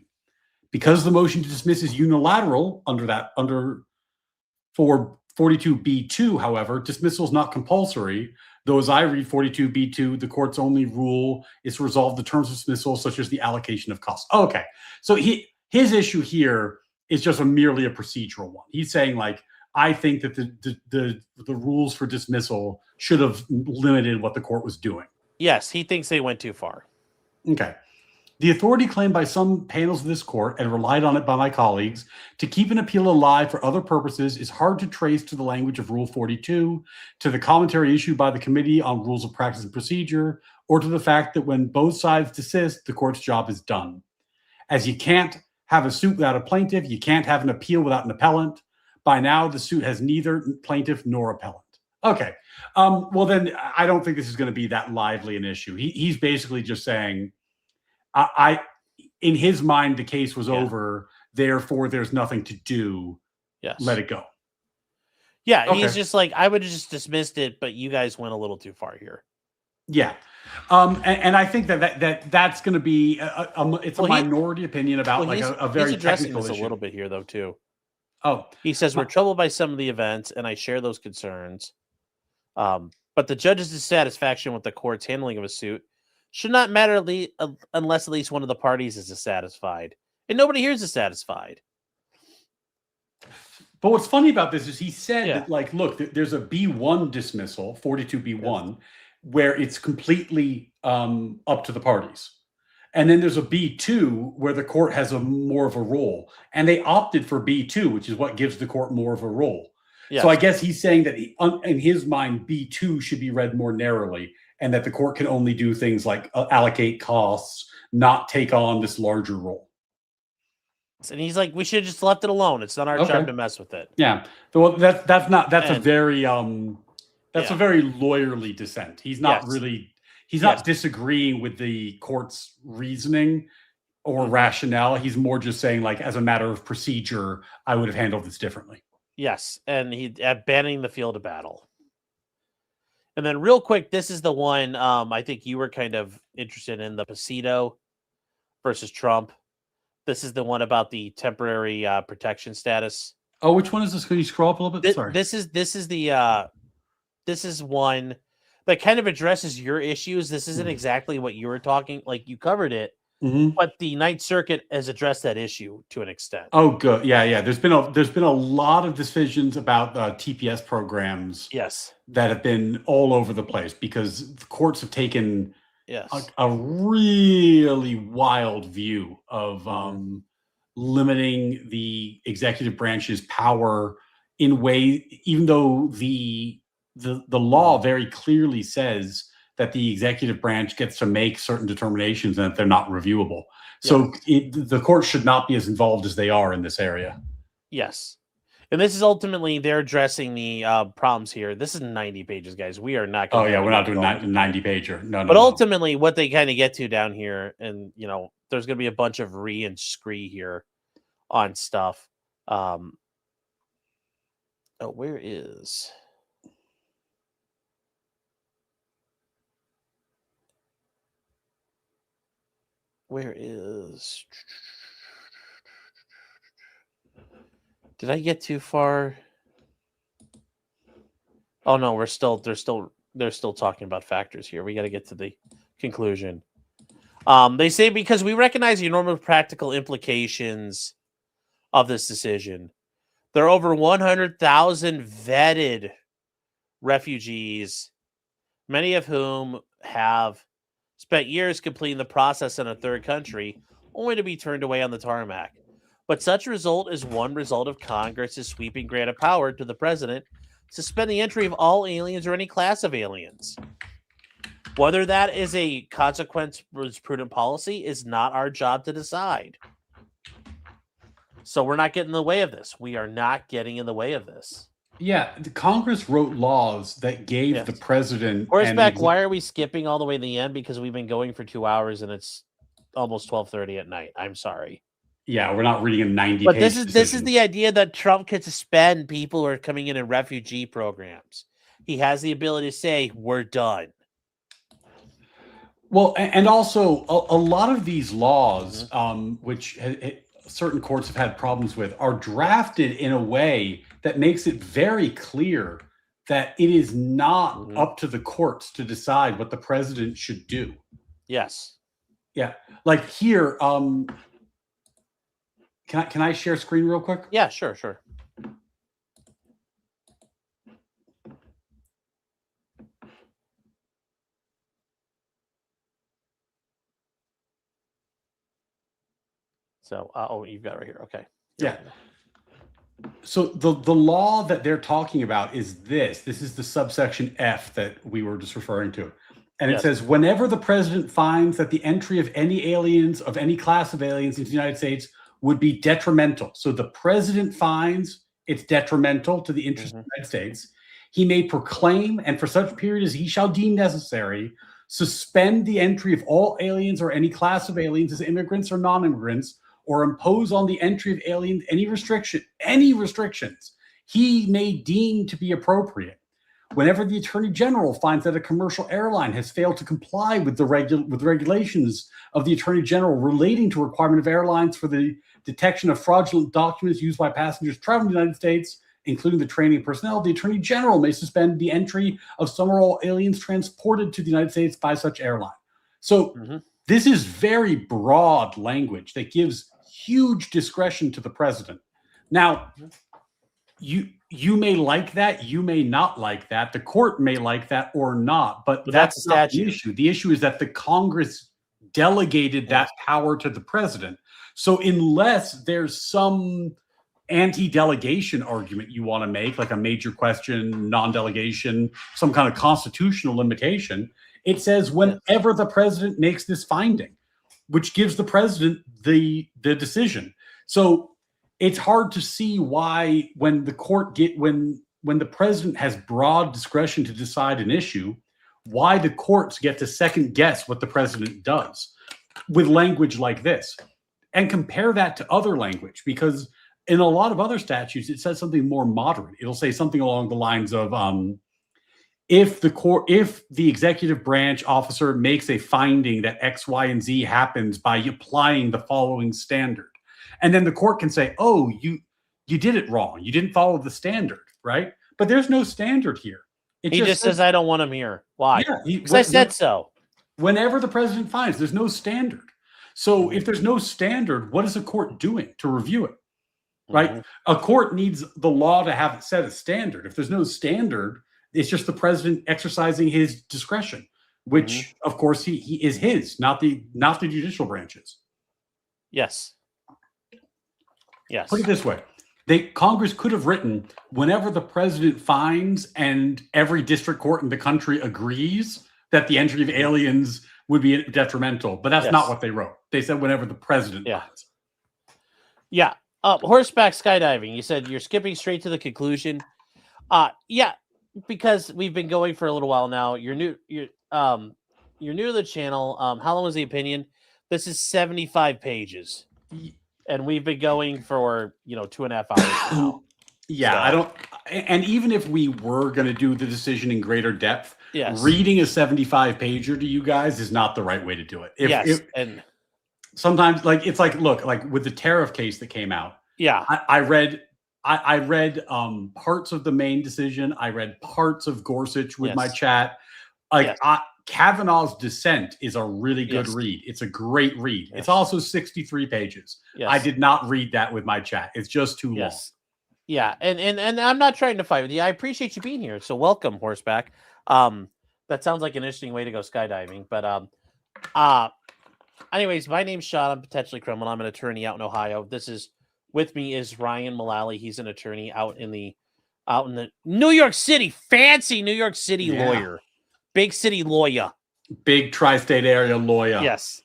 Because the motion to dismiss is unilateral for 42B2, however, dismissal is not compulsory, though as I read 42B2, the court's only rule is to resolve the terms of dismissal, such as the allocation of costs. Okay, so his issue here is just merely a procedural one. He's saying, like, I think that the rules for dismissal should have limited what the court was doing. Yes, he thinks they went too far. Okay. The authority claimed by some panels of this court, and relied on it by my colleagues, to keep an appeal alive for other purposes is hard to trace to the language of Rule 42, to the commentary issued by the Committee on Rules of Practice and Procedure, or to the fact that when both sides desist, the court's job is done. As you can't have a suit without a plaintiff, you can't have an appeal without an appellant. By now, the suit has neither plaintiff nor appellant. Okay. Well, then I don't think this is going to be that lively an issue. He's basically just saying, in his mind, the case was over. Therefore, there's nothing to do. Yes. Let it go. Yeah. Okay. He's just like, I would have just dismissed it, but you guys went a little too far here. Yeah. And I think that's going to be it's a minority opinion about like a very he's addressing technical this issue. a little bit here though too. Oh, he says we're troubled by some of the events, and I share those concerns. But the judge's dissatisfaction with the court's handling of a suit should not matter unless at least one of the parties is dissatisfied, and nobody here is dissatisfied. But what's funny about this is he said that, like, look, there's a B1 dismissal, 42B1, where it's completely up to the parties. And then there's a B2 where the court has more of a role. And they opted for B2, which is what gives the court more of a role. Yes. So I guess he's saying that in his mind, B2 should be read more narrowly and that the court can only do things like allocate costs, not take on this larger role. And he's like, we should have just left it alone. It's not our job to mess with it. Yeah. Well, that's a very a very lawyerly dissent. He's not really not disagreeing with the court's reasoning or rationale. He's more just saying, like, as a matter of procedure, I would have handled this differently. Yes, and he abandoning the field of battle. And then real quick, this is the one I think you were kind of interested in, the Pasito versus Trump. This is the one about the temporary protection status. Oh, which one is this? Can you scroll up a little bit? Sorry. This is one that kind of addresses your issues. This isn't exactly what you were talking, like you covered it, but the Ninth Circuit has addressed that issue to an extent. Oh, good. Yeah. There's been a lot of decisions about TPS programs. Yes, that have been all over the place because the courts have taken a really wild view of limiting the executive branch's power in ways, even though the law very clearly says that the executive branch gets to make certain determinations and that they're not reviewable. So the court should not be as involved as they are in this area. Yes. And this is ultimately, they're addressing the problems here. This is 90 pages, guys. We are not going to... Oh, yeah, we're not doing 90 pager. No. But ultimately, what they kind of get to down here, and, there's going to be a bunch of and scree here on stuff. Where is... Did I get too far? Oh no, they're still talking about factors here. We got to get to the conclusion. They say because we recognize the enormous practical implications of this decision. There are over 100,000 vetted refugees, many of whom have spent years completing the process in a third country, only to be turned away on the tarmac. But such result is one result of Congress's sweeping grant of power to the president to suspend the entry of all aliens or any class of aliens. Whether that is a consequence of prudent policy is not our job to decide. So we're not getting in the way of this. We are not getting in the way of this. Yeah, the Congress wrote laws that gave the president... Horseback, why are we skipping all the way to the end? Because we've been going for 2 hours and it's almost 12:30 at night. I'm sorry. Yeah, we're not reading a 90-page But this is the idea that Trump could suspend people who are coming in refugee programs. He has the ability to say, we're done. Well, and also a lot of these laws, which certain courts have had problems with, are drafted in a way that makes it very clear that it is not up to the courts to decide what the president should do. Yes. Yeah. Like here, can I share screen real quick? Yeah, sure. So, you've got it right here. Okay. Yeah. So the law that they're talking about is this. This is the subsection F that we were just referring to. And it says, whenever the president finds that the entry of any aliens, of any class of aliens into the United States would be detrimental. So the president finds it's detrimental to the interests of the United States. he may proclaim, and for such period as he shall deem necessary, suspend the entry of all aliens or any class of aliens as immigrants or non-immigrants, or impose on the entry of aliens any restrictions he may deem to be appropriate. Whenever the Attorney General finds that a commercial airline has failed to comply with the regulations of the Attorney General relating to requirement of airlines for the detection of fraudulent documents used by passengers traveling to the United States, including the training personnel, the Attorney General may suspend the entry of some or all aliens transported to the United States by such airline. So this is very broad language that gives huge discretion to the president. Now, you may like that, you may not like that, the court may like that or not, but that's not the issue. The issue is that the Congress delegated that power to the president. So unless there's some anti-delegation argument you want to make, like a major question, non-delegation, some kind of constitutional limitation, it says whenever the president makes this finding, which gives the president the decision. So it's hard to see why when the court when the president has broad discretion to decide an issue, why the courts get to second guess what the president does with language like this. And compare that to other language, because in a lot of other statutes, it says something more moderate. It'll say something along the lines of, if the executive branch officer makes a finding that X, Y, and Z happens by applying the following standard, and then the court can say, oh, you did it wrong. You didn't follow the standard, right? But there's no standard here. He just says, I don't want him here. Why? Because I said so. Whenever the president finds, there's no standard. So if there's no standard, what is a court doing to review it? Right? A court needs the law to have it set a standard. If there's no standard, it's just the president exercising his discretion, which of course he is his, not the judicial branches. Yes. Yes. Put it this way. Congress could have written, whenever the president finds and every district court in the country agrees that the entry of aliens would be detrimental, but that's not what they wrote. They said whenever the president finds. Yeah. Horseback skydiving. You said you're skipping straight to the conclusion. Yeah, because we've been going for a little while now. You're new to the channel. How long was the opinion? This is 75 pages. And we've been going for 2.5 hours now. Yeah, so. I don't. And even if we were going to do the decision in greater depth, reading a 75-pager to you guys is not the right way to do it. And sometimes, look, with the tariff case that came out. Yeah, I read parts of the main decision. I read parts of Gorsuch with my chat. Kavanaugh's dissent is a really good read. It's a great read. It's also 63 pages. I did not read that with my chat. It's just too long. Yeah, and I'm not trying to fight with you. I appreciate you being here. So welcome, Horseback. That sounds like an interesting way to go skydiving. But anyways, my name's Sean. I'm potentially criminal. I'm an attorney out in Ohio. With me is Ryan Mullally. He's an attorney out in the New York City, fancy New York City lawyer. Big city lawyer. Big tri-state area lawyer. Yes.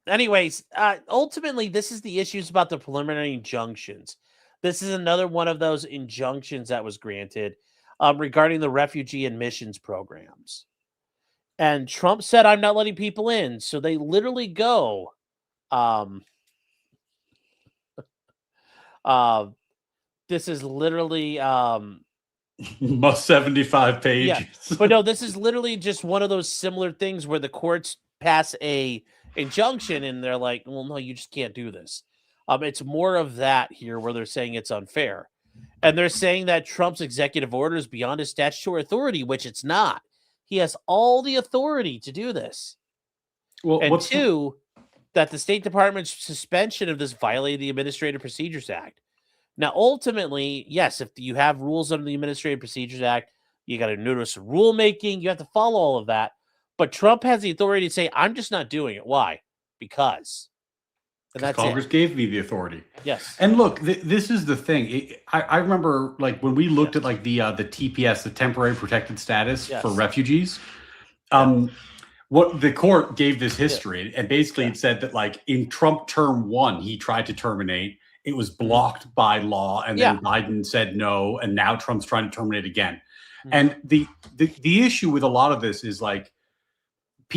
Anyways, ultimately, this is the issues about the preliminary injunctions. This is another one of those injunctions that was granted regarding the refugee admissions programs. And Trump said, I'm not letting people in. So they literally go. This is literally... Most 75 pages. Yeah. But no, this is literally just one of those similar things where the courts pass a injunction and they're like, well, no, you just can't do this. It's more of that here where they're saying it's unfair. And they're saying that Trump's executive order is beyond his statutory authority, which it's not. He has all the authority to do this. Well, and that the State Department's suspension of this violated the Administrative Procedures Act. Now, ultimately, yes, if you have rules under the Administrative Procedures Act, you got to notice rulemaking, you have to follow all of that. But Trump has the authority to say, I'm just not doing it. Why? Because. And that's Congress gave me the authority. Yes. And look, this is the thing. I remember when we looked at the TPS, the temporary protected status for refugees, what the court gave this history. And basically it said that in Trump term 1, he tried to terminate. it was blocked by law, and then Biden said no, and now Trump's trying to terminate again. And the issue with a lot of this is like,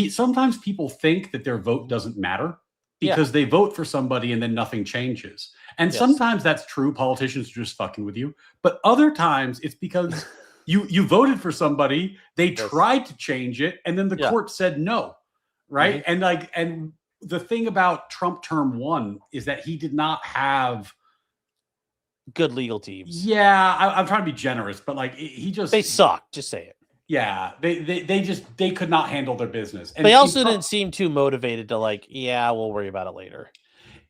sometimes people think that their vote doesn't matter because they vote for somebody and then nothing changes. And sometimes that's true. Politicians are just fucking with you. But other times it's because you voted for somebody, they tried to change it, and then the court said no. Right. And the thing about Trump term 1 is that he did not have good legal teams. Yeah, I'm trying to be generous, but like they suck. Just say it. Yeah, they could not handle their business. And they also didn't seem too motivated to like, we'll worry about it later.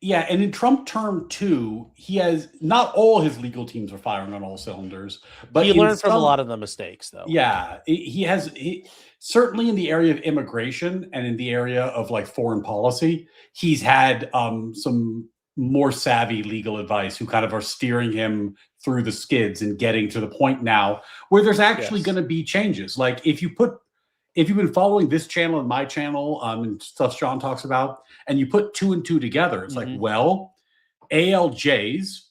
Yeah, and in Trump term 2, he has not all his legal teams are firing on all cylinders, but he learned from a lot of the mistakes, though. Yeah, he certainly in the area of immigration and in the area of like foreign policy, he's had some more savvy legal advice who kind of are steering him through the skids and getting to the point now where there's actually going to be changes. Like if you've been following this channel and my channel and stuff Sean talks about, and you put 2 and 2 together, it's like, well, ALJs,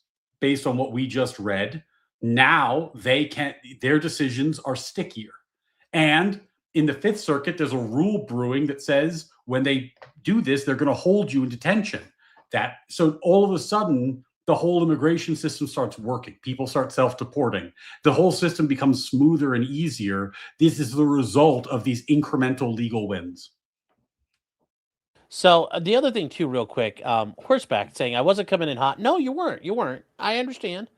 based on what we just read, now their decisions are stickier. And in the Fifth Circuit, there's a rule brewing that says when they do this, they're going to hold you in detention. So all of a sudden, the whole immigration system starts working. People start self-deporting. The whole system becomes smoother and easier. This is the result of these incremental legal wins. So the other thing too, real quick, Horseback saying I wasn't coming in hot. No, you weren't. You weren't. I understand.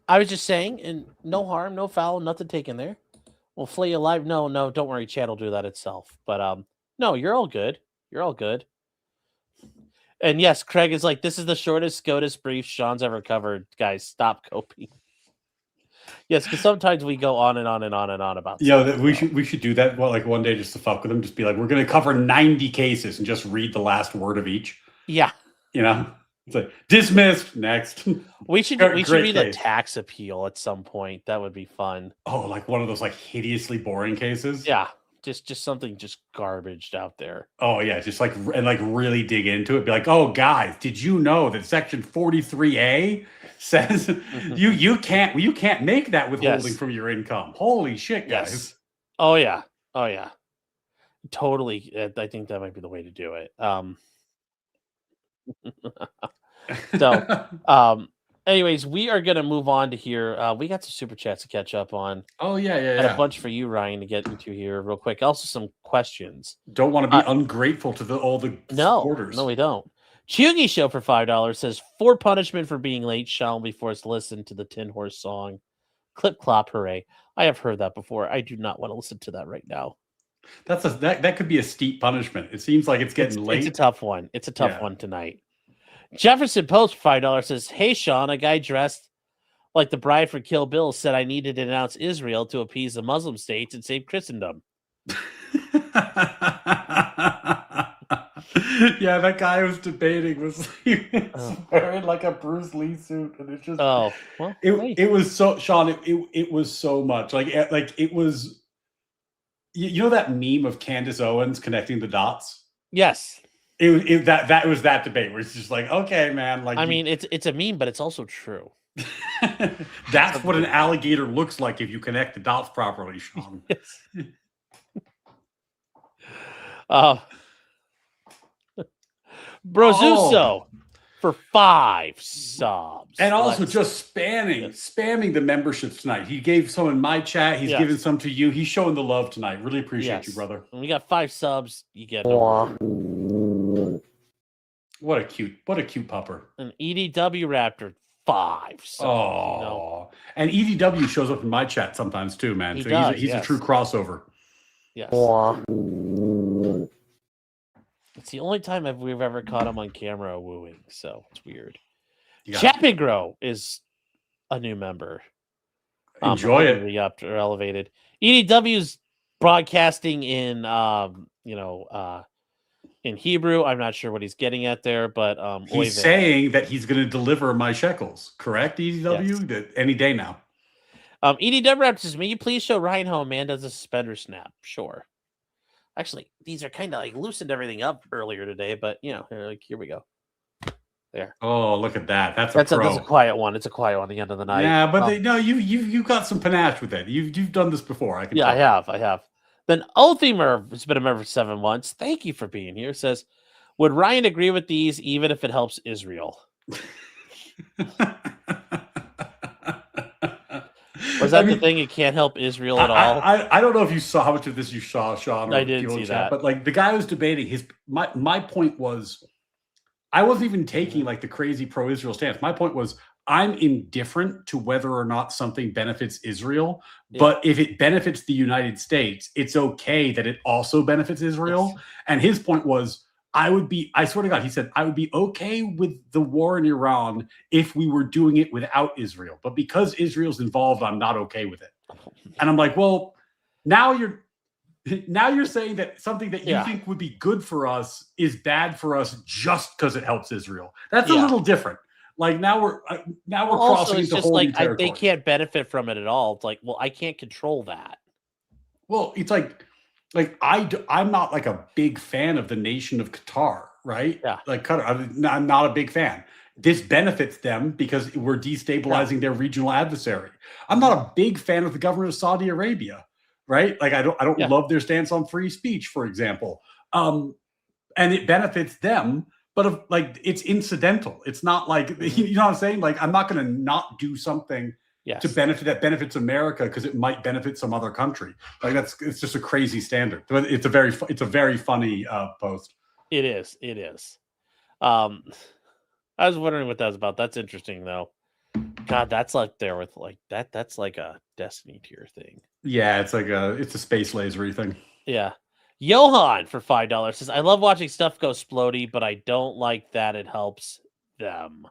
I was just saying, and no harm, no foul, nothing taken there. We'll flay you alive. No, don't worry. Chad will do that itself. But no, you're all good. You're all good. And yes, Craig is like, this is the shortest SCOTUS brief Sean's ever covered. Guys, stop coping. Yes, because sometimes we go on and on and on and on about. Yeah, we should do that. Well, like one day just to fuck with them, just be like, we're going to cover 90 cases and just read the last word of each. Yeah, it's like dismissed. Next, we should read a tax appeal at some point. That would be fun. Oh, like one of those like hideously boring cases. Yeah. Just something just garbaged out there. Oh yeah, just like really dig into it. Be like, oh guys, did you know that Section 43A says you can't make that withholding from your income? Holy shit, guys! Yes. Oh yeah, totally. I think that might be the way to do it. Anyways, we are going to move on to here. We got some super chats to catch up on. Oh, yeah. And a bunch for you, Ryan, to get into here real quick. Also, some questions. Don't want to be ungrateful to all the supporters. No, we don't. Chugi Show for $5 says, for punishment for being late, Sean will be forced to listen to the Tin Horse song. Clip clop, hooray. I have heard that before. I do not want to listen to that right now. That could be a steep punishment. It seems like it's getting late. It's a tough one. It's a tough one tonight. Jefferson Post for $5 says, hey, Sean, a guy dressed like the bride for Kill Bill said I needed to denounce Israel to appease the Muslim states and save Christendom. Yeah, that guy was debating was wearing like a Bruce Lee suit, and it just it was so Sean. It was so much like it was. You know that meme of Candace Owens connecting the dots? Yes. That was that debate where it's just like, okay, man. Like, I mean, it's a meme, but it's also true. That's what an alligator looks like if you connect the dots properly, Sean. Yes. Brozuso for 5 subs. And also just spamming the memberships tonight. He gave some in my chat. He's giving some to you. He's showing the love tonight. Really appreciate you, brother. When we got 5 subs, you get What a cute pupper. An EDW Raptor 5 subs. And EDW shows up in my chat sometimes too, man. He's a true crossover. Yes. It's the only time we've ever caught him on camera wooing, so it's weird. Chapigro is a new member. Enjoy it. Re-upped or elevated. EDW's broadcasting in in Hebrew. I'm not sure what he's getting at there, but he's saying that he's going to deliver my shekels. Correct, EDW? Yes. Any day now. EDW Rap says, may you please show Ryan how a man does a suspender snap? Sure. Actually, these are kind of like loosened everything up earlier today, but here we go. There. Oh, look at that. That's That's pro. a quiet one. It's a quiet one at the end of the night. Yeah, but you've got some panache with it. You've done this before. I can. Yeah, tell. I have. Then Othimer has been a member for 7 months. Thank you for being here. Says, would Ryan agree with these even if it helps Israel? Was that the thing? It can't help Israel at all? I don't know if you saw how much of this you saw, Sean. Or I didn't see that. But like the guy who's debating my point was, I wasn't even taking like the crazy pro-Israel stance. My point was, I'm indifferent to whether or not something benefits Israel, but if it benefits the United States, it's okay that it also benefits Israel. Yes. And his point was, I swear to God, he said, I would be okay with the war in Iran if we were doing it without Israel. But because Israel's involved, I'm not okay with it. And I'm like, well, now you're saying that something that you think would be good for us is bad for us just because it helps Israel. That's a little different. Like now we're crossing into whole new territory. They can't benefit from it at all. It's like, well, I can't control that. Well, it's like I'm not like a big fan of the nation of Qatar, right? Yeah. Like Qatar, I'm not a big fan. This benefits them because we're destabilizing their regional adversary. I'm not a big fan of the government of Saudi Arabia, right? Like I don't love their stance on free speech, for example. And it benefits them, but it's incidental. It's not like you know what I'm saying? Like I'm not going to not do something to benefits America because it might benefit some other country. Like it's just a crazy standard. But it's a very funny post. It is. I was wondering what that was about. That's interesting though. God, that's like there with like that. That's like a Destiny tier thing. Yeah, it's a space lasery thing. Yeah. Johan for $5 says, I love watching stuff go splody, but I don't like that it helps them.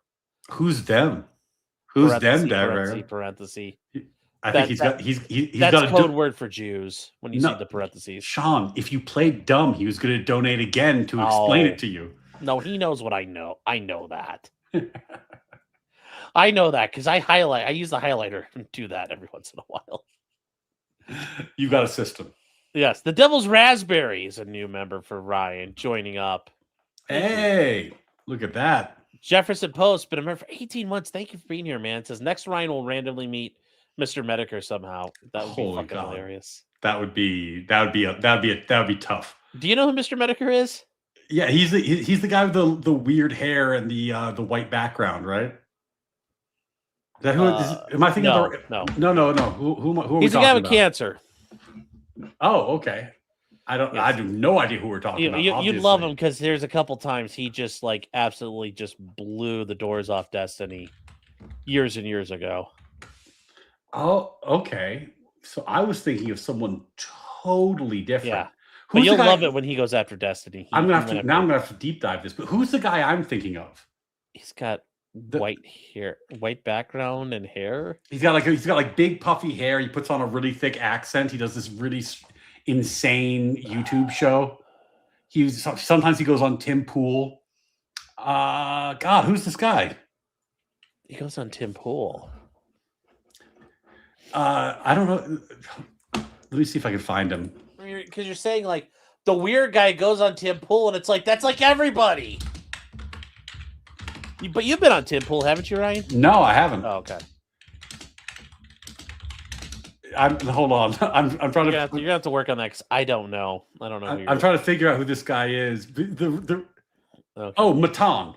Who's them? Who's them, parenthesis. I think he's got that's a code word for Jews when you see the parentheses. Sean, if you played dumb, he was going to donate again to explain it to you. No, he knows what I know. I know that. I know that because I use the highlighter and do that every once in a while. You got a system. Yes, the Devil's Raspberry is a new member for Ryan joining up. Hey, look at that. Jefferson Post, been a member for 18 months. Thank you for being here, man. It says next Ryan will randomly meet Mr. Medicare somehow. That would be fucking hilarious. That would be tough. Do you know who Mr. Medicare is? Yeah, he's the guy with the weird hair and the white background, right? Is that who? Am I thinking? No. Who are we he's the guy with cancer. Oh, okay. I have no idea who we're talking about. You'd love him because there's a couple times he just like absolutely just blew the doors off Destiny years and years ago. Oh, okay. So I was thinking of someone totally different. Yeah. But you'll love it when he goes after Destiny. I'm gonna have to deep dive this. But who's the guy I'm thinking of? He's got white hair, white background and hair. He's got like big puffy hair. He puts on a really thick accent. He does this really insane YouTube show. Sometimes he goes on Tim Pool. God, who's this guy? He goes on Tim Pool. I don't know. Let me see if I can find him. Because you're saying like the weird guy goes on Tim Pool, and it's like that's like everybody. But you've been on Tim Pool, haven't you, Ryan? No, I haven't. Oh, okay. Hold on. I'm trying to. You're gonna have to work on that because I don't know. I don't know. I'm trying to figure out who this guy is. Okay. Oh, Matan.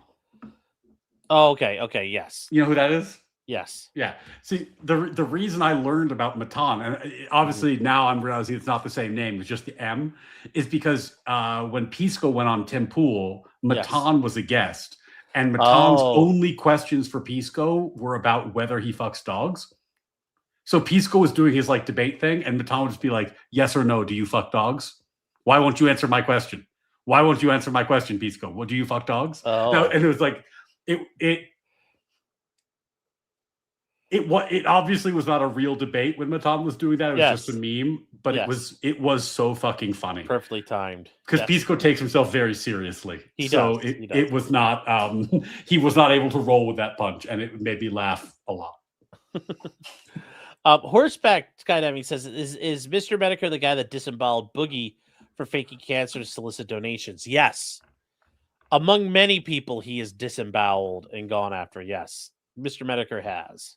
Oh, okay. Okay. Yes. You know who that is? Yes. Yeah. See, the reason I learned about Matan, and obviously now I'm realizing it's not the same name, it's just the M, is because when Pisco went on Tim Pool, Matan was a guest. And Matan's only questions for Pisco were about whether he fucks dogs. So Pisco was doing his like debate thing, and Matan would just be like, yes or no, do you fuck dogs? Why won't you answer my question? Why won't you answer my question, Pisco? Well, do you fuck dogs? No, and it was like it obviously was not a real debate when Matan was doing that. It was just a meme, but it was so fucking funny. Perfectly timed. Because Pisco takes himself very seriously. It was not he was not able to roll with that punch, and it made me laugh a lot. Horseback Skydiving says, is Mr. Medicare the guy that disemboweled Boogie for faking cancer to solicit donations? Yes. Among many people, he is disemboweled and gone after. Yes, Mr. Medicare has.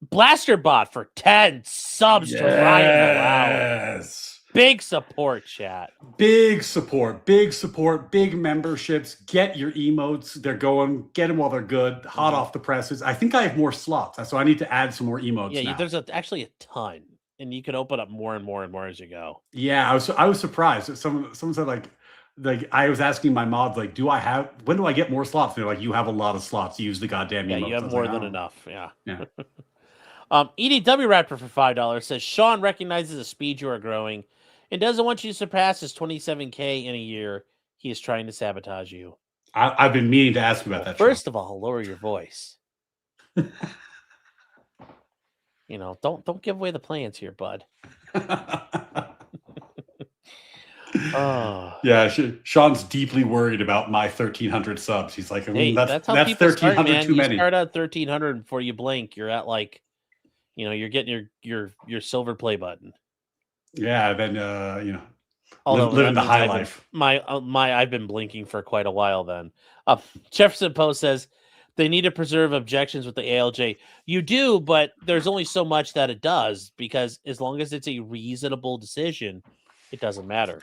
Blasterbot for 10 subs to Ryan Mullally. Yes. Big support, chat. Big support, big memberships. Get your emotes. They're going. Get them while they're good. Hot off the presses. I think I have more slots, so I need to add some more emotes now. There's actually a ton, and you can open up more and more and more as you go. Yeah, I was surprised. Someone said like I was asking my mods like, when do I get more slots? And they're like, you have a lot of slots. Use the goddamn emotes. Yeah, you have more than enough. Yeah. EDW Raptor for $5 says Sean recognizes the speed you are growing and doesn't want you to surpass his 27K in a year. He is trying to sabotage you. I've been meaning to ask you about that. First of all, lower your voice. Don't give away the plans here, bud. Yeah, Sean's deeply worried about my 1,300 subs. He's like, hey, that's how people 1,300 start, man. Too many. You start at 1,300 before you blink. You're at like, you're getting your silver play button. Yeah, then living the high life. I've been blinking for quite a while. Then Jefferson Post says they need to preserve objections with the ALJ. You do, but there's only so much that it does, because as long as it's a reasonable decision, it doesn't matter.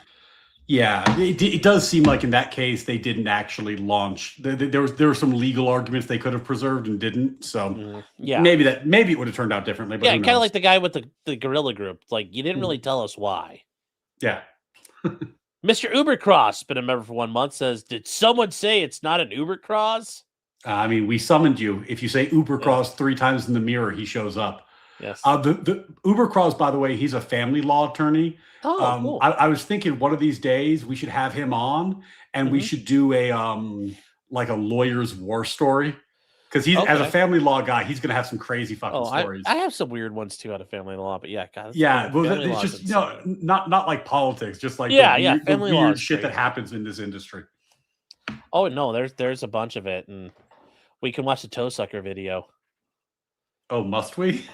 Yeah, it does seem like in that case they didn't actually launch. There were some legal arguments they could have preserved and didn't. So maybe it would have turned out differently. But kind of like the guy with the guerrilla group. Like, you didn't really tell us why. Yeah. Mr. Ubercross, been a member for 1 month, says, did someone say it's not an Ubercross? I mean, we summoned you. If you say Ubercross 3 times in the mirror, he shows up. Yes. The Ubercross, by the way, he's a family law attorney. Oh, cool. I was thinking one of these days we should have him on, and we should do a like a lawyer's war story, because he's as a family law guy, he's gonna have some crazy fucking stories. I have some weird ones too out of family law, but God, well, it's just not like politics, just like the weird shit that happens in this industry. Oh no, there's a bunch of it, and we can watch the toe sucker video. Oh, must we?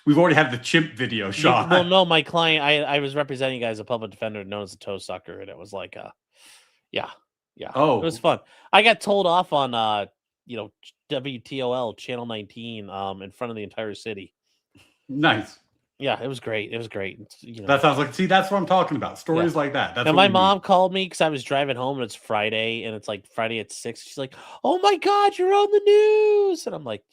We've already had the chimp video, Sean. Well, no, my client, I was representing you guys, a public defender known as the toe sucker, and it was like, yeah. Oh, it was fun. I got told off on, WTOL Channel 19, in front of the entire city. Nice. Yeah, it was great. That sounds like, that's what I'm talking about. Stories like that. That's and my mom called me because I was driving home, and it's Friday, and it's like Friday at 6. She's like, "Oh my God, you're on the news!" And I'm like,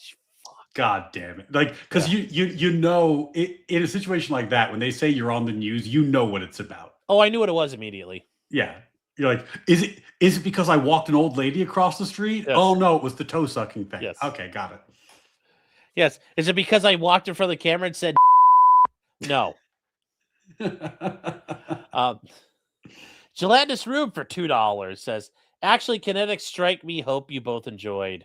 God damn it. Like, because you know, in a situation like that, when they say you're on the news, you know what it's about. Oh, I knew what it was immediately. Yeah. You're like, is it because I walked an old lady across the street? Yes. Oh, no, it was the toe sucking thing. Yes. Okay, got it. Yes. Is it because I walked in front of the camera and said, no. Gelatinous Rube for $2 says, actually, Kinetic Strike Me, hope you both enjoyed.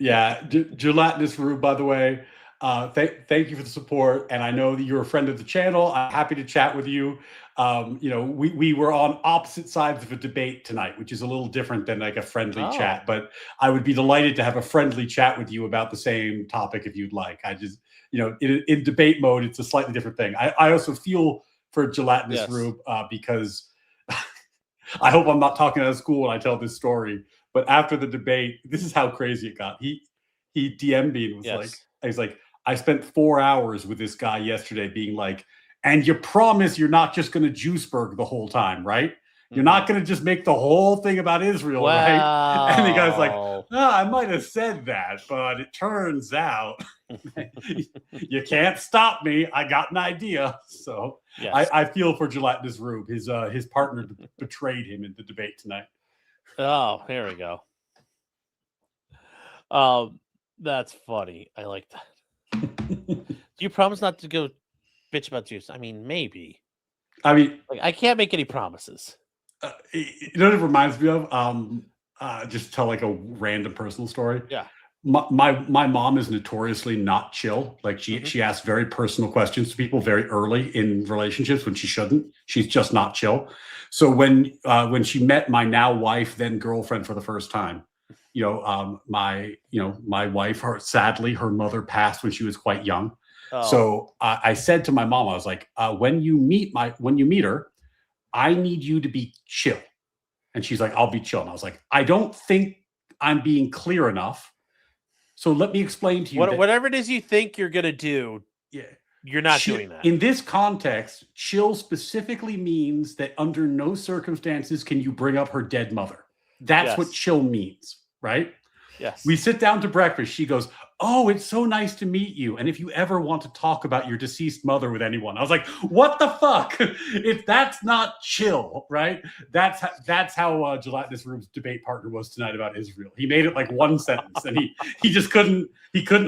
Yeah, Gelatinous Rube, by the way, thank you for the support, and I know that you're a friend of the channel. I'm happy to chat with you. We were on opposite sides of a debate tonight, which is a little different than like a friendly chat, but I would be delighted to have a friendly chat with you about the same topic if you'd like. I just, in debate mode, it's a slightly different thing. I also feel for Gelatinous Rube because I hope I'm not talking out of school when I tell this story. But after the debate, this is how crazy it got. He DM'd me and was like, I spent 4 hours with this guy yesterday being like, and you promise you're not just going to Juiceburg the whole time, right? You're not going to just make the whole thing about Israel, right? And the guy's like, I might have said that, but it turns out you can't stop me. I got an idea. So I feel for Gelatinous Rube. His partner betrayed him in the debate tonight. Oh, here we go. That's funny. I like that. Do you promise not to go bitch about juice? I mean, maybe. Like, I can't make any promises. You know what it reminds me of? Just tell like a random personal story. Yeah. My mom is notoriously not chill. Like she asks very personal questions to people very early in relationships when she shouldn't. She's just not chill. So when she met my now wife, then girlfriend for the first time, my wife, sadly, her mother passed when she was quite young. Oh. So I said to my mom, I was like, when you meet her, I need you to be chill. And she's like, I'll be chill. And I was like, I don't think I'm being clear enough. So let me explain to you. Whatever it is you think you're going to do, you're not doing that. In this context, chill specifically means that under no circumstances can you bring up her dead mother. That's what chill means, right? Yes. We sit down to breakfast. She goes, oh, it's so nice to meet you. And if you ever want to talk about your deceased mother with anyone, I was like, what the fuck? If that's not chill, right? That's how Gelatinous Room's debate partner was tonight about Israel. He made it like one sentence, and he just couldn't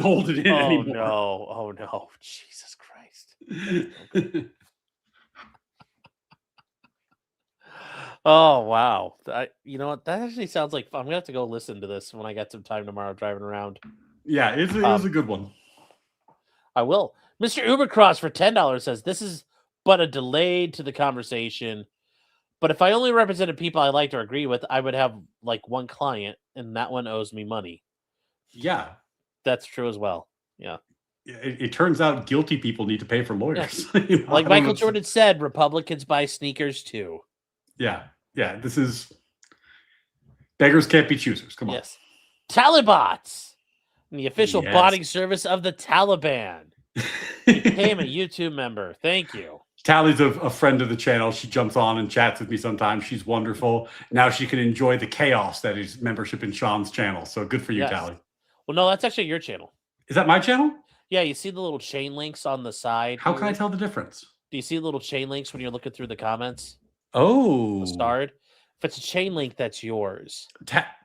hold it in anymore. Oh no, Jesus Christ. Oh wow. You know what? That actually sounds like fun. I'm gonna have to go listen to this when I get some time tomorrow driving around. Yeah, it was a good one. I will. Mr. Ubercross for $10 says, this is but a delay to the conversation. But if I only represented people I liked or agree with, I would have like one client, and that one owes me money. Yeah. That's true as well. Yeah. It turns out guilty people need to pay for lawyers. Yes. You know, like Michael Jordan said, Republicans buy sneakers too. Yeah. Yeah. This is beggars can't be choosers. Come on. Yes. Talibots. The official botting service of the Taliban. Became a YouTube member. Thank you. Tally's a friend of the channel. She jumps on and chats with me sometimes. She's wonderful. Now she can enjoy the chaos that is membership in Sean's channel. So good for you, Tally. Well, no, that's actually your channel. Is that my channel? Yeah, you see the little chain links on the side. How can I tell the difference? Do you see little chain links when you're looking through the comments? Oh. Starred? If it's a chain link, that's yours.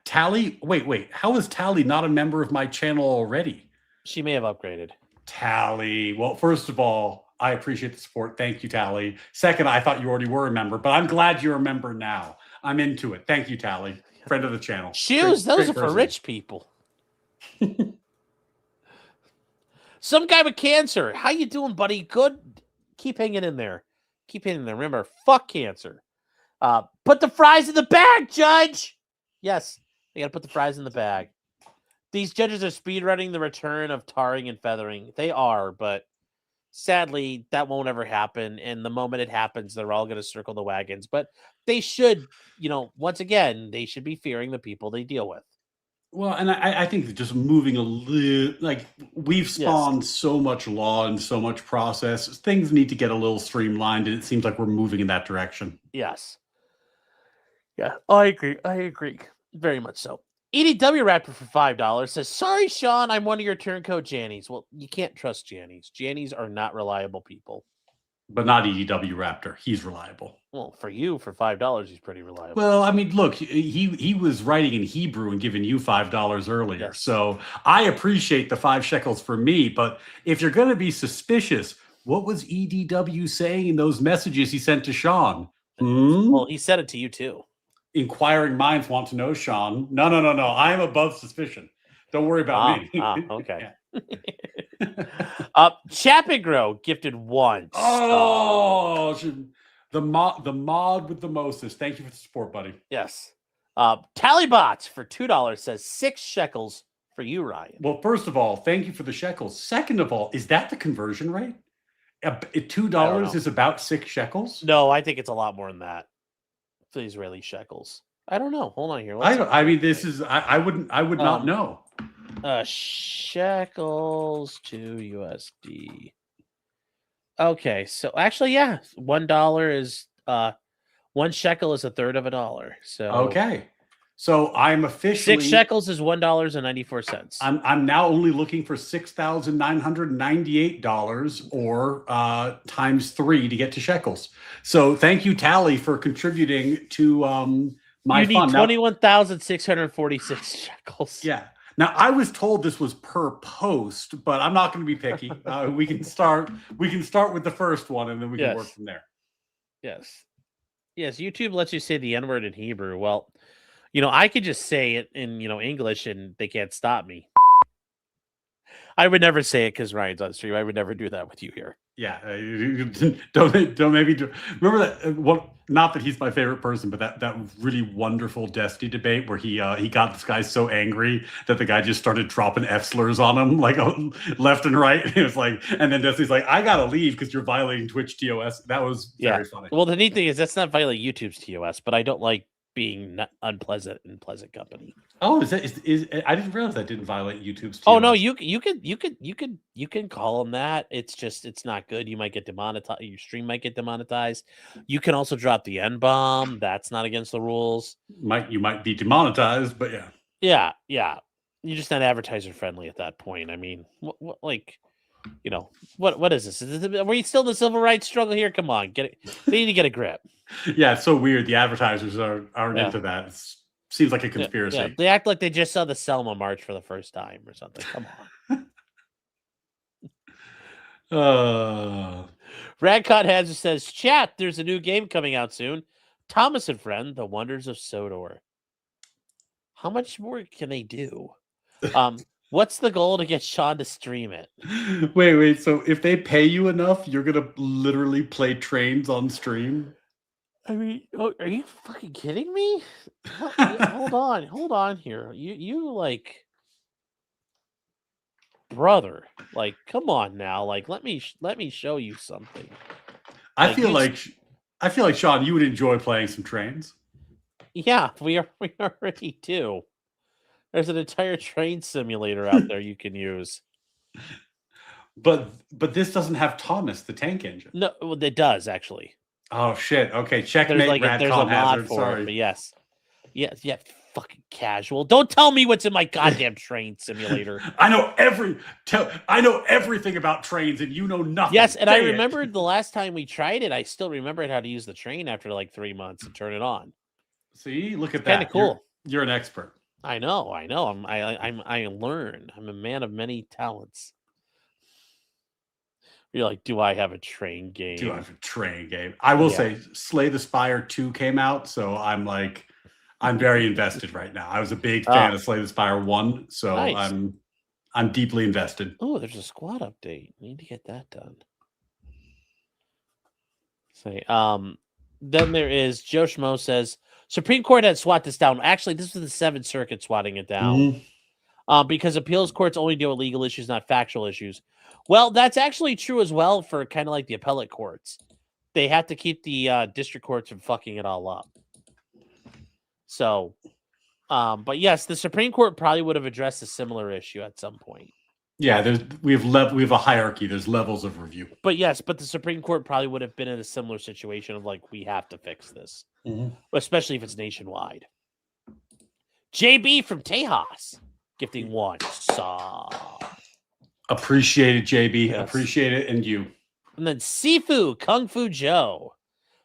Tally? Wait. How is Tally not a member of my channel already? She may have upgraded. Tally. Well, first of all, I appreciate the support. Thank you, Tally. Second, I thought you already were a member, but I'm glad you're a member now. I'm into it. Thank you, Tally. Friend of the channel. Shoes, those are for rich people. Some guy with cancer. How you doing, buddy? Good. Keep hanging in there. Keep hanging in there. Remember, fuck cancer. Put the fries in the bag, Judge. Yes, they got to put the fries in the bag. These judges are speedrunning the return of tarring and feathering. They are, but sadly, that won't ever happen. And the moment it happens, they're all going to circle the wagons. But they should, once again, they should be fearing the people they deal with. Well, and I think that just moving a little, like we've spawned so much law and so much process, things need to get a little streamlined, and it seems like we're moving in that direction. Yes. Yeah, I agree. Very much so. EDW Raptor for $5 says, sorry, Sean, I'm one of your turncoat Jannies. Well, you can't trust Jannies. Jannies are not reliable people. But not EDW Raptor. He's reliable. Well, for you, for $5, he's pretty reliable. Well, I mean, look, he was writing in Hebrew and giving you $5 earlier. Yes. So I appreciate the 5 shekels for me. But if you're going to be suspicious, what was EDW saying in those messages he sent to Sean? Well, he said it to you, too. Inquiring minds want to know, Sean. No. I am above suspicion. Don't worry about me. Okay. Chapigro gifted once. Oh, the mod with the mostest. Thank you for the support, buddy. Yes. Tallybots for $2 says 6 shekels for you, Ryan. Well, first of all, thank you for the shekels. Second of all, is that the conversion rate? $2 is about 6 shekels? No, I think it's a lot more than that. For Israeli shekels. I don't know. Hold on here. I would not know. Shekels to USD. Okay, so actually, yeah, $1 is 1 shekel is a third of $1. So okay, so I'm officially 6 shekels is $1.94. I'm now only looking for $6,998 or times 3 to get to shekels. So thank you, Tally, for contributing to my fund. You need 21,646 shekels. Yeah. Now I was told this was per post, but I'm not going to be picky. We can start with the first one, and then we can work from there. Yes. YouTube lets you say the N-word in Hebrew. Well, I could just say it in English, and they can't stop me. I would never say it because Ryan's on stream. I would never do that with you here. Yeah, don't maybe do. Remember that one? Not that he's my favorite person, but that really wonderful Destiny debate where he got this guy so angry that the guy just started dropping F slurs on him like left and right. It was like, and then Destiny's like, "I gotta leave because you're violating Twitch TOS." That was very funny. Well, the neat thing is that's not violating YouTube's TOS, but I don't like being unpleasant and pleasant company. Oh, is I didn't realize that didn't violate YouTube's TOS. Oh no, you can call them that. It's not good. You might get demonetized. Your stream might get demonetized. You can also drop the N-bomb. That's not against the rules. You might be demonetized, but yeah. Yeah. You're just not advertiser friendly at that point. I mean, what what is this? Are we still in the civil rights struggle here? Come on, get it. They need to get a grip. Yeah, it's so weird. The advertisers aren't into that. Seems like a conspiracy. Yeah. They act like they just saw the Selma March for the first time or something. Come on. Radcott Hazard says, chat, there's a new game coming out soon. Thomas and Friend, The Wonders of Sodor. How much more can they do? What's the goal to get Sean to stream it? Wait. So if they pay you enough, you're going to literally play trains on stream? I mean, are you fucking kidding me? Hold on here. You like, brother, like, come on now. Like, let me show you something. I feel like Sean, you would enjoy playing some trains. Yeah, we already do. There's an entire train simulator out there you can use. But this doesn't have Thomas, the tank engine. No, well, it does actually. Oh shit! Okay, checkmate. There's a mod for it, but yes, yeah, fucking casual. Don't tell me what's in my goddamn train simulator. I know everything about trains, and you know nothing. Yes, and I remembered the last time we tried it. I still remembered how to use the train after like 3 months and turn it on. See, look at that. Kind of cool. You're an expert. I know. I learn. I'm a man of many talents. You're like, do I have a train game? Do I have a train game? I will say Slay the Spire 2 came out, so I'm very invested right now. I was a big fan of Slay the Spire 1, so nice. I'm deeply invested. Oh, there's a squad update. Need to get that done. Say, then there is Joe Schmo says Supreme Court had swat this down. Actually, this was the 7th Circuit swatting it down. Because appeals courts only deal with legal issues, not factual issues. Well, that's actually true as well for kind of like the appellate courts. They have to keep the district courts from fucking it all up. So, but yes, the Supreme Court probably would have addressed a similar issue at some point. Yeah, we have a hierarchy. There's levels of review. But yes, the Supreme Court probably would have been in a similar situation of like, we have to fix this, especially if it's nationwide. JB from Tejas gifting 1 sub. Appreciate it, JB. Yes. Appreciate it, and you. And then Sifu Kung Fu Joe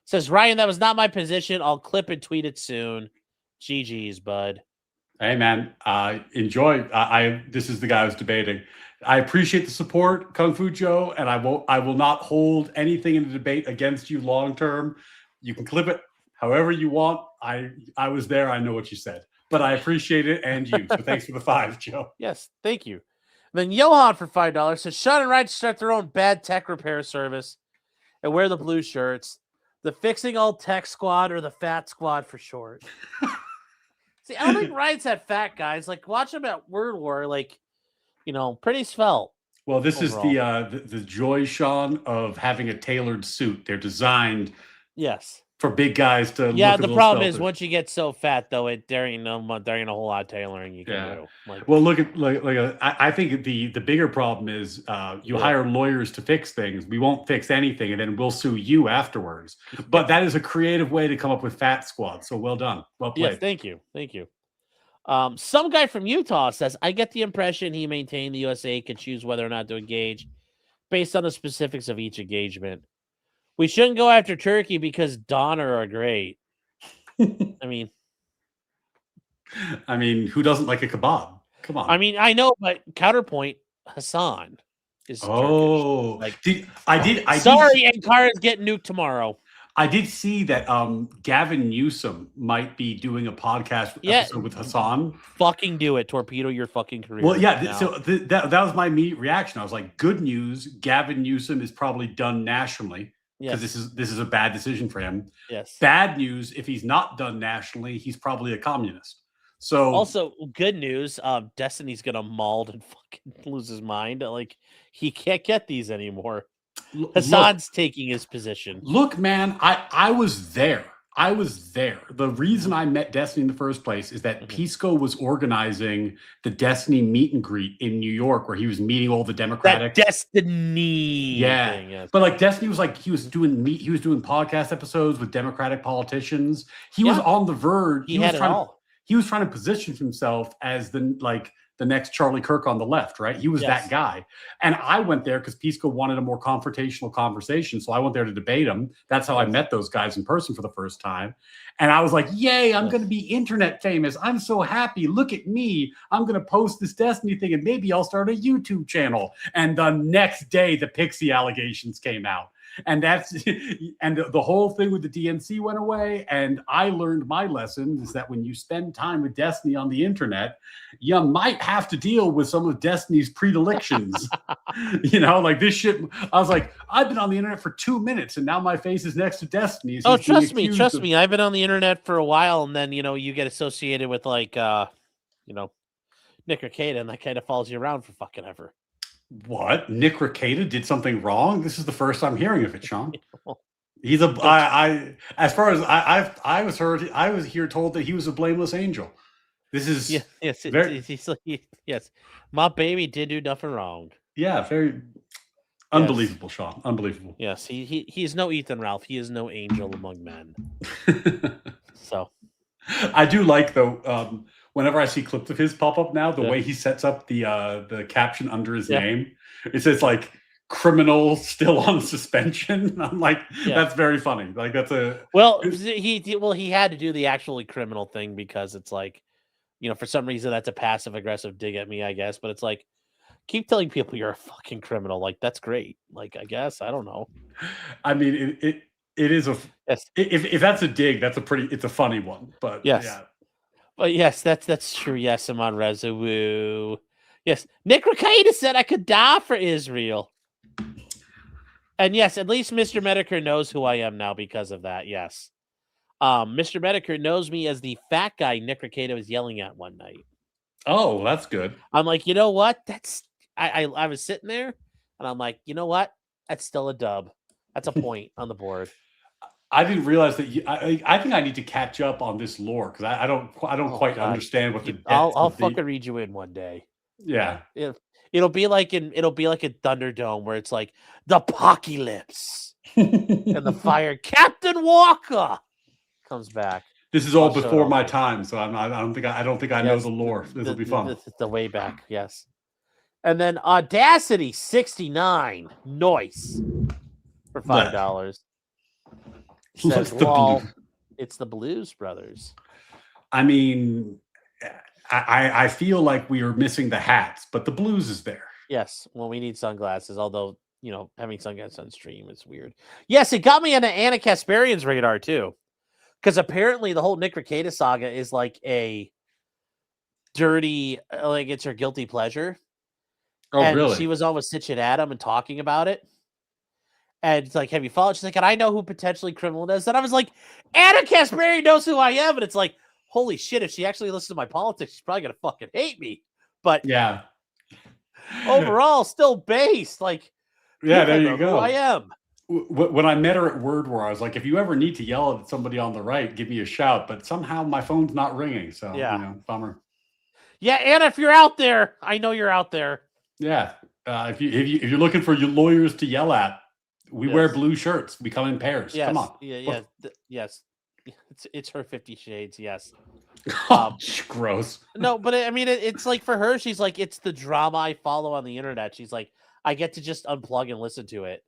says, Ryan, that was not my position. I'll clip and tweet it soon. GG's, bud. Hey, man. Enjoy. This is the guy I was debating. I appreciate the support, Kung Fu Joe, and I will not hold anything in the debate against you long term. You can clip it however you want. I was there. I know what you said. But I appreciate it, and you. So thanks for the 5, Joe. Yes, thank you. Then Johan for $5 says, Sean and Ryan start their own bad tech repair service and wear the blue shirts. The Fixing All Tech Squad or the Fat Squad for short. See, I don't think Ryan's that fat, guys. Like, watch him at Word War. Like, pretty svelte. Well, this overall is the joy, Sean, of having a tailored suit. They're designed. Yes. For big guys to the problem is once you get so fat though, there ain't a whole lot of tailoring you can do. Well, look at I think the bigger problem is you hire lawyers to fix things. We won't fix anything, and then we'll sue you afterwards. But that is a creative way to come up with Fat Squad. So well done, well played. Yes, thank you. Some guy from Utah says, I get the impression he maintained the USA can choose whether or not to engage based on the specifics of each engagement. We shouldn't go after Turkey because Donner are great. I mean, who doesn't like a kebab? Come on. I mean, I know, but counterpoint, Hassan is Turkish. Sorry, Ankara's getting nuked tomorrow. I did see that Gavin Newsom might be doing a podcast episode with Hassan. Fucking do it. Torpedo your fucking career. Well, yeah. So that was my immediate reaction. I was like, good news. Gavin Newsom is probably done nationally. Because this is a bad decision for him. Yes. Bad news, if he's not done nationally, he's probably a communist. So also good news, Destiny's gonna mauled and fucking lose his mind. Like he can't get these anymore. Hassan's taking his position. Look, man, I was there. I was there. The reason I met Destiny in the first place is that Pisco was organizing the Destiny meet and greet in New York, where he was meeting all the Democratic Destiny thing, yes. But like Destiny was like he was doing podcast episodes with Democratic politicians. He was on the verge. He was trying to position himself as the next Charlie Kirk on the left, right? He was that guy. And I went there because Pisco wanted a more confrontational conversation. So I went there to debate him. That's how I met those guys in person for the first time. And I was like, yay, I'm going to be internet famous. I'm so happy. Look at me. I'm going to post this Destiny thing and maybe I'll start a YouTube channel. And the next day, the Pixie allegations came out. And the whole thing with the DNC went away. And I learned my lesson is that when you spend time with Destiny on the internet, you might have to deal with some of Destiny's predilections. Like this shit. I was like, I've been on the internet for 2 minutes and now my face is next to Destiny. Oh, trust me. I've been on the internet for a while, and then you get associated with Nick Rekieta, and that kind of follows you around for fucking ever. What? Nick Rekieta did something wrong? This is the first I'm hearing of it, Sean. He's I was here told that he was a blameless angel. This is yes. My baby did do nothing wrong. Yeah, very unbelievable, Sean. Unbelievable. Yes, he's no Ethan Ralph. He is no angel among men. So I do like though. Whenever I see clips of his pop up now, the way he sets up the caption under his name, it says like criminal still on suspension. I'm like, that's very funny. Like that's he had to do the actually criminal thing because it's like, for some reason that's a passive aggressive dig at me, I guess. But it's like, keep telling people you're a fucking criminal. Like that's great. Like I guess I don't know. I mean, it is a if that's a dig, it's a funny one. But yeah. But yes, that's true. Yes, I'm on Rezo. Yes, Nick Rekieta said I could die for Israel. And yes, at least Mr. Medicare knows who I am now because of that. Yes, Mr. Medicare knows me as the fat guy Nick Rekieta was yelling at one night. Oh, that's good. I'm like, you know what? I was sitting there, and I'm like, you know what? That's still a dub. That's a point on the board. I didn't realize that. I think I need to catch up on this lore because I don't quite understand what the. I'll fucking read you in one day. Yeah, it'll be like in Thunderdome where it's like the apocalypse and the fire. Captain Walker comes back. This is all before my time, so I don't think I know the lore. This will be fun. This is the way back, yes. And then Audacity 69 noise for $5. Says, it's the Blues Brothers. I mean, I feel like we are missing the hats, but the blues is there. Yes. Well, we need sunglasses, although, having sunglasses on stream is weird. Yes, it got me on Anna Kasparian's radar, too. Because apparently the whole Nick Rekieta saga is like a dirty, like it's her guilty pleasure. Oh, and really? She was always stitching at him and talking about it. And it's like, have you followed? She's like, and I know who potentially criminal is. And I was like, Anna Kasparian knows who I am. And it's like, holy shit, if she actually listens to my politics, she's probably going to fucking hate me. But yeah, overall, still based. Like, yeah, there you go. Who I am. When I met her at Word War, I was like, if you ever need to yell at somebody on the right, give me a shout. But somehow my phone's not ringing. So, bummer. Yeah, Anna, if you're out there, I know you're out there. Yeah. If you're looking for your lawyers to yell at, we wear blue shirts. We come in pairs. Yes. Come on. Yes. It's her 50 Shades. Yes. Gross. No, but I mean, it's like for her, she's like, it's the drama I follow on the internet. She's like, I get to just unplug and listen to it.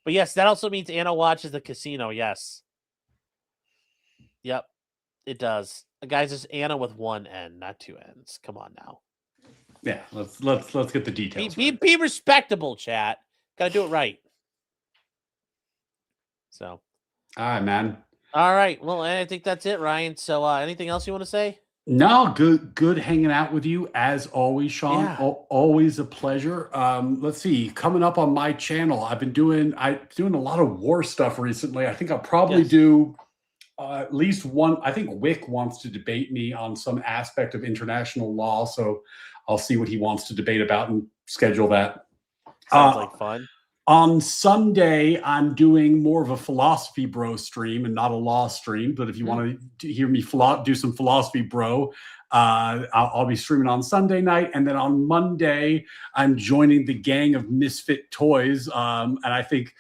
But yes, that also means Anna watches the casino. Yes. Yep, it does. Guys, it's Anna with one N, not two N's. Come on now. Yeah, let's get the details. Be respectable, chat. Gotta do it right. So, all right, man. All right. Well, I think that's it, Ryan. So, anything else you want to say? No, good hanging out with you as always, Sean. Yeah. Always a pleasure. Let's see. Coming up on my channel, I've been doing a lot of war stuff recently. I think I'll probably do at least one. I think Wick wants to debate me on some aspect of international law, so I'll see what he wants to debate about and schedule that. Sounds like fun. On Sunday, I'm doing more of a philosophy bro stream and not a law stream. But if you want to hear me do some philosophy bro, I'll be streaming on Sunday night. And then on Monday, I'm joining the gang of Misfit Toys. And I think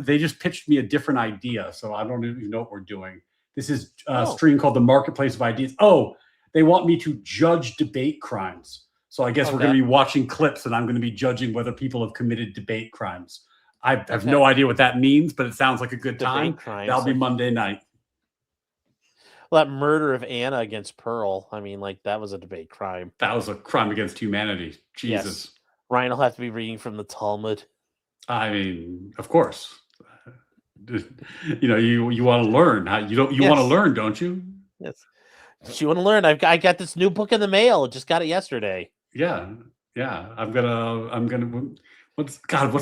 they just pitched me a different idea. So I don't even know what we're doing. This is a stream called The Marketplace of Ideas. Oh, they want me to judge debate crimes. So I guess we're going to be watching clips and I'm going to be judging whether people have committed debate crimes. I have no idea what that means, but it sounds like a good time. Crimes, that'll be Monday night. Well, that murder of Anna against Pearl. I mean, like, that was a debate crime. That was a crime against humanity. Jesus. Yes. Ryan will have to be reading from the Talmud. I mean, of course. You know, you want to learn. You want to learn, don't you? Yes. You want to learn? I got this new book in the mail. Just got it yesterday. Yeah. I'm gonna. What's the God?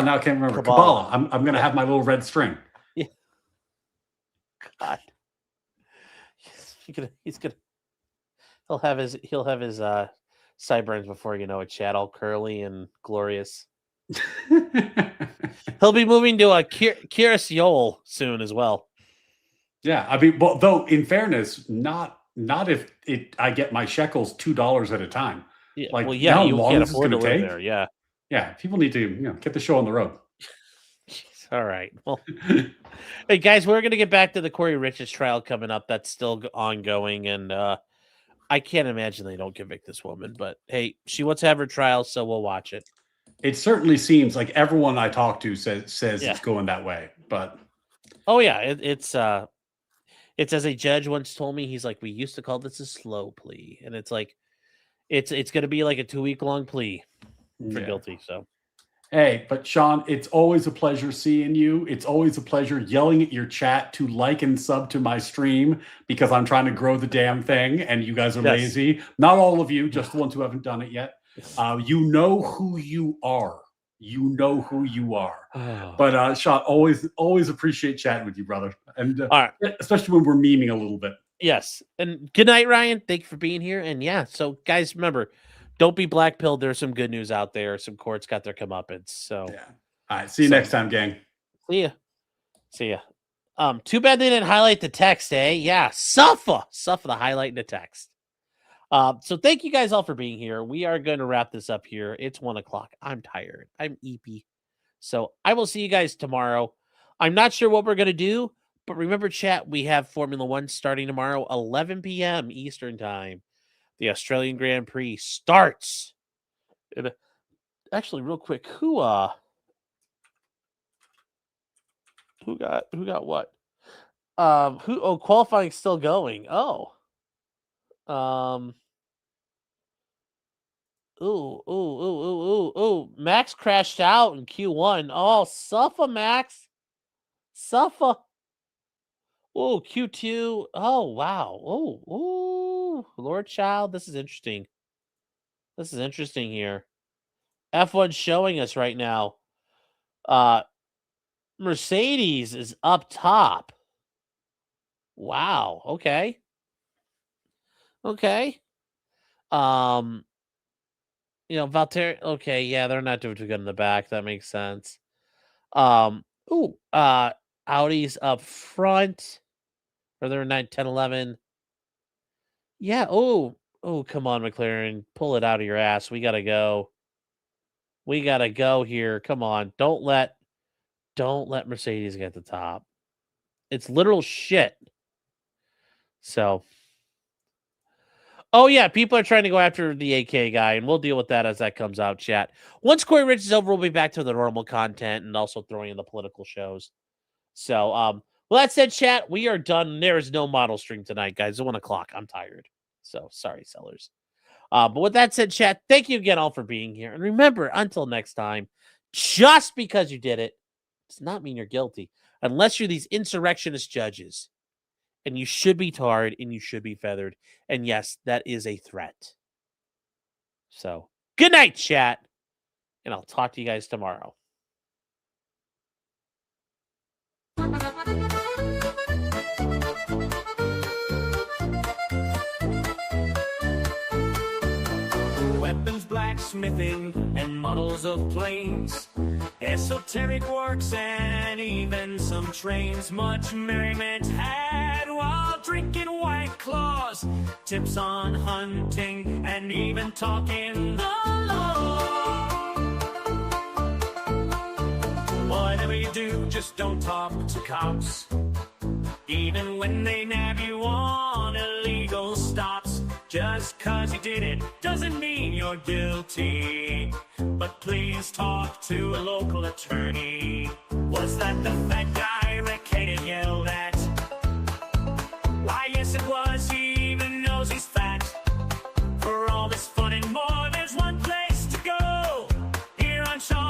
Now I can't remember. Kabbalah. I'm gonna have my little red string. Yeah. God. He'll have his sideburns before you know it. Chad, all curly and glorious. He'll be moving to a Kiryas soon as well. Yeah, I mean, well, though in fairness, not if I get my shekels $2 at a time. Yeah, like, you can't afford to live take? there. Yeah, yeah. People need to get the show on the road. All right. Well, hey guys, we're gonna get back to the Corey Richards trial coming up. That's still ongoing, and I can't imagine they don't convict this woman. But hey, she wants to have her trial, so we'll watch it. It certainly seems like everyone I talk to says it's going that way. But oh yeah, it's as a judge once told me. He's like, we used to call this a slow plea, and it's like it's going to be like a 2-week long plea for guilty. So. Hey, but Sean, it's always a pleasure seeing you. It's always a pleasure yelling at your chat to like and sub to my stream because I'm trying to grow the damn thing and you guys are lazy. Not all of you, just the ones who haven't done it yet. You know who you are. You know who you are. But Sean, always appreciate chatting with you, brother. And especially when we're memeing a little bit. Yes. And good night, Ryan. Thank you for being here. And yeah, so guys, remember, don't be blackpilled. There's some good news out there. Some courts got their comeuppance. So yeah. All right. See you next time, gang. See ya. Too bad they didn't highlight the text, eh? Yeah. Suffer the highlight in the text. So thank you guys all for being here. We are going to wrap this up here. It's 1:00. I'm tired. I'm eepy. So I will see you guys tomorrow. I'm not sure what we're going to do, but remember, chat, we have Formula One starting tomorrow, 11 p.m. Eastern time. The Australian Grand Prix starts. And actually, real quick, who got what? Qualifying still going. Max crashed out in Q1. Oh, suffer, Max. Suffer. Oh, Q2. Oh, wow. Oh, Lord Child. This is interesting. This is interesting here. F1 showing us right now. Mercedes is up top. Wow. Okay. Valtteri. Okay, yeah, they're not doing too good in the back. That makes sense. Audi's up front. Or they're 9, 10, 11. Yeah. Oh, come on, McLaren. Pull it out of your ass. We gotta go. We gotta go here. Come on. Don't let Mercedes get the top. It's literal shit. So. Oh, yeah, people are trying to go after the AK guy, and we'll deal with that as that comes out, chat. Once Corey Rich is over, we'll be back to the normal content and also throwing in the political shows. So, well, that said, chat, we are done. There is no model stream tonight, guys. It's 1:00. I'm tired. So, sorry, sellers. But with that said, chat, thank you again all for being here. And remember, until next time, just because you did it does not mean you're guilty. Unless you're these insurrectionist judges. And you should be tarred and you should be feathered. And yes, that is a threat. So, good night, chat. And I'll talk to you guys tomorrow. Weapons black, blacksmithing and models of planes, esoteric works, and even some trains. Much merriment had while drinking White Claws, tips on hunting, and even talking the law. Whatever you do, just don't talk to cops, even when they nab you on illegal stops. Just 'cause you did it doesn't mean you're guilty, but please talk to a local attorney. Was that the fat guy Rick hated yelled at? Why, yes it was, he even knows he's fat. For all this fun and more, there's one place to go, here on Sean